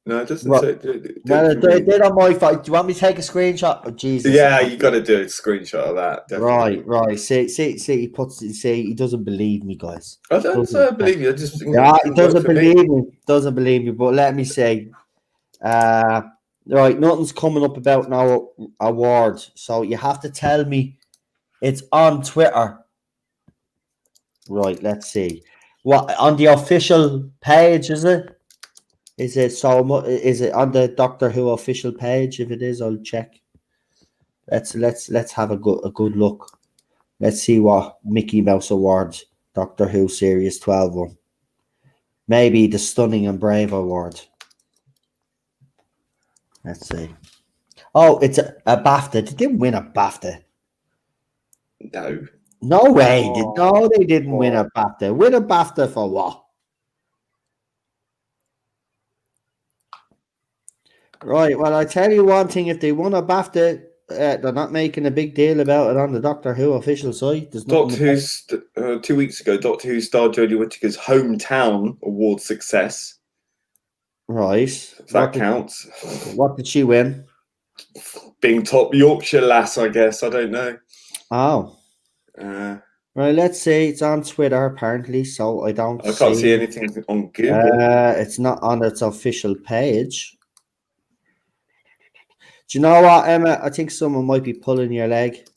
No, it doesn't Right. say. Do it No, for me. they on my phone. Do you want me to take a screenshot? Oh, Jesus. Yeah, you got to do a screenshot of that. Definitely. Right. See, he puts it. See, he doesn't believe me, guys. I don't say I believe you. I just think Yeah, it he didn't work doesn't for me. believe me. Doesn't believe me. But let me say, right, nothing's coming up about no award. So you have to tell me it's on Twitter. Right, let's see. What on the official page is it? Is it so? Is it on the Doctor Who official page? If it is, I'll check. Let's have a good look. Let's see what Mickey Mouse Awards Doctor Who Series 12 won. Maybe the Stunning and Brave Award. Let's see. Oh, it's a BAFTA. They didn't win a BAFTA. No. No way. They didn't win a BAFTA. Win a BAFTA for what? Right. Well, I tell you one thing. If they won a BAFTA, they're not making a big deal about it on the Doctor Who official site. There's Doctor Who, 2 weeks ago, Doctor Who star Jodie Whittaker's Hometown award success. Right. If that counts. What did she win? Being top Yorkshire lass, I guess. I don't know. Oh. Right, let's see. It's on Twitter, apparently, so I can't see anything on Google. It's not on its official page. Do you know what, Emma? I think someone might be pulling your leg.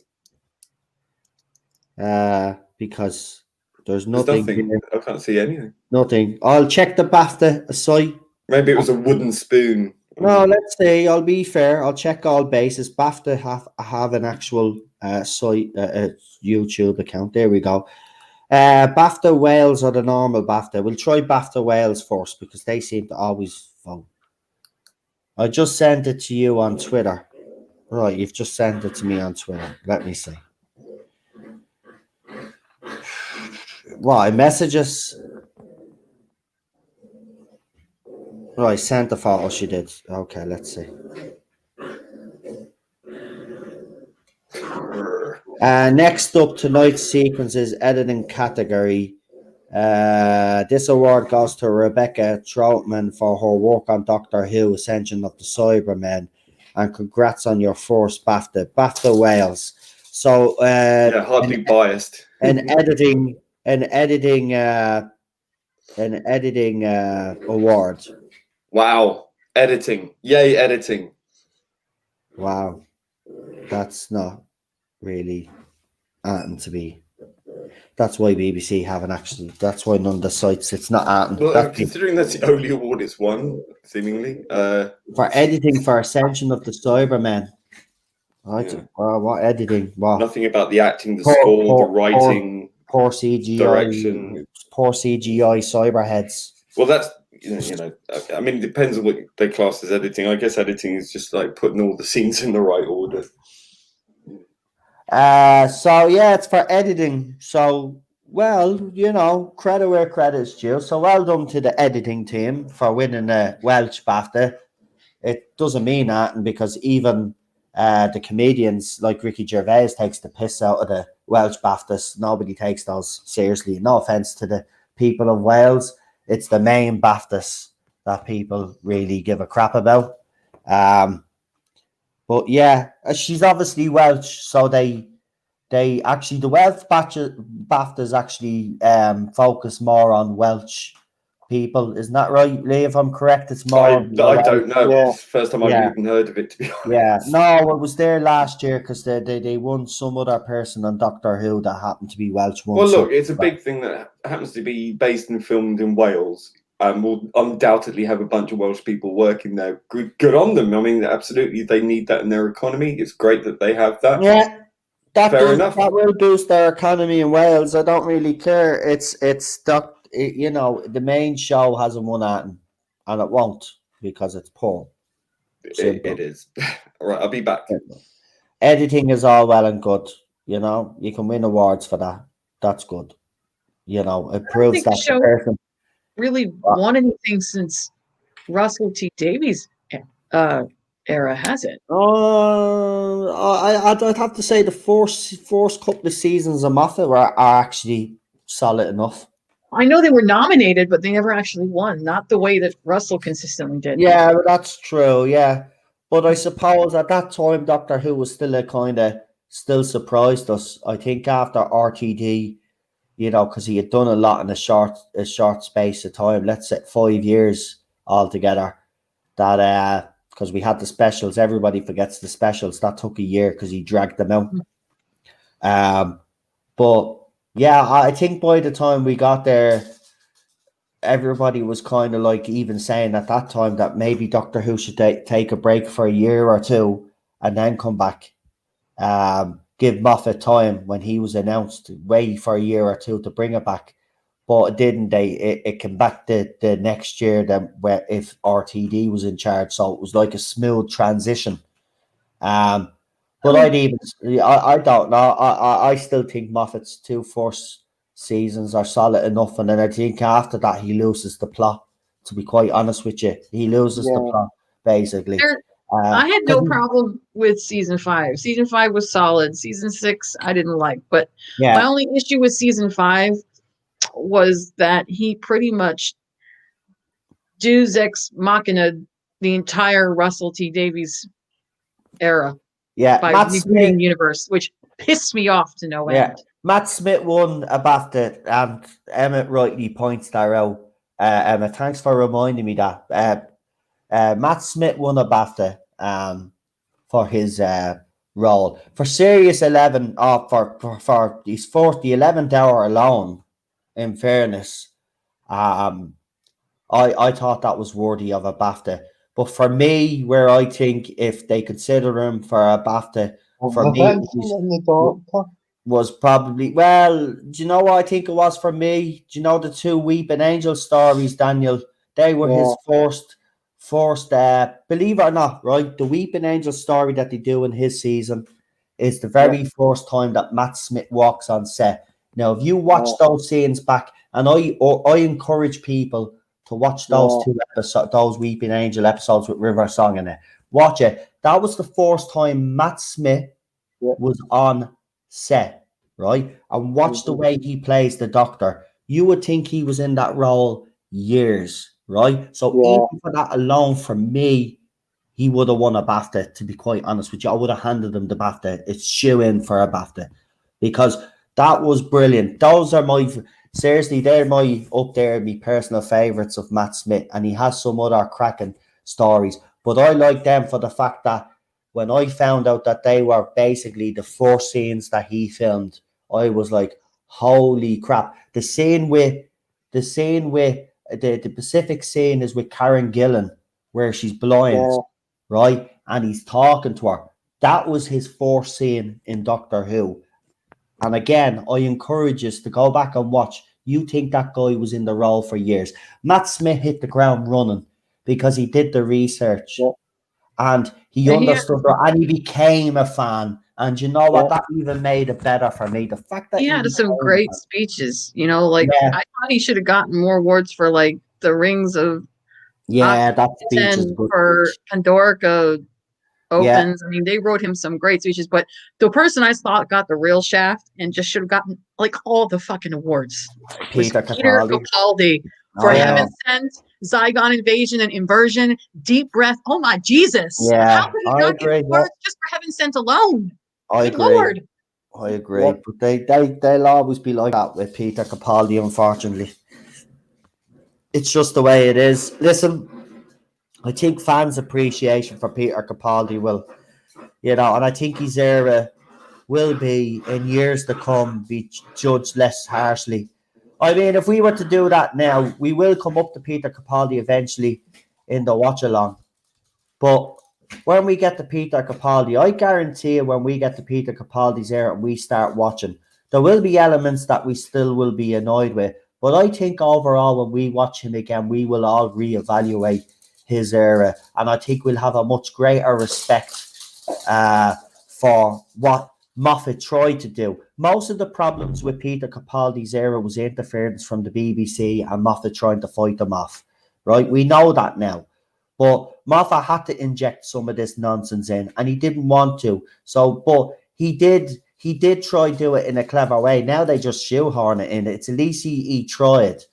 Because there's nothing. I can't see anything. Nothing. I'll check the BAFTA site. Maybe it was a wooden spoon. No, let's see. I'll be fair. I'll check all bases. BAFTA have an actual site, YouTube account. There we go. BAFTA Wales or the normal BAFTA. We'll try BAFTA Wales first because they seem to always vote. I just sent it to you on Twitter. Right, you've just sent it to me on Twitter. Let me see. What, messages? Right, sent the photo she did. Okay, let's see. Next up, tonight's sequence is editing category. This award goes to Rebecca Troutman for her work on Doctor Who, Ascension of the Cybermen, and congrats on your first BAFTA Wales. So, hardly biased. An editing award. Wow, editing! Yay, editing! Wow, that's not really to be. That's why BBC haven't actually. That's why none of the sites. It's not Well, considering that's the only award it's won, seemingly. For editing for Ascension of the Cybermen. Right. Yeah. What editing? What? Nothing about the acting, the score, the writing, poor CGI, direction, poor CGI cyberheads. Well, that's you know. I mean, it depends on what they class as editing. I guess editing is just like putting all the scenes in the right order. So yeah, it's for editing. So well, credit where credit's due. So well done to the editing team for winning the Welsh BAFTA. It doesn't mean that, because even the comedians like Ricky Gervais takes the piss out of the Welsh BAFTAs. Nobody takes those seriously. No offense to the people of Wales. It's the main BAFTAs that people really give a crap about. But yeah, she's obviously Welsh, so they actually, the Welsh BAFTAs actually focus more on Welsh people. Isn't that right, Lee? If I'm correct, it's more. I don't know. Yeah. It's the first time I've even heard of it, to be honest. Yeah, no, it was there last year because they won some other person on Doctor Who that happened to be Welsh. Well, look, it's a big thing that happens to be based and filmed in Wales. We'll undoubtedly have a bunch of Welsh people working there. Good on them. I mean, absolutely, they need that in their economy. It's great that they have that. Yeah. Fair enough. That will boost their economy in Wales. I don't really care. It's stuck. The main show hasn't won anything, and it won't because it's poor. It is. All right, I'll be back. Editing is all well and good. You can win awards for that. That's good. It proves that the show really won anything since Russell T Davies era, has it? I'd have to say the first couple of seasons of Moffat are actually solid enough. I know they were nominated, but they never actually won. Not the way that Russell consistently did. Yeah, that's true. Yeah, but I suppose at that time, Doctor Who was still a kind of still surprised us. I think after RTD, because he had done a lot in a short space of time. Let's say 5 years altogether. That because we had the specials, everybody forgets the specials. That took a year because he dragged them out. But yeah, I think by the time we got there, everybody was kind of like even saying at that time that maybe Doctor Who should take a break for a year or two and then come back. Give Moffat time when he was announced, wait for a year or two to bring it back. But it didn't. It came back the next year then where if RTD was in charge, so it was like a smooth transition. But I don't know. I still think Moffat's two first seasons are solid enough, and then I think after that he loses the plot. To be quite honest with you, he loses the plot basically. I had no problem with season 5. Season 5 was solid. Season 6 I didn't like, but my only issue with season 5 was that he pretty much Deus Ex Machina the entire Russell T Davies era. By rebooting the universe, which pissed me off to no end. Matt Smith won a BAFTA, and Emmett rightly points that out. Emma, thanks for reminding me that. Matt Smith won a BAFTA for his role. For Series 11, for his fourth, the 11th hour alone, in fairness, I thought that was worthy of a BAFTA. But for me, where I think if they consider him for a BAFTA, for me, was probably, well, do you know what I think it was for me? Do you know the two Weeping Angel stories, Daniel? They were his first, believe it or not, right? The Weeping Angel story that they do in his season is the very first time that Matt Smith walks on set. Now, if you watch those scenes back, and I encourage people to watch those two episodes, those Weeping Angel episodes with River Song in it. Watch it. That was the first time Matt Smith was on set, right? And watch the way he plays the Doctor. You would think he was in that role years, right? So even for that alone, for me, he would have won a BAFTA, to be quite honest with you. I would have handed him the BAFTA. It's shoe in for a BAFTA because that was brilliant. Those are seriously, they're up there, my personal favourites of Matt Smith, and he has some other cracking stories. But I like them for the fact that when I found out that they were basically the first scenes that he filmed, I was like, holy crap. The Pacific scene is with Karen Gillan, where she's blind, right? And he's talking to her. That was his first scene in Doctor Who. And again, I encourage us to go back and watch. You think that guy was in the role for years. Matt Smith hit the ground running because he did the research and he understood her and he became a fan. And you know what? That even made it better for me. The fact that he had some great speeches, I thought he should have gotten more awards for like the Rings of that speech is good. For Pandorica opens. I mean, they wrote him some great speeches, but the person I thought got the real shaft and just should have gotten like all the fucking awards was Peter Capaldi for Heaven Sent, Zygon Invasion and Inversion, Deep Breath. Oh my Jesus! How could he not get awards just for Heaven Sent alone? Good Lord! I agree, but they'll always be like that with Peter Capaldi. Unfortunately, it's just the way it is. Listen. I think fans' appreciation for Peter Capaldi will, and I think his era will be, in years to come, be judged less harshly. I mean, if we were to do that now, we will come up to Peter Capaldi eventually in the watch-along. But when we get to Peter Capaldi, I guarantee you when we get to Peter Capaldi's era and we start watching, there will be elements that we still will be annoyed with. But I think overall, when we watch him again, we will all reevaluate his era, and I think we'll have a much greater respect for what Moffat tried to do. Most of the problems with Peter Capaldi's era was interference from the BBC and Moffat trying to fight them off, right? We know that now. But Moffat had to inject some of this nonsense in, and he didn't want to. So, but he did try do it in a clever way. Now they just shoehorn it in. It's at least he tried.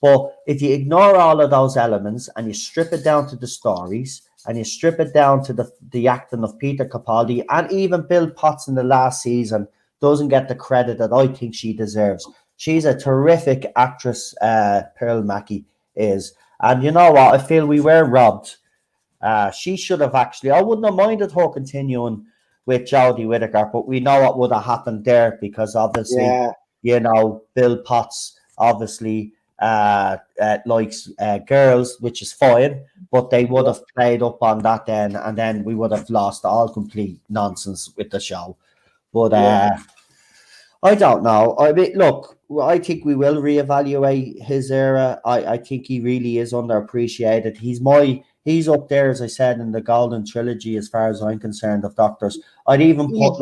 But if you ignore all of those elements and you strip it down to the stories and you strip it down to the acting of Peter Capaldi, and even Bill Potts in the last season doesn't get the credit that I think she deserves. She's a terrific actress, Pearl Mackie is. And you know what? I feel we were robbed. She should have actually, I wouldn't have minded her continuing with Jodie Whittaker, but we know what would have happened there because obviously, Yeah. you know, Bill Potts obviously likes girls, which is fine, but they would have played up on that then, and then we would have lost all complete nonsense with the show. But I don't know. I mean, look, I think we will reevaluate his era. I think he really is underappreciated. He's up there, as I said, in the golden trilogy as far as I'm concerned of Doctors. I'd even put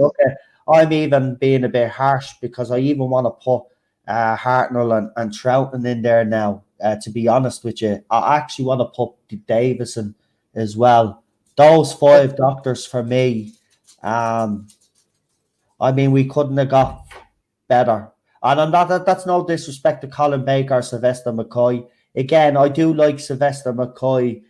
I'm even being a bit harsh because I even want to put Hartnell and Troughton in there now. To be honest with you, I actually want to put Davison as well. Those 5 Doctors for me. I mean, we couldn't have got better. And I'm not, that's no disrespect to Colin Baker or Sylvester McCoy. Again, I do like Sylvester McCoy,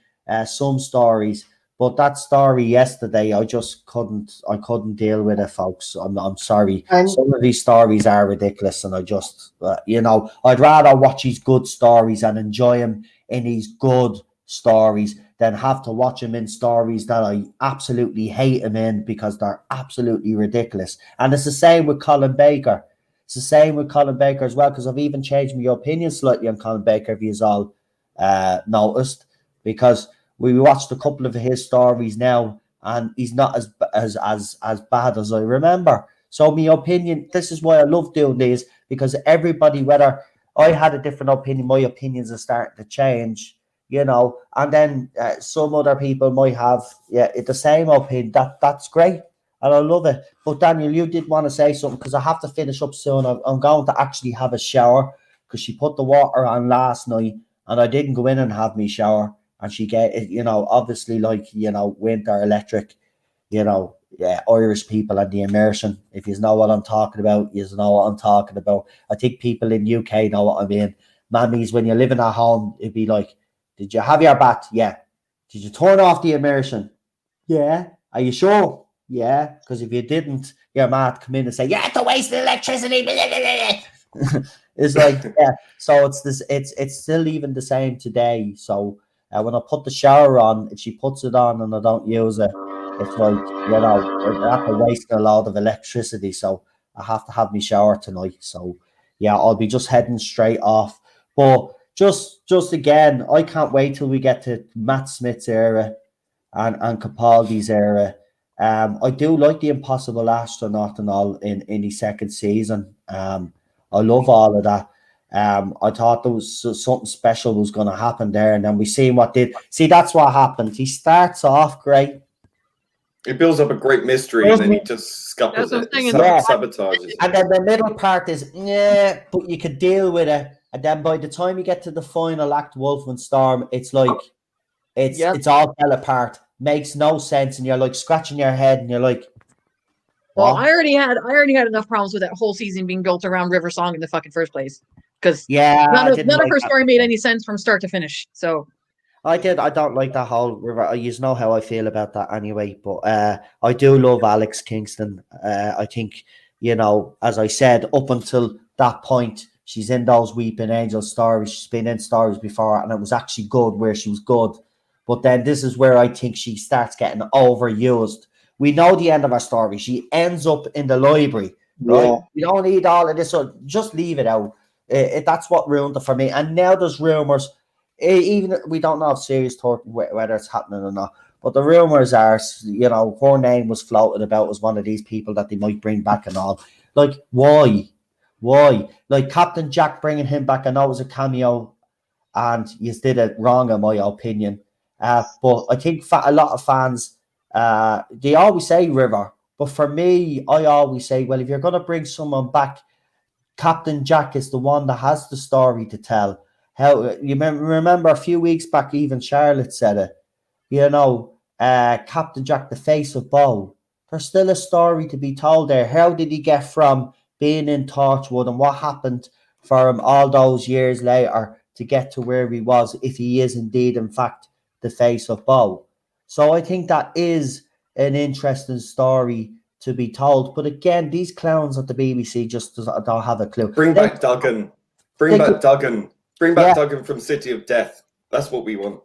some stories, but that story yesterday, I couldn't deal with it, folks. I'm sorry. And Some of these stories are ridiculous, and I just, I'd rather watch his good stories and enjoy him in his good stories than have to watch him in stories that I absolutely hate him in because they're absolutely ridiculous. And it's the same with Colin Baker. It's the same with Colin Baker as well, because I've even changed my opinion slightly on Colin Baker, if you've all noticed, because we watched a couple of his stories now, and he's not as bad as I remember. So my opinion, this is why I love doing these, because everybody, whether I had a different opinion, my opinions are starting to change, you know, and then some other people might have the same opinion. That's great, and I love it. But Daniel, you did want to say something, because I have to finish up soon. I'm going to actually have a shower because she put the water on last night, and I didn't go in and have me shower. And she get it, you know, obviously, like, you know, winter electric, you know, Irish people and the immersion. If you know what I'm talking about, you know what I'm talking about. I think people in UK know what I mean. Mammies, when you're living at home, it'd be like, did you have your bath? Yeah. Did you turn off the immersion? Yeah. Are you sure? Yeah. Because if you didn't, your mad come in and say, yeah, it's a waste of electricity. It's like, yeah. So it's this. It's still even the same today. So when I put the shower on, if she puts it on and I don't use it, it's like, you know, I have to waste a lot of electricity. So I have to have my shower tonight. So yeah, I'll be just heading straight off. But just again, I can't wait till we get to Matt Smith's era and Capaldi's era. I do like the Impossible Astronaut and all in his second season. I love all of that. I thought there was something special was going to happen there, and then we seen what did. See, that's what happens. He starts off great. It builds up a great mystery, and then he just scuppers That's what it. I'm He saying. sabotages it. And then the middle part is, yeah, but you could deal with it. And then by the time you get to the final act, Wolf and Storm, it's like it's all fell apart. Makes no sense, and you're like scratching your head, and you're like, Well, what? I already had enough problems with that whole season being built around River Song in the fucking first place, because Yeah, none I of didn't like her that. story made any sense from start to finish. So I don't like that whole river. You know how I feel about that anyway. But I do love Alex Kingston. I think, you know, as I said, up until that point, she's in those Weeping Angel stories. She's been in stories before, and it was actually good where she was good. But then this is where I think she starts getting overused. We know the end of her story. She ends up in the library, right? yeah, We don't need all of this. So just leave it out. That's what ruined it for me. And now there's rumors. Even we don't know if Sirius Thornton whether it's happening or not, but the rumors are, you know, her name was floated about as one of these people that they might bring back and all. Like, why? Like Captain Jack bringing him back, I know it was a cameo, and you did it wrong in my opinion. But I think a lot of fans, they always say River, but for me, I always say, well, if you're going to bring someone back, Captain Jack is the one that has the story to tell. How you remember a few weeks back, even Charlotte said it. Captain Jack, the face of Bow. There's still a story to be told there. How did he get from being in Torchwood, and what happened for him all those years later to get to where he was, if he is indeed, in fact, the face of Bow? So I think that is an interesting story to be told. But again, these clowns at the BBC just don't have a clue. Bring back Duggan. Bring back Duggan. Bring back Duggan from City of Death. That's what we want.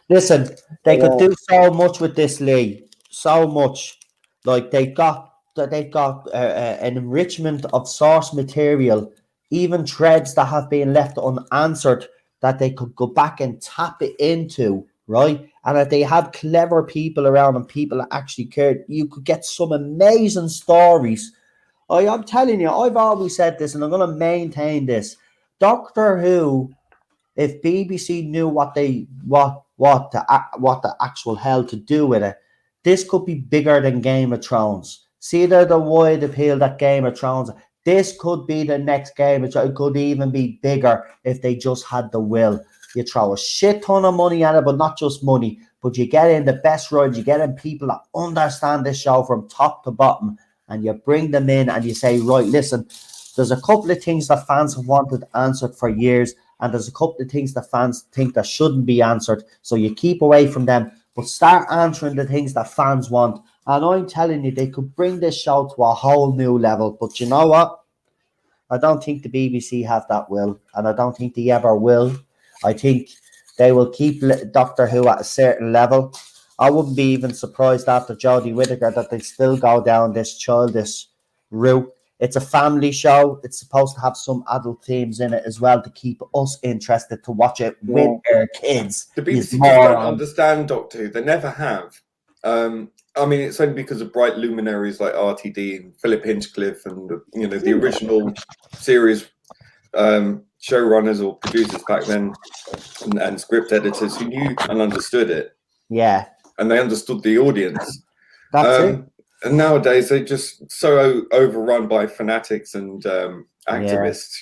Listen, they could do so much with this, Lee. So much. Like they've got an enrichment of source material, even threads that have been left unanswered that they could go back and tap it into, right? And if they had clever people around and people that actually cared, you could get some amazing stories. I'm telling you, I've always said this, and I'm going to maintain this. Doctor Who, if BBC knew what the actual hell to do with it, this could be bigger than Game of Thrones. See the wide appeal that Game of Thrones. This could be the next Game of Thrones. It could even be bigger if they just had the will. You throw a shit ton of money at it, but not just money. But you get in the best writers, you get in people that understand this show from top to bottom, and you bring them in and you say, right, listen, there's a couple of things that fans have wanted answered for years, and there's a couple of things that fans think that shouldn't be answered. So you keep away from them, but start answering the things that fans want. And I'm telling you, they could bring this show to a whole new level. But you know what? I don't think the BBC have that will, and I don't think they ever will. I think they will keep Doctor Who at a certain level. I wouldn't be even surprised after Jodie Whittaker that they still go down this childish route. It's a family show. It's supposed to have some adult themes in it as well to keep us interested to watch it with our kids. The BBC just don't understand Doctor Who. They never have. I mean, it's only because of bright luminaries like RTD and Philip Hinchcliffe and the original series showrunners or producers back then and script editors who knew and understood it. Yeah. And they understood the audience. That's it. And nowadays they're just so overrun by fanatics and activists.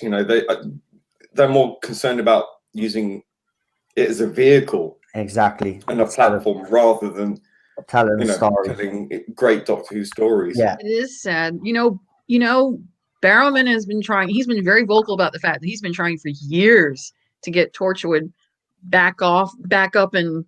They're more concerned about using it as a vehicle, exactly, and a platform rather than telling stories, telling great Doctor Who stories. Yeah, it is sad. Barrowman has been trying. He's been very vocal about the fact that he's been trying for years to get Torchwood back up and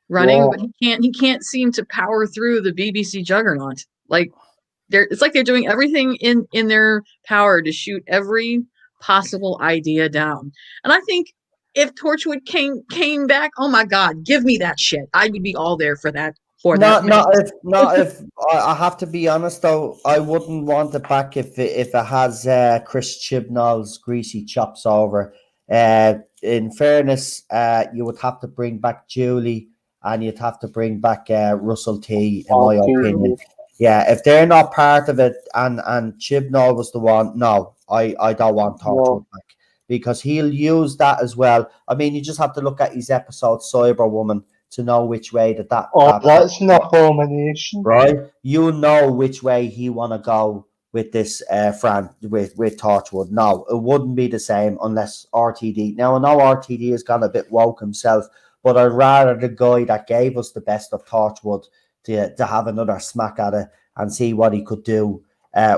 running, but he can't seem to power through the BBC juggernaut. It's like they're doing everything in their power to shoot every possible idea down. And I think if Torchwood came back, oh my God, give me that shit. I would be all there for that. Not if I have to be honest though, I wouldn't want it back if it has Chris Chibnall's greasy chops over. In fairness, you would have to bring back Julie, and you'd have to bring back Russell T, in my opinion. Yeah, if they're not part of it, and Chibnall was the one, no, I don't want Torchwood back, because he'll use that as well. I mean, you just have to look at his episode Cyberwoman to know which way that that's an abomination, right? You know which way he want to go with this with Torchwood. No, it wouldn't be the same unless RTD. Now I know RTD has gone a bit woke himself, but I'd rather the guy that gave us the best of Torchwood to have another smack at it and see what he could do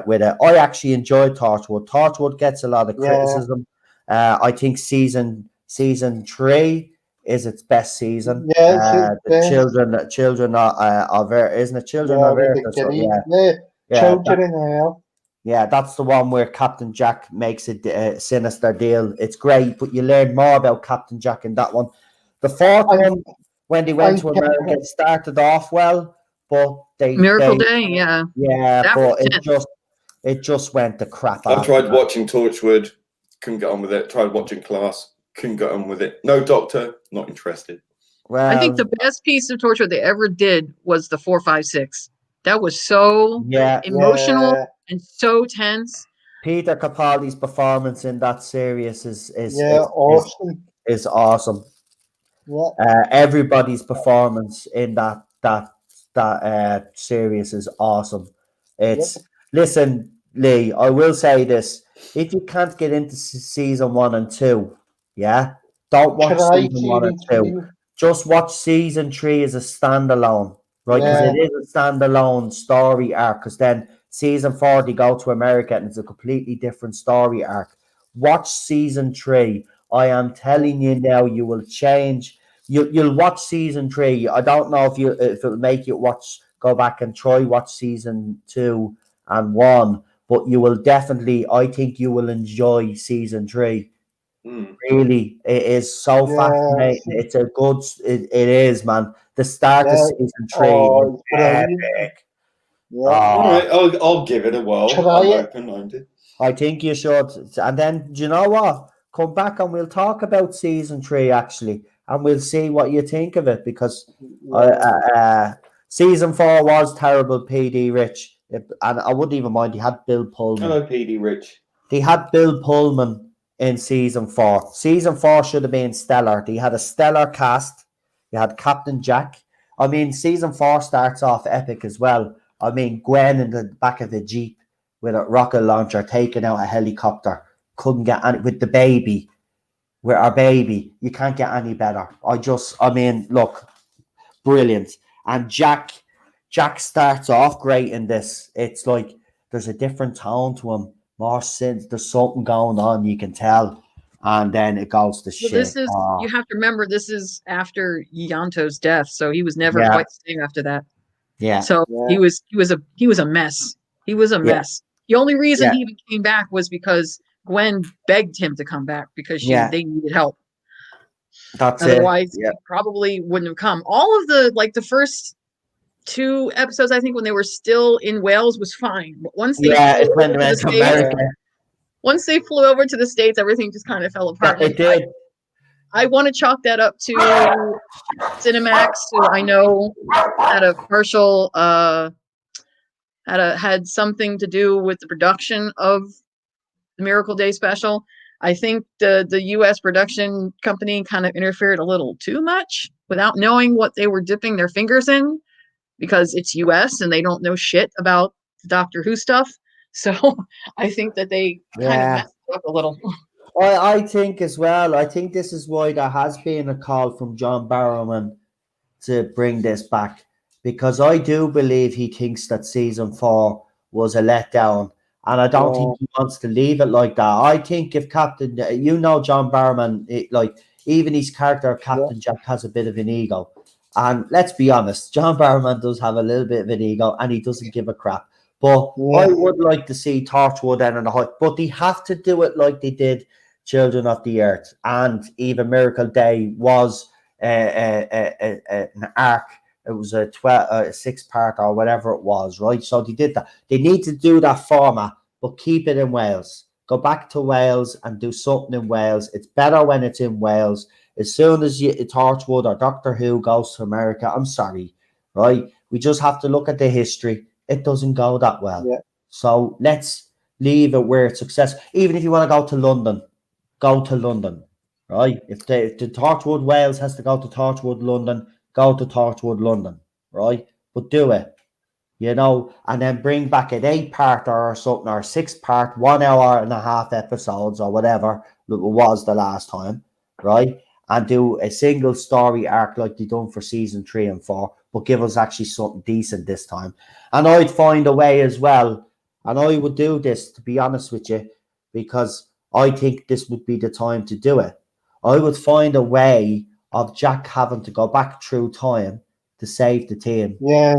with it. I actually enjoyed Torchwood. Torchwood gets a lot of criticism. I think season 3 is its best season. The children are very, isn't it? Children are very. Yeah, that's the one where Captain Jack makes a sinister deal. It's great, but you learn more about Captain Jack in that one. The fourth one, when they went to America, it started off well, but Miracle Day, but it just went to crap. I tried watching Torchwood, couldn't get on with it. Tried watching Class, couldn't get on with it. No Doctor, not interested. Well, I think the best piece of Torchwood they ever did was the 4, 5, 6. That was so emotional and so tense. Peter Capaldi's performance in that series is awesome. Is awesome. Yeah. Everybody's performance in that series is awesome. Listen, Lee, I will say this: if you can't get into season 1 and 2, don't watch season 1 and 2. just watch season 3 as a standalone, right? Because Yeah. it is a standalone story arc. Because then season 4 they go to America and it's a completely different story arc. Watch season 3. I am telling you now, you will change. You'll watch season 3. I don't know if it'll make you go back and watch season 2 and 1, but you will definitely. I think you will enjoy season 3. Really, it is so fascinating. It's a good. It is, man. The start of season 3 is it's brilliant. epic. Yeah. All right, I'll give it a whirl. Try I'm it. open-minded. I think you should. And then, do you know what? Come back and we'll talk about season 3 actually, and we'll see what you think of it because season 4 was terrible. PD Rich, and I wouldn't even mind. He had Bill Pullman. Hello, PD Rich. They had Bill Pullman in season 4. Season 4 should have been stellar. They had a stellar cast. You had Captain Jack. I mean, season 4 starts off epic as well. I mean, Gwen in the back of the Jeep with a rocket launcher taking out a helicopter. Couldn't get any with the baby. With our baby. You can't get any better. I mean, look, brilliant. And Jack starts off great in this. It's like there's a different tone to him. More sense. There's something going on, you can tell. And then it goes to shit. This is you have to remember this is after Yanto's death, so he was never quite the same after that. Yeah. So he was a mess. He was a mess. The only reason he even came back was because Gwen begged him to come back because they needed help. Otherwise, he probably wouldn't have come. All of the first 2 episodes, I think, when they were still in Wales, was fine. But once they once they flew over to the States, everything just kind of fell apart. It did. I want to chalk that up to Cinemax, who I know had a partial had something to do with the production of the Miracle Day special. I think the U.S. production company kind of interfered a little too much without knowing what they were dipping their fingers in, because it's U.S. and they don't know shit about the Doctor Who stuff. So I think that they kind of messed up a little. I think as well. I think this is why there has been a call from John Barrowman to bring this back, because I do believe he thinks that season 4 was a letdown, and I don't think he wants to leave it like that. I think if Captain, John Barrowman, like even his character Captain Jack has a bit of an ego, and let's be honest, John Barrowman does have a little bit of an ego, and he doesn't give a crap. But I would like to see Torchwood and the Hut, but they have to do it like they did Children of the Earth, and even Miracle Day was an arc. It was a 6-part or whatever it was, right? So they did that. They need to do that format, but keep it in Wales. Go back to Wales and do something in Wales. It's better when it's in Wales. As soon as Torchwood or Doctor Who goes to America, I'm sorry, right? We just have to look at the history. It doesn't go that well. Yeah. So let's leave it where it's successful. Even if you want to go to London, right? If the Torchwood Wales has to go to Torchwood London, go to Torchwood London, right? But do it, and then bring back an 8-part or something, or 6-part, 1 hour and a half episodes or whatever it was the last time, right? And do a single story arc like they done for season 3 and 4, but give us actually something decent this time. And I'd find a way as well, and I would do this, to be honest with you, because I think this would be the time to do it. I would find a way of Jack having to go back through time to save the team. Yeah,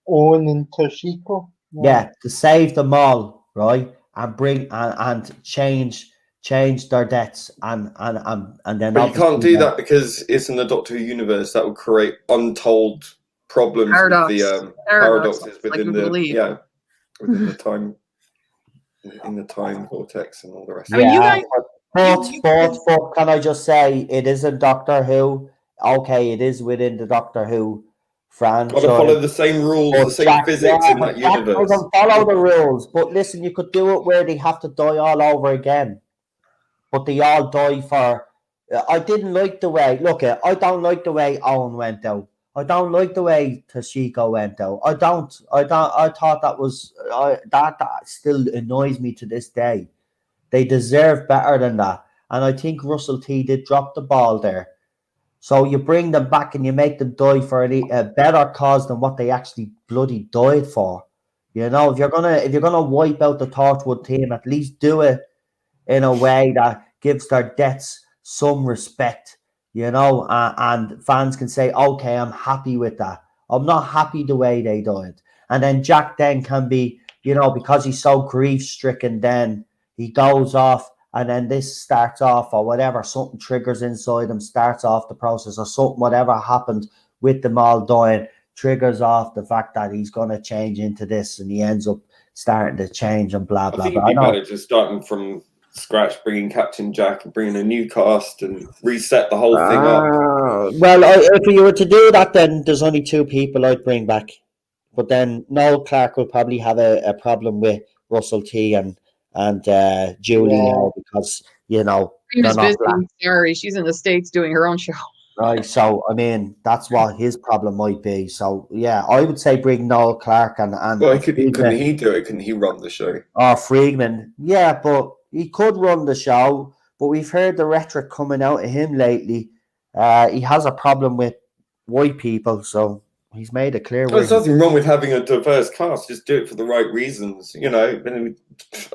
Owen and Toshiko. Yeah, to save them all, right? And bring and change their deaths and then. But you can't do that because it's in the Doctor Who universe. That would create untold problems with the paradoxes within within the time, in the time vortex and all the rest. But can I just say, it isn't Doctor Who. Okay, it is within the Doctor Who franchise. Got to follow the same rules, the same physics in that universe. Doesn't follow the rules. But listen, you could do it where they have to die all over again. But they all die for. I didn't like the way. Look, I don't like the way Owen went out. I don't like the way Toshiko went out. I thought that was that still annoys me to this day. They deserve better than that. And I think Russell T did drop the ball there. So you bring them back and you make them die for a better cause than what they actually bloody died for. You know, if you're gonna wipe out the Torchwood team, at least do it in a way that gives their deaths some respect. You know, and fans can say, okay, I'm happy with that. I'm not happy the way they died. And then Jack then can be, you know, because he's so grief stricken, then he goes off and then this starts off or whatever, something triggers inside him, starts off the process or something, whatever happened with them all dying, triggers off the fact that he's going to change into this and he ends up starting to change and blah, I blah, think blah. it'd be better just starting from scratch, bringing Captain Jack and bringing a new cast and reset the whole thing up. Well, if you were to do that, then there's only two people I'd bring back. But then Noel Clark will probably have a problem with Russell T and Julie now because, you know, they're Rena's not busy. black. Sorry, she's in the States doing her own show. Right, so I mean that's what his problem might be. So yeah, I would say bring Noel Clark and Well, couldn't he do it? Couldn't he run the show? or Friedman. Yeah, but he could run the show. But we've heard the rhetoric coming out of him lately. He has a problem with white people, so he's made it clear. Well, there's nothing wrong with having a diverse cast. Just do it for the right reasons. You know,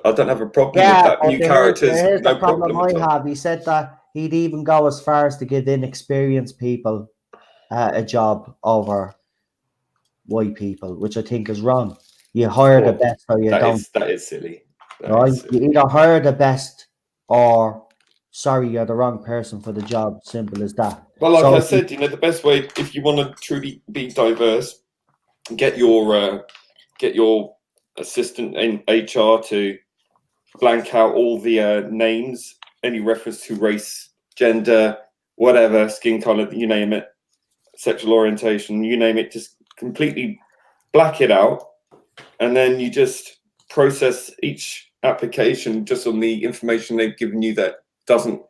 I don't have a problem with that. New characters, here's no the problem problem at I all. have. He said that he'd even go as far as to give inexperienced people a job over white people, which I think is wrong. You hire the best or you don't. That is silly. Right? You either hire the best or sorry, you're the wrong person for the job. Simple as that. Well, like So I said, you know, the best way if you want to truly be diverse, get your assistant in HR to blank out all the names, any reference to race, gender, whatever, skin color, you name it, sexual orientation, you name it, just completely black it out, and then you just process each application just on the information they've given you that doesn't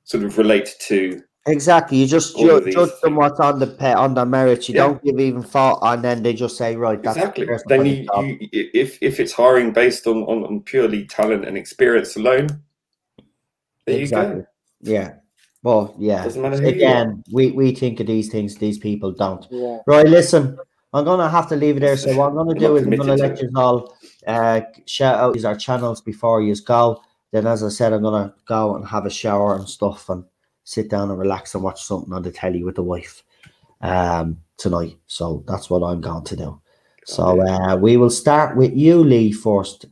sort of relate to exactly, you just all of judge these them what's on the merits. You Yeah. don't give even thought, and then they just say, right, that's exactly. the person Then for the job. if it's hiring based on purely talent and experience alone, there Exactly. you go. Yeah. Well, yeah. Doesn't matter who you Again, we think of these things, these people don't. Yeah. Right, listen, I'm gonna have to leave it there. So what I'm gonna I'm do not is I'm gonna committed to let you all shout out our channels before you go. Then as I said, I'm gonna go and have a shower and stuff and sit down and relax and watch something on the telly with the wife tonight. So that's what I'm going to do. So we will start with you, Lee, first,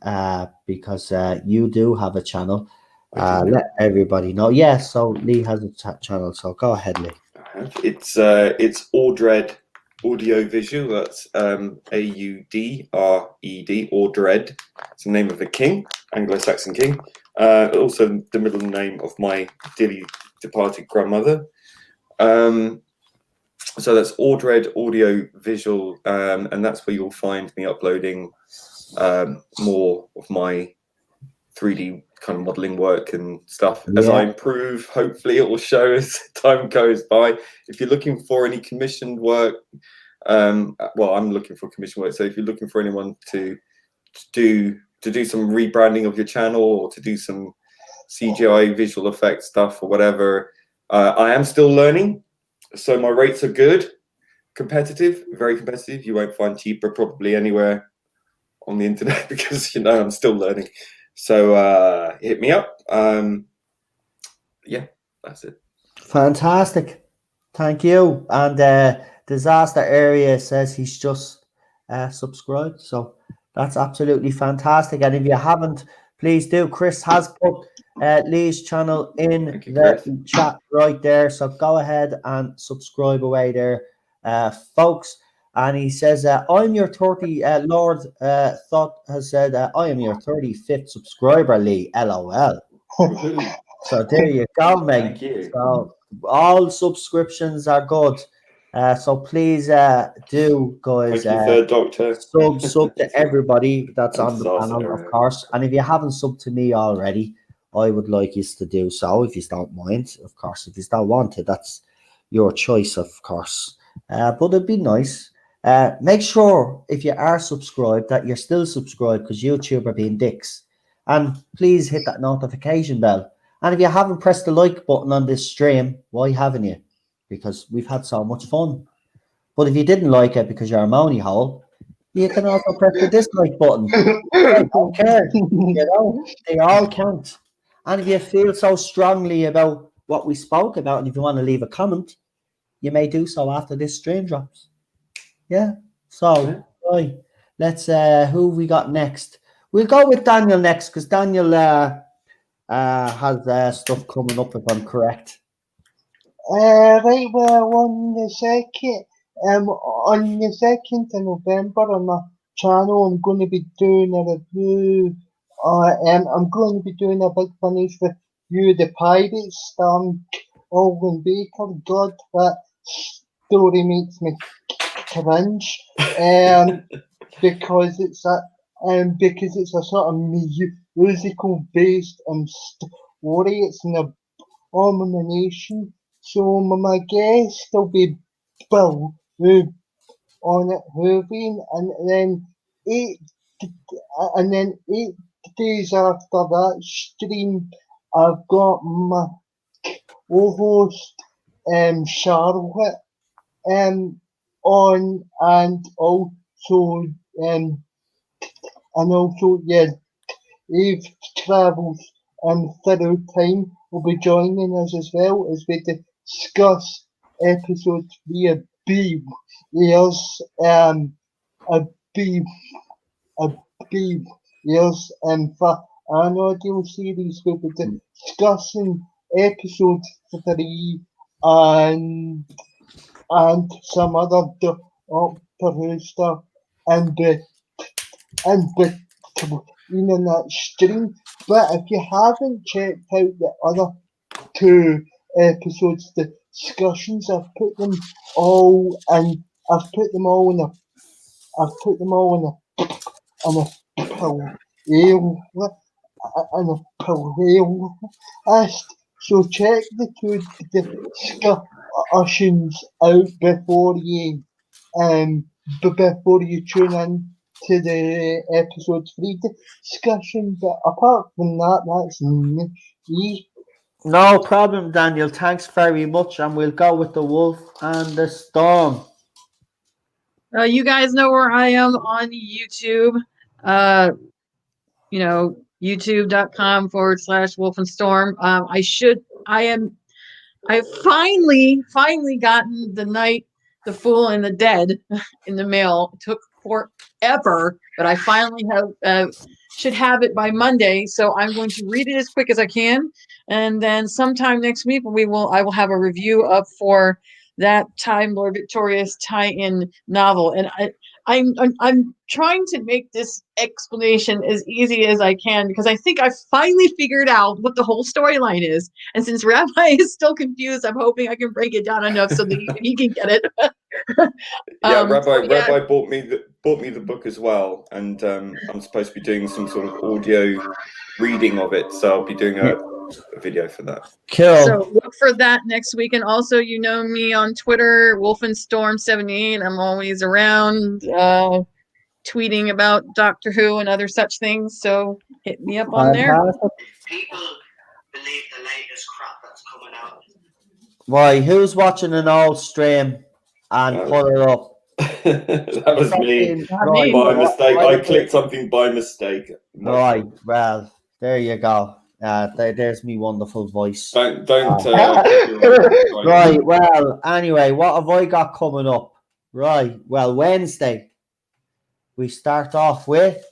because you do have a channel. Let everybody know. Yeah, so Lee has a channel, so go ahead, Lee. It's Audred Audiovisual. That's Audred, Audred. It's the name of a king, Anglo-Saxon king. Also the middle name of my dearly departed grandmother. So that's Audred Audiovisual, and that's where you'll find me uploading more of my 3D kind of modeling work and stuff. As I improve, hopefully it will show as time goes by. If you're looking for any commissioned work, well, I'm looking for commissioned work. So if you're looking for anyone to do some rebranding of your channel or to do some CGI visual effects stuff or whatever, I am still learning. So my rates are good, competitive, very competitive. You won't find cheaper probably anywhere on the internet because, you know, I'm still learning. So hit me up. Yeah, that's it. Fantastic. Thank you. And Disaster Area says he's just subscribed. So that's absolutely fantastic. And if you haven't, please do. Chris has put Lee's channel in the chat right there. So go ahead and subscribe away there, folks. And he says, I'm your 30, Lord Thought has said, I am your 35th subscriber, Lee, LOL. So there you go, mate. Thank you. So all subscriptions are good. So please do, guys, Thank you, Third Doctor. sub to everybody that's on the panel, of course. And if you haven't subbed to me already, I would like you to do so if you don't mind. Of course, if you don't want it, that's your choice, of course. But it'd be nice. Make sure if you are subscribed that you're still subscribed because YouTube are being dicks. And please hit that notification bell. And if you haven't pressed the like button on this stream, why haven't you? because we've had so much fun. But if you didn't like it because you're a moany hole, you can also press the dislike button. I don't care. You know, they all count. And if you feel so strongly about what we spoke about, and if you want to leave a comment, you may do so after this stream drops. Yeah. So, right. Let's who we got next? We'll go with Daniel next because Daniel has stuff coming up if I'm correct. Right, well, on the 2nd of November on my channel, I'm going to be doing a review. I'm going to be doing a big finish review of The Pirates, starring Alvin Baker. God, that story makes me cringe. Because it's a sort of musical based story. It's an abomination. So my guest will be Bill on it, Irving, and then 8 days after that stream, I've got my co-host Charlotte on, and also Eve Travels through time will be joining us as well as we discuss episode 3 of B. Here's a B here's for an audio series we'll be discussing episode 3 and some other Doctor stuff and in that stream. But if you haven't checked out the other 2 episodes, the discussions, I've put them all in a playlist. So check the 2 discussions out before you tune in to the episode 3 discussion. But apart from that, that's me. No problem, Daniel. Thanks very much. And we'll go with the Wolf and the Storm. You guys know where I am on YouTube. YouTube.com/Wolfendstorm. I've finally gotten The Night, the Fool, and the Dead in the mail. It took forever, but I finally should have it by Monday. So I'm going to read it as quick as I can, and then sometime next week I will have a review up for that Time Lord Victorious tie-in novel. And I'm trying to make this explanation as easy as I can because I think I finally figured out what the whole storyline is. And since Rabbi is still confused, I'm hoping I can break it down enough so that he can get it. Rabbi bought me the book as well, and I'm supposed to be doing some sort of audio reading of it, so I'll be doing a video for that. Cool. So look for that next week. And also, you know me on Twitter, Wolfenstorm78. I'm always around tweeting about Doctor Who and other such things. So hit me up on there. People believe the latest crap that's coming out. Why? Who's watching an old stream and put it up? That was me. Right, By mistake. I clicked something by mistake. Right. Well, there you go. There's me wonderful voice. Don't. Right. Well, anyway, what have I got coming up? Right. Well, Wednesday, we start off with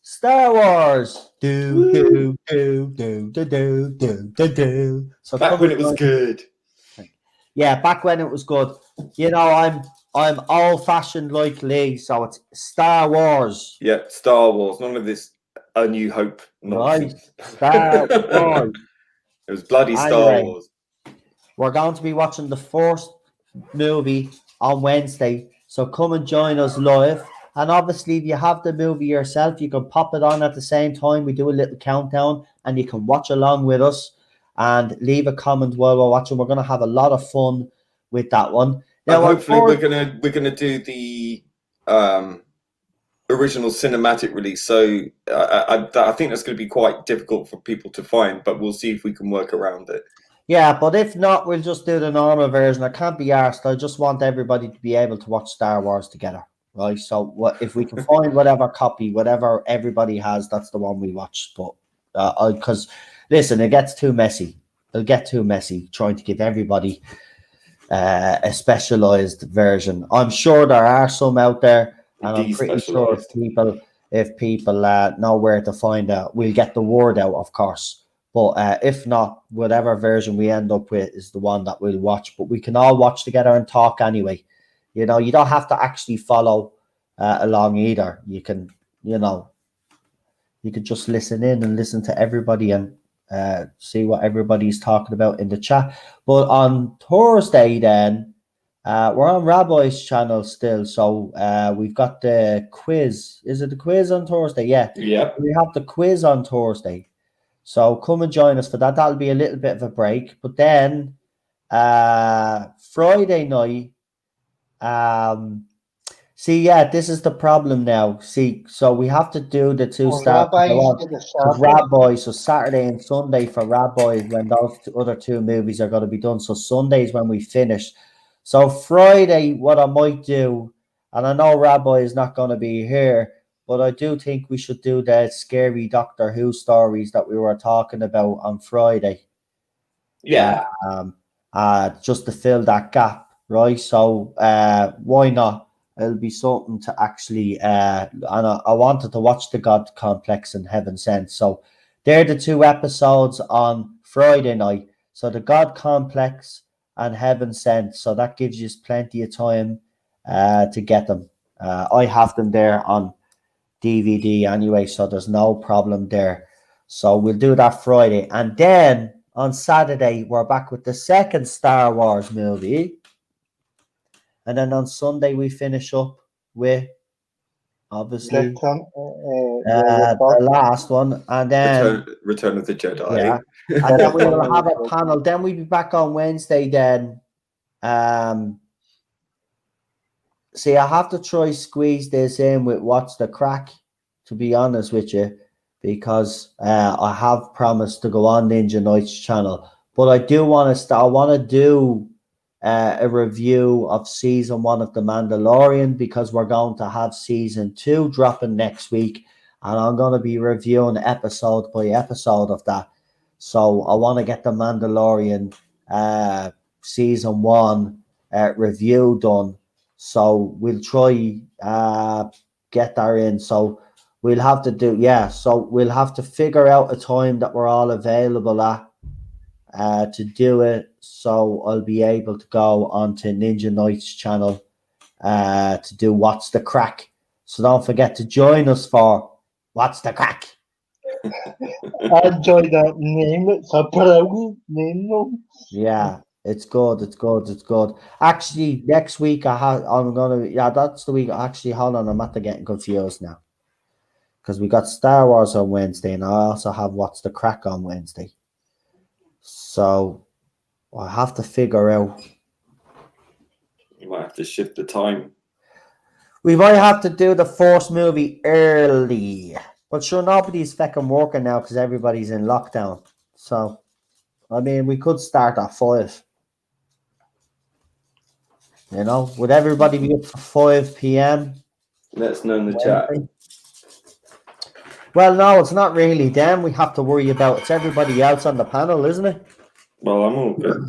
Star Wars. Do. So back when it was good. Yeah, back when it was good. You know, I'm old-fashioned like Lee, so it's Star Wars. Yeah, Star Wars. None of this A New Hope nonsense. Right, Star Wars. It was bloody Star Wars. We're going to be watching the first movie on Wednesday, so come and join us live. And obviously, if you have the movie yourself, you can pop it on at the same time. We do a little countdown, and you can watch along with us and leave a comment while we're watching. We're going to have a lot of fun with that one. Now, hopefully, we're gonna do the original cinematic release. So I think that's going to be quite difficult for people to find, but we'll see if we can work around it. Yeah, but if not, we'll just do the normal version. I can't be arsed. I just want everybody to be able to watch Star Wars together, right? So what if we can find whatever copy, whatever everybody has, that's the one we watch. But because listen, it gets too messy. It'll get too messy trying to give everybody a specialized version. I'm sure there are some out there, and I'm pretty sure if people know where to find out, we'll get the word out, of course. But if not, whatever version we end up with is the one that we'll watch. But we can all watch together and talk anyway. You know, you don't have to actually follow along either. You can, you know, you could just listen in and listen to everybody and see what everybody's talking about in the chat. But on Thursday, then we're on Rabbi's channel still, so we've got the quiz. Is it the quiz on Thursday? Yeah, we have the quiz on Thursday. So come and join us for that. That'll be a little bit of a break, but then Friday night. See, yeah, this is the problem now. See, so we have to do the two stars because Rabbi. So Saturday and Sunday for Rabbi is when those other two movies are going to be done. So Sunday is when we finish. So Friday, what I might do, and I know Rabbi is not going to be here, but I do think we should do the scary Doctor Who stories that we were talking about on Friday. Yeah. Just to fill that gap, right? So why not? It'll be something to actually and I wanted to watch the God Complex and Heaven Sent. So they're the two episodes on Friday night. So the God Complex and Heaven Sent. So that gives you plenty of time to get them. I have them there on DVD anyway, so there's no problem there. So we'll do that Friday. And then on Saturday, we're back with the second Star Wars movie. And then on Sunday, we finish up with, obviously, the last one. And then Return of the Jedi. Yeah. And then we will have a panel. Then we'll be back on Wednesday then. See, I have to try squeeze this in with What's the Crack, to be honest with you, because I have promised to go on Ninja Knight's channel. But I do want to I want to do a review of season 1 of The Mandalorian, because we're going to have season 2 dropping next week, and I'm going to be reviewing episode by episode of that. So I want to get The Mandalorian season 1 review done. So we'll try get that in. So we'll have to do, so we'll have to figure out a time that we're all available at to do it. So I'll be able to go onto Ninja Knight's channel to do What's the Crack. So don't forget to join us for What's the Crack. I enjoy that name. It's a brilliant name, though. Yeah. It's good. Actually, next week I'm gonna. Yeah, that's the week. Actually, hold on. I'm after getting confused now, because we got Star Wars on Wednesday, and I also have What's the Crack on Wednesday. So I have to figure out. You might have to shift the time. We might have to do the first movie early, but sure, nobody's fucking working now because everybody's in lockdown. So, I mean, we could start at 5. You know, would everybody be up for 5 p.m.? Let us know in the chat. Well, no, it's not really them we have to worry about. It's everybody else on the panel, isn't it? Well, I'm all good.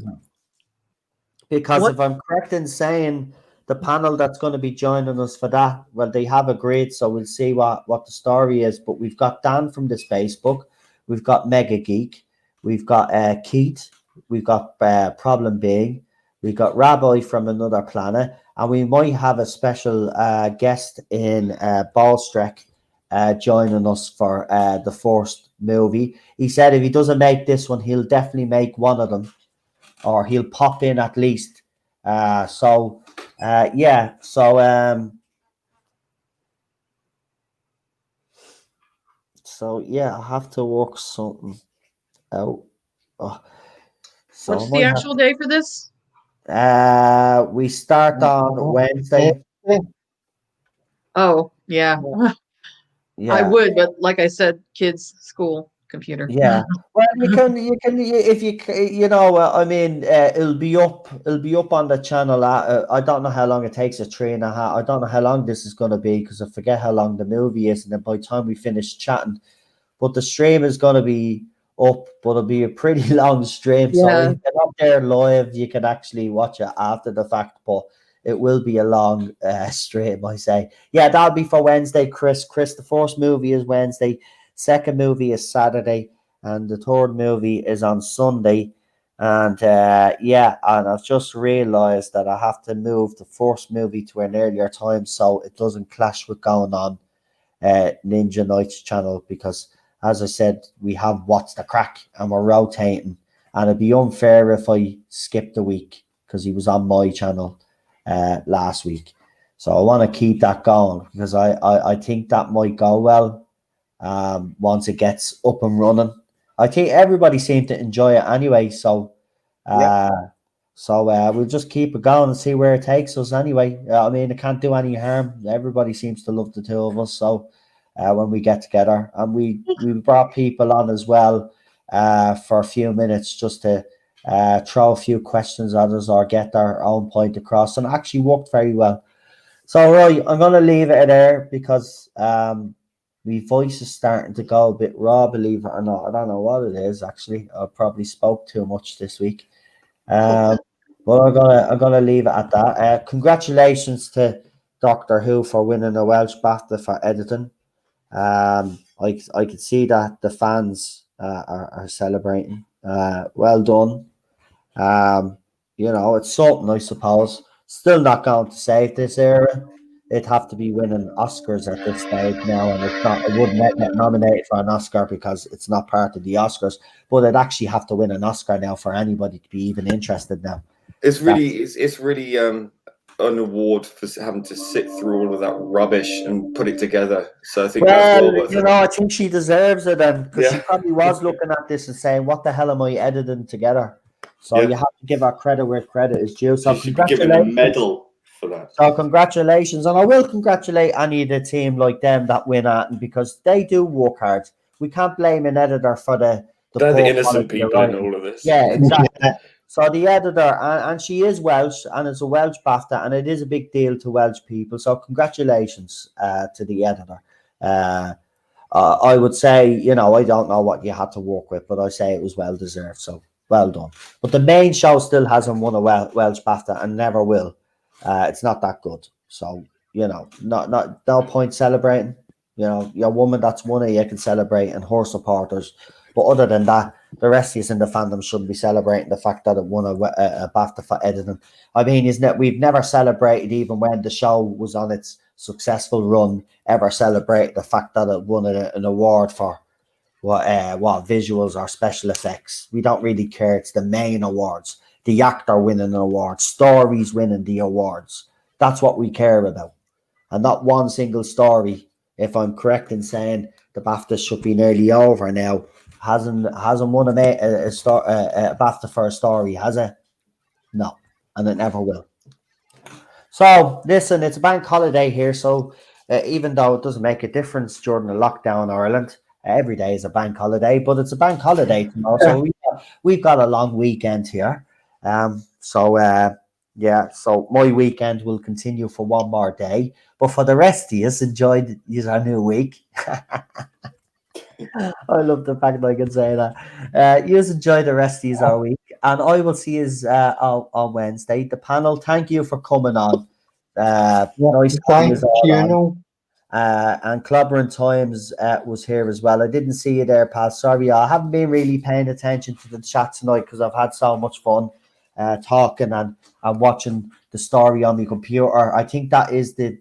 Because if I'm correct in saying the panel that's going to be joining us for that, well, they have agreed, so we'll see what the story is. But we've got Dan from the Spacebook, we've got Mega Geek, we've got Keith, we've got Problem Being, we've got Rabbi from Another Planet, and we might have a special guest in Ballstreck joining us for the first movie. He said if he doesn't make this one, he'll definitely make one of them, or he'll pop in at least. So I have to work something out. So what's the actual day for this? We start on Wednesday. Oh, yeah. Yeah. I would, but like I said, kids, school. computer. Yeah. Well, if I mean, it'll be up on the channel. I don't know how long it takes. 3.5. I don't know how long this is going to be because I forget how long the movie is, and then by the time we finish chatting, but the stream is going to be up, but it'll be a pretty long stream. So Yeah. if you're not there live, you can actually watch it after the fact, but it will be a long stream, I say. Yeah, that'll be for Wednesday, Chris. The first movie is Wednesday, second movie is Saturday, and the third movie is on Sunday. And and I've just realized that I have to move the first movie to an earlier time so it doesn't clash with going on Ninja Knight's channel, because as I said, we have What's the Crack and we're rotating, and it'd be unfair if I skipped a week because he was on my channel last week. So I want to keep that going because I think that might go well once it gets up and running. I think everybody seemed to enjoy it anyway, so we'll just keep it going and see where it takes us anyway. I mean, it can't do any harm. Everybody seems to love the two of us, so when we get together, and we brought people on as well for a few minutes just to throw a few questions at us or get their own point across, and it actually worked very well. So right, I'm going to leave it there because my voice is starting to go a bit raw, believe it or not. I don't know what it is actually. I probably spoke too much this week. But I'm gonna leave it at that. Congratulations to Doctor Who for winning a Welsh BAFTA for editing. I could see that the fans are celebrating. Well done. It's something, I suppose. Still not going to save this era. It'd have to be winning Oscars at this stage now, and it's not. It wouldn't get nominated for an Oscar because it's not part of the Oscars. But it'd actually have to win an Oscar now for anybody to be even interested now. It's really an award for having to sit through all of that rubbish and put it together. So I think that's well worth it. I think she deserves it, and because she Yeah. probably was looking at this and saying, "What the hell am I editing together?" So you have to give her credit where credit is due. So She should be given a medal for that. So congratulations, and I will congratulate any of the team like them that win at, because they do work hard. We can't blame an editor for They're the poor innocent quality of people in writing. all of this. Yeah, exactly. So the editor, and she is Welsh, and it's a Welsh BAFTA, and it is a big deal to Welsh people. So congratulations to the editor. I would say, I don't know what you had to work with, but I say it was well deserved. So well done. But the main show still hasn't won a Welsh BAFTA and never will. It's not that good. So, no point celebrating. Your woman that's won it, you can celebrate, and her supporters. But other than that, the rest of us in the fandom shouldn't be celebrating the fact that it won a BAFTA for editing. I mean, isn't it? We've never celebrated, even when the show was on its successful run, ever celebrate the fact that it won an award for what visuals or special effects. We don't really care. It's the main awards, the actor winning an award, stories winning the awards. That's what we care about, and not one single story. If I'm correct in saying the BAFTA should be nearly over now, hasn't won a BAFTA for a story, has it? No, and it never will. So listen, it's a bank holiday here, so even though it doesn't make a difference during the lockdown in Ireland, every day is a bank holiday, but it's a bank holiday tomorrow, so we've got a long weekend here. So my weekend will continue for one more day, but for the rest of you, enjoy our new week. I love the fact that I can say that. You enjoy the rest of our week, and I will see you on Wednesday. The panel, thank you for coming on. Nice Thank you. And Clobbering Times was here as well. I didn't see you there, pal. Sorry, I haven't been really paying attention to the chat tonight because I've had so much fun talking and watching the story on my computer. I think that is the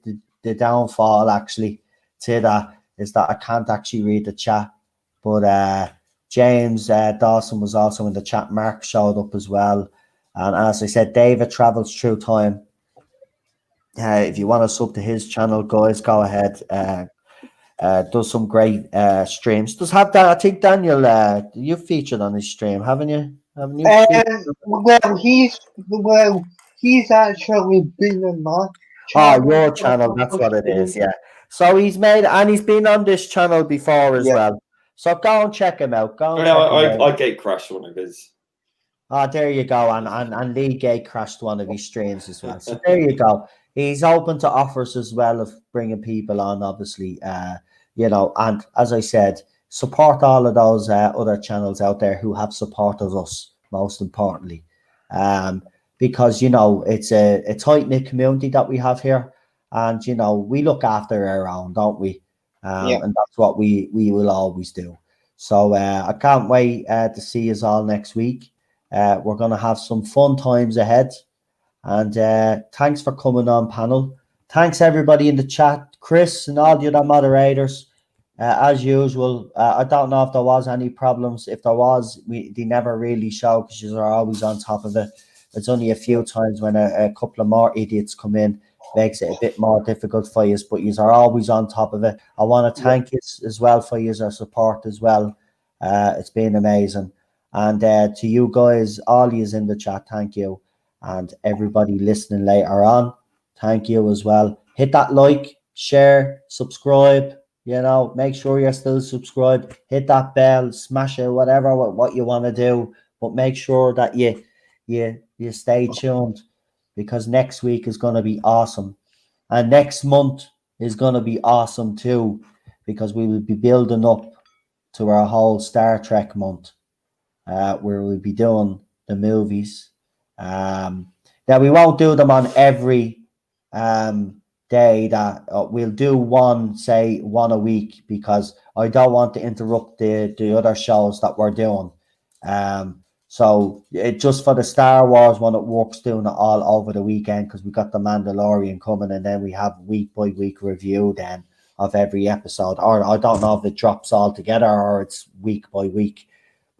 downfall actually to that, is that I can't actually read the chat. But James Dawson was also in the chat. Mark showed up as well. And as I said, David Travels Through Time. If you want to sub to his channel, guys, go ahead. Does some great streams. Does have that? I think Daniel, you've featured on his stream, haven't you? Haven't you? He's actually been on my channel. Oh, your channel. That's what it is. Yeah. So he's been on this channel before as well. So go and check him out. Go and Yeah, check him out. I gate crashed one of his. There you go. And Lee Gay crashed one of his streams as well. So there you go. He's open to offers as well of bringing people on, obviously. And as I said, support all of those other channels out there who have supported us, most importantly. Because, it's a tight-knit community that we have here. And, we look after our own, don't we? And that's what we will always do. So I can't wait to see us all next week. We're going to have some fun times ahead. And thanks for coming on, panel. Thanks, everybody in the chat. Chris and all the other moderators. As usual, I don't know if there was any problems. If there was, they never really show because you're always on top of it. It's only a few times when a couple of more idiots come in, makes it a bit more difficult for you, but you are always on top of it. I want to thank you as well for your support as well. It's been amazing. And to you guys, all yous in the chat, thank you. And everybody listening later on, thank you as well. Hit that like, share, subscribe. Make sure you're still subscribed. Hit that bell, smash it, whatever what you want to do. But make sure that you stay tuned because next week is going to be awesome. And next month is going to be awesome too because we will be building up to our whole Star Trek month. Where we'll be doing the movies. Now we won't do them on every day. That we'll do one a week because I don't want to interrupt the other shows that we're doing. So just for the Star Wars one, it works doing it all over the weekend because we got the Mandalorian coming, and then we have week by week review then of every episode. Or I don't know if it drops all together or it's week by week.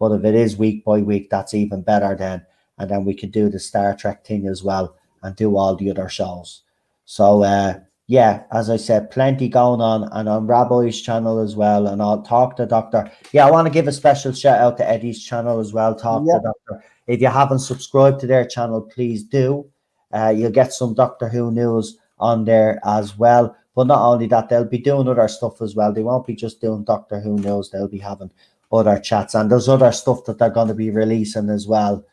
But if it is week by week, that's even better then. And then we can do the Star Trek thing as well and do all the other shows. So, as I said, plenty going on. And on Rabbi's channel as well. And I'll talk to Doctor. Yeah, I want to give a special shout out to Eddie's channel as well. Talk to Doctor. If you haven't subscribed to their channel, please do. You'll get some Doctor Who news on there as well. But not only that, they'll be doing other stuff as well. They won't be just doing Doctor Who news. They'll be having other chats, and there's other stuff that they're going to be releasing as well.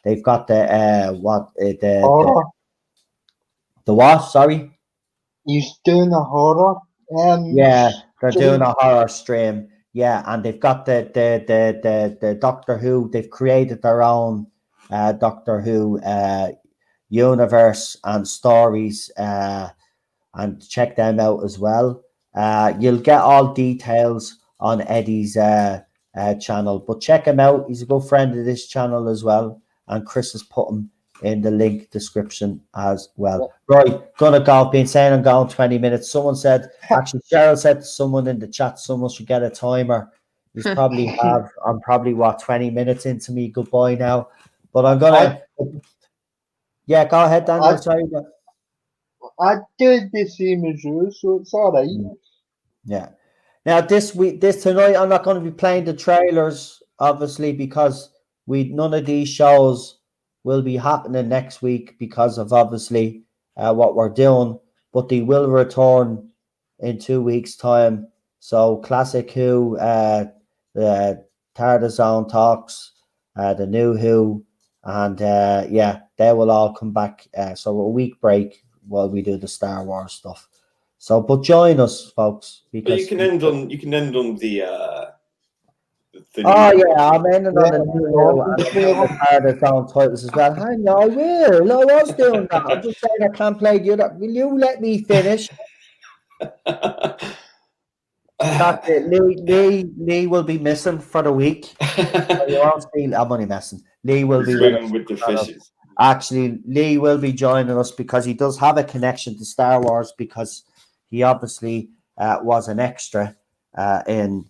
They've got the what? Sorry, he's doing a horror. They're doing a horror stream. Yeah, and they've got the Doctor Who. They've created their own Doctor Who universe and stories. And check them out as well. You'll get all details on Eddie's channel, but check him out. He's a good friend of this channel as well, and Chris has put him in the link description as well. Right, gonna go. Been saying I'm going 20 minutes. Someone said, actually, Cheryl said to someone in the chat, someone should get a timer. He's probably I'm probably 20 minutes into me goodbye now, but I'm gonna. Yeah, go ahead, Daniel. Sorry. I did the same as you, so it's all right. Yeah. Now this tonight, I'm not going to be playing the trailers, obviously, because none of these shows will be happening next week because of obviously what we're doing. But they will return in 2 weeks' time. So Classic Who, the Tarzan Talks, the New Who, and they will all come back. So a week break while we do the Star Wars stuff. So, but join us, folks, because but you can end on the I'm ending on the new part of its own titles as well. Hang on, I will. I was doing that. I'm just saying I can't play the other. Will you let me finish? That's it. Lee will be missing for the week. I'm only messing. Lee will be with the fishes. Actually, Lee will be joining us because he does have a connection to Star Wars because he obviously was an extra in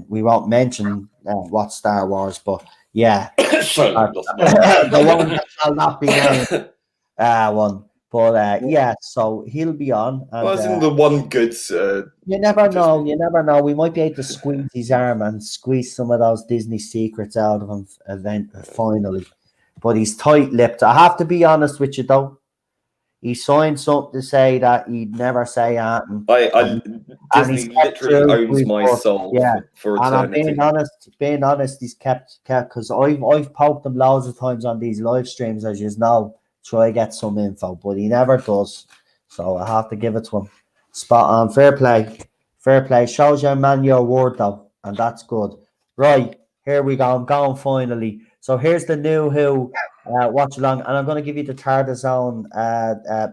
we won't mention what Star Wars, but yeah, the one that shall not be named one. But so he'll be on. And, wasn't the one good? You never know. You never know. We might be able to squeeze his arm and squeeze some of those Disney secrets out of him finally. But he's tight-lipped. I have to be honest with you, though. He signed something to say that he'd never say anything. And Disney he's kept literally true to owns his my word. soul Yeah. for And I'm eternity. being honest, he's kept because I've poked him loads of times on these live streams, as you know, try to get some info, but he never does. So I have to give it to him. Spot on, fair play. Shows you man your word though, and that's good. Right, here we go. I'm going finally. So here's the new Who watch along, and I'm going to give you the TARDIS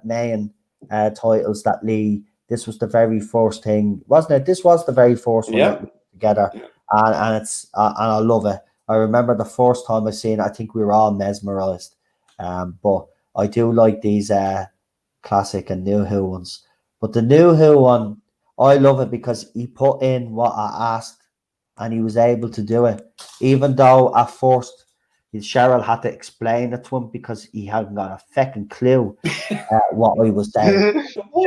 main titles that Lee. This was the very first thing, wasn't it? This was the very first one that we put together, and it's and I love it. I remember the first time I seen it, I think we were all mesmerized. But I do like these classic and new Who ones. But the new Who one, I love it because he put in what I asked, and he was able to do it, even though at first Cheryl had to explain it to him because he hadn't got a fucking clue what I was saying. When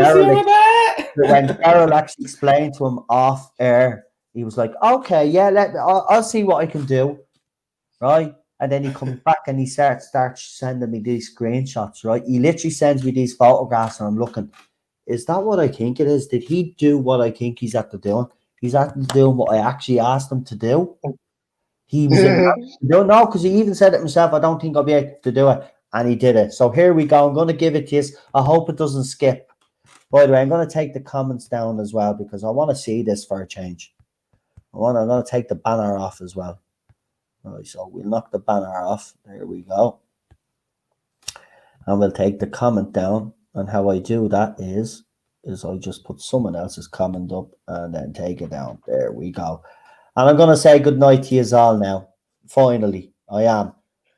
Cheryl actually explained to him off air, he was like, "Okay, yeah, I'll see what I can do." Right? And then he comes back and he starts sending me these screenshots, right? He literally sends me these photographs and I'm looking, is that what I think it is? Did he do what I think he's after doing? He's after doing what I actually asked him to do. He was don't know, because he even said it himself, I don't think I'll be able to do it. And he did it. So here we go. I'm going to give it to you. I hope it doesn't skip. By the way, I'm going to take the comments down as well because I want to see this for a change. I'm going to take the banner off as well. All right, so we'll knock the banner off. There we go. And we'll take the comment down. And how I do that is I just put someone else's comment up and then take it down. There we go. And I'm going to say good night to you all now. Finally, I am.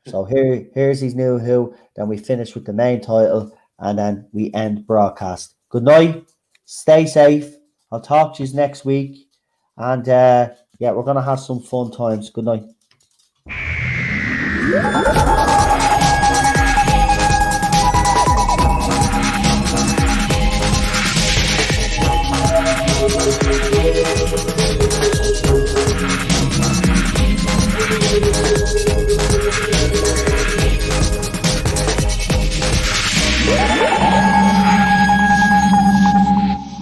So here's his new Who. Then we finish with the main title. And then we end broadcast. Good night. Stay safe. I'll talk to you next week. And yeah, we're going to have some fun times. Good night.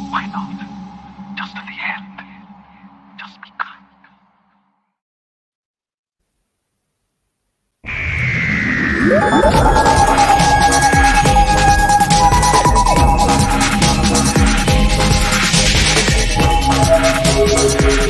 Why not? Just at the end. Just be kind. Thank you.